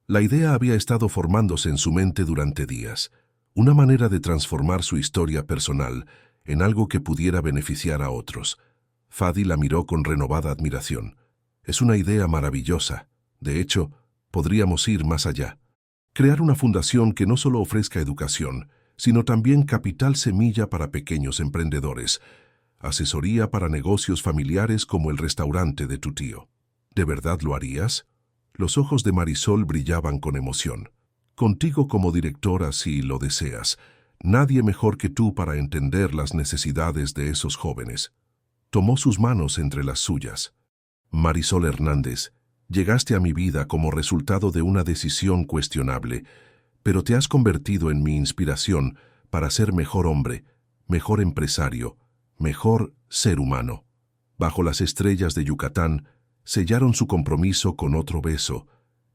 La idea había estado formándose en su mente durante días, una manera de transformar su historia personal en algo que pudiera beneficiar a otros. Fadi la miró con renovada admiración. «Es una idea maravillosa. De hecho, podríamos ir más allá. Crear una fundación que no solo ofrezca educación, sino también capital semilla para pequeños emprendedores. asesoría para negocios familiares como el restaurante de tu tío. ¿De verdad lo harías? Los ojos de Marisol brillaban con emoción. Contigo como directora, si lo deseas. Nadie mejor que tú para entender las necesidades de esos jóvenes. Tomó sus manos entre las suyas. Marisol Hernández, llegaste a mi vida como resultado de una decisión cuestionable, pero te has convertido en mi inspiración para ser mejor hombre, mejor empresario, mejor ser humano. Bajo las estrellas de Yucatán, sellaron su compromiso con otro beso,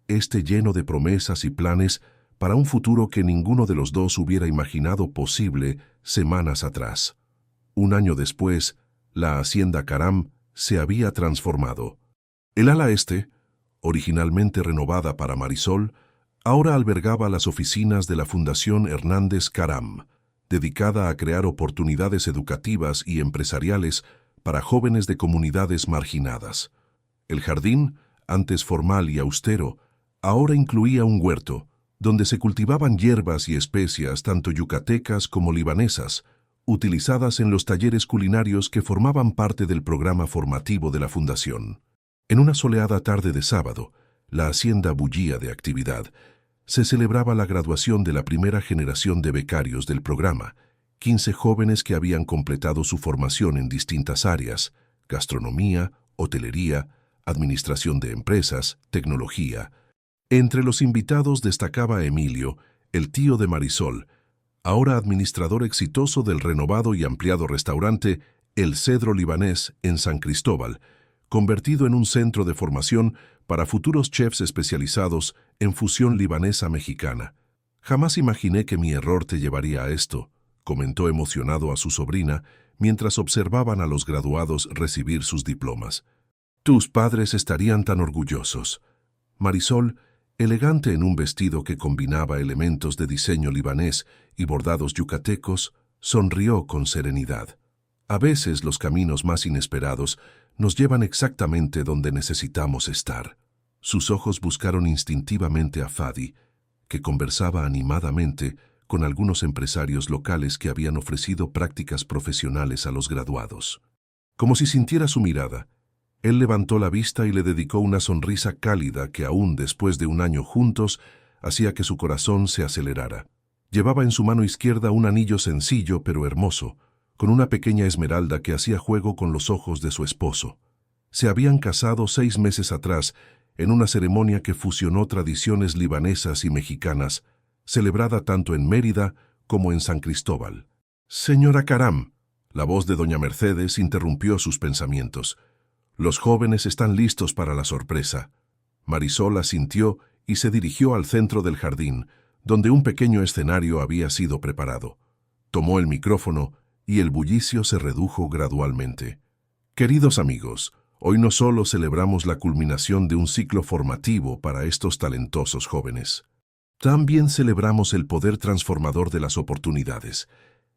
lleno de promesas y planes para un futuro que ninguno de los dos hubiera imaginado posible semanas atrás. Un año después, la hacienda Caram se había transformado. El ala este, originalmente renovada para Marisol, ahora albergaba las oficinas de la Fundación Hernández Caram, dedicada a crear oportunidades educativas y empresariales para jóvenes de comunidades marginadas. El jardín, antes formal y austero, ahora incluía un huerto, donde se cultivaban hierbas y especias tanto yucatecas como libanesas, utilizadas en los talleres culinarios que formaban parte del programa formativo de la Fundación. En una soleada tarde de sábado, la hacienda bullía de actividad. Se celebraba la graduación de la primera generación de becarios del programa, 15 jóvenes que habían completado su formación en distintas áreas: gastronomía, hotelería, administración de empresas, tecnología. Entre los invitados destacaba Emilio, el tío de Marisol, ahora administrador exitoso del renovado y ampliado restaurante El Cedro Libanés en San Cristóbal, convertido en un centro de formación para futuros chefs especializados en fusión libanesa-mexicana. Jamás imaginé que mi error te llevaría a esto, comentó emocionado a su sobrina mientras observaban a los graduados recibir sus diplomas. Tus padres estarían tan orgullosos. Marisol, elegante en un vestido que combinaba elementos de diseño libanés y bordados yucatecos, sonrió con serenidad. A veces los caminos más inesperados nos llevan exactamente donde necesitamos estar. Sus ojos buscaron instintivamente a Fadi, que conversaba animadamente con algunos empresarios locales que habían ofrecido prácticas profesionales a los graduados. Como si sintiera su mirada, él levantó la vista y le dedicó una sonrisa cálida que aún después de un año juntos hacía que su corazón se acelerara. Llevaba en su mano izquierda un anillo sencillo pero hermoso, con una pequeña esmeralda que hacía juego con los ojos de su esposo. Se habían casado 6 meses atrás en una ceremonia que fusionó tradiciones libanesas y mexicanas, celebrada tanto en Mérida como en San Cristóbal. «Señora Caram», la voz de doña Mercedes interrumpió sus pensamientos. «Los jóvenes están listos para la sorpresa». Marisol asintió y se dirigió al centro del jardín, donde un pequeño escenario había sido preparado. Tomó el micrófono y el bullicio se redujo gradualmente. «Queridos amigos, hoy no solo celebramos la culminación de un ciclo formativo para estos talentosos jóvenes. También celebramos el poder transformador de las oportunidades,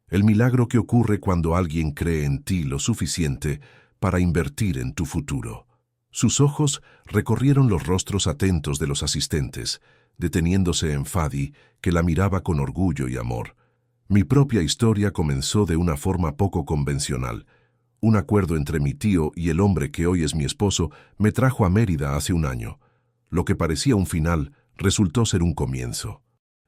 el milagro que ocurre cuando alguien cree en ti lo suficiente para invertir en tu futuro». Sus ojos recorrieron los rostros atentos de los asistentes, deteniéndose en Fadi, que la miraba con orgullo y amor. Mi propia historia comenzó de una forma poco convencional. Un acuerdo entre mi tío y el hombre que hoy es mi esposo me trajo a Mérida hace un año. Lo que parecía un final resultó ser un comienzo.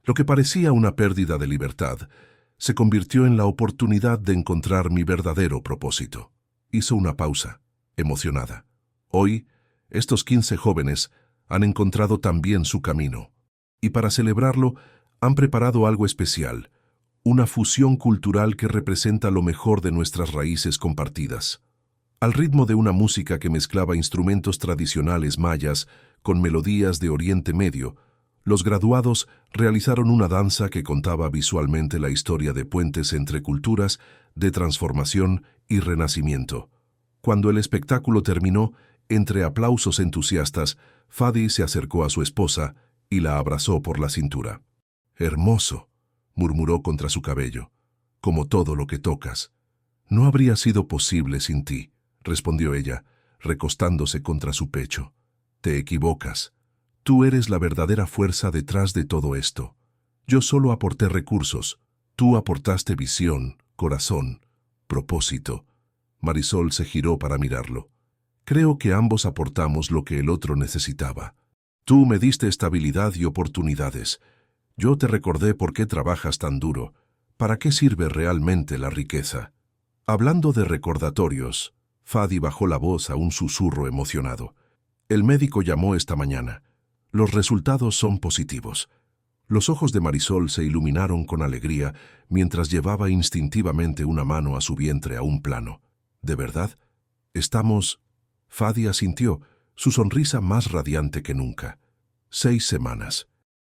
Lo que parecía una pérdida de libertad se convirtió en la oportunidad de encontrar mi verdadero propósito. Hizo una pausa, emocionada. Hoy, estos 15 jóvenes han encontrado también su camino. Y para celebrarlo, han preparado algo especial, una fusión cultural que representa lo mejor de nuestras raíces compartidas. Al ritmo de una música que mezclaba instrumentos tradicionales mayas con melodías de Oriente Medio, los graduados realizaron una danza que contaba visualmente la historia de puentes entre culturas, de transformación y renacimiento. Cuando el espectáculo terminó, entre aplausos entusiastas, Fadi se acercó a su esposa y la abrazó por la cintura. «Hermoso», murmuró contra su cabello, «como todo lo que tocas». «No habría sido posible sin ti», respondió ella, recostándose contra su pecho. «Te equivocas. Tú eres la verdadera fuerza detrás de todo esto. Yo solo aporté recursos. Tú aportaste visión, corazón, propósito». Marisol se giró para mirarlo. Creo que ambos aportamos lo que el otro necesitaba. Tú me diste estabilidad y oportunidades. Yo te recordé por qué trabajas tan duro. ¿Para qué sirve realmente la riqueza? Hablando de recordatorios, Fadi bajó la voz a un susurro emocionado. El médico llamó esta mañana. Los resultados son positivos. Los ojos de Marisol se iluminaron con alegría mientras llevaba instintivamente una mano a su vientre a un plano. ¿De verdad? Estamos... Fadi asintió, su sonrisa más radiante que nunca. 6 semanas.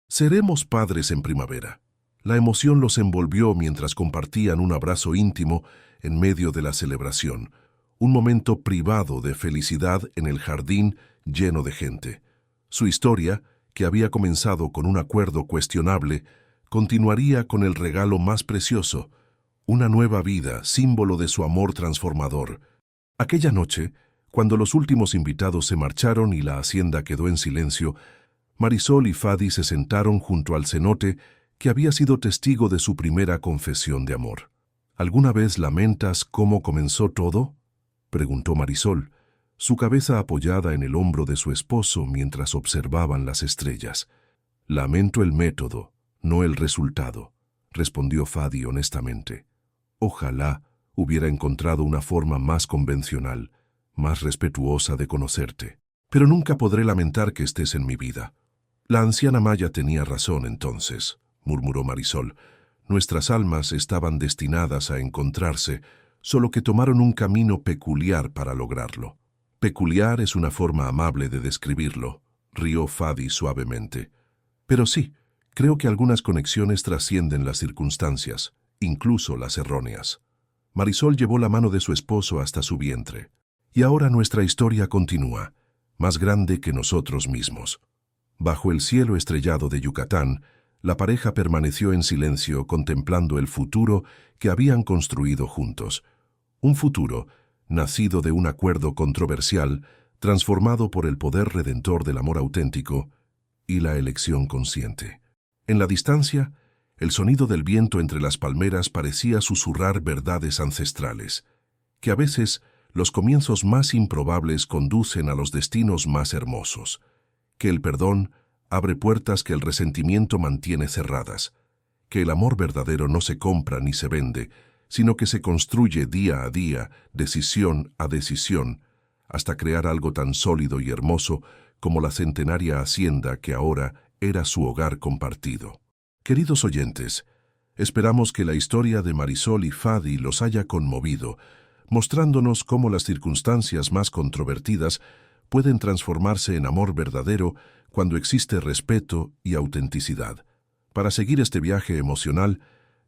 Seremos padres en primavera. La emoción los envolvió mientras compartían un abrazo íntimo en medio de la celebración, un momento privado de felicidad en el jardín lleno de gente. Su historia, que había comenzado con un acuerdo cuestionable, continuaría con el regalo más precioso, una nueva vida, símbolo de su amor transformador. Aquella noche, cuando los últimos invitados se marcharon y la hacienda quedó en silencio, Marisol y Fadi se sentaron junto al cenote que había sido testigo de su primera confesión de amor. ¿Alguna vez lamentas cómo comenzó todo?, preguntó Marisol, su cabeza apoyada en el hombro de su esposo mientras observaban las estrellas. Lamento el método, no el resultado, respondió Fadi honestamente. Ojalá hubiera encontrado una forma más convencional, más respetuosa de conocerte. Pero nunca podré lamentar que estés en mi vida. La anciana Maya tenía razón entonces, murmuró Marisol. Nuestras almas estaban destinadas a encontrarse, solo que tomaron un camino peculiar para lograrlo. Peculiar es una forma amable de describirlo, rió Fadi suavemente. Pero sí, creo que algunas conexiones trascienden las circunstancias, incluso las erróneas. Marisol llevó la mano de su esposo hasta su vientre. Y ahora nuestra historia continúa, más grande que nosotros mismos. Bajo el cielo estrellado de Yucatán, la pareja permaneció en silencio contemplando el futuro que habían construido juntos. Un futuro, nacido de un acuerdo controversial, transformado por el poder redentor del amor auténtico y la elección consciente. En la distancia, el sonido del viento entre las palmeras parecía susurrar verdades ancestrales, que a veces los comienzos más improbables conducen a los destinos más hermosos, que el perdón abre puertas que el resentimiento mantiene cerradas, que el amor verdadero no se compra ni se vende, sino que se construye día a día, decisión a decisión, hasta crear algo tan sólido y hermoso como la centenaria hacienda que ahora era su hogar compartido. Queridos oyentes, esperamos que la historia de Marisol y Fadi los haya conmovido, mostrándonos cómo las circunstancias más controvertidas pueden transformarse en amor verdadero cuando existe respeto y autenticidad. Para seguir este viaje emocional,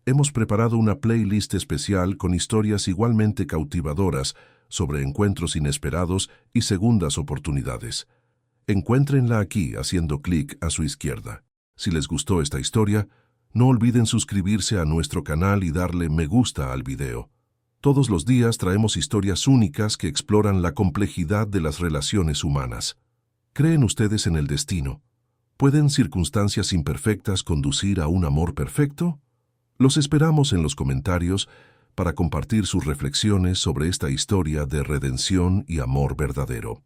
hemos preparado una playlist especial con historias igualmente cautivadoras sobre encuentros inesperados y segundas oportunidades. Encuéntrenla aquí haciendo clic a su izquierda. Si les gustó esta historia, no olviden suscribirse a nuestro canal y darle me gusta al video. Todos los días traemos historias únicas que exploran la complejidad de las relaciones humanas. ¿Creen ustedes en el destino? ¿Pueden circunstancias imperfectas conducir a un amor perfecto? Los esperamos en los comentarios para compartir sus reflexiones sobre esta historia de redención y amor verdadero.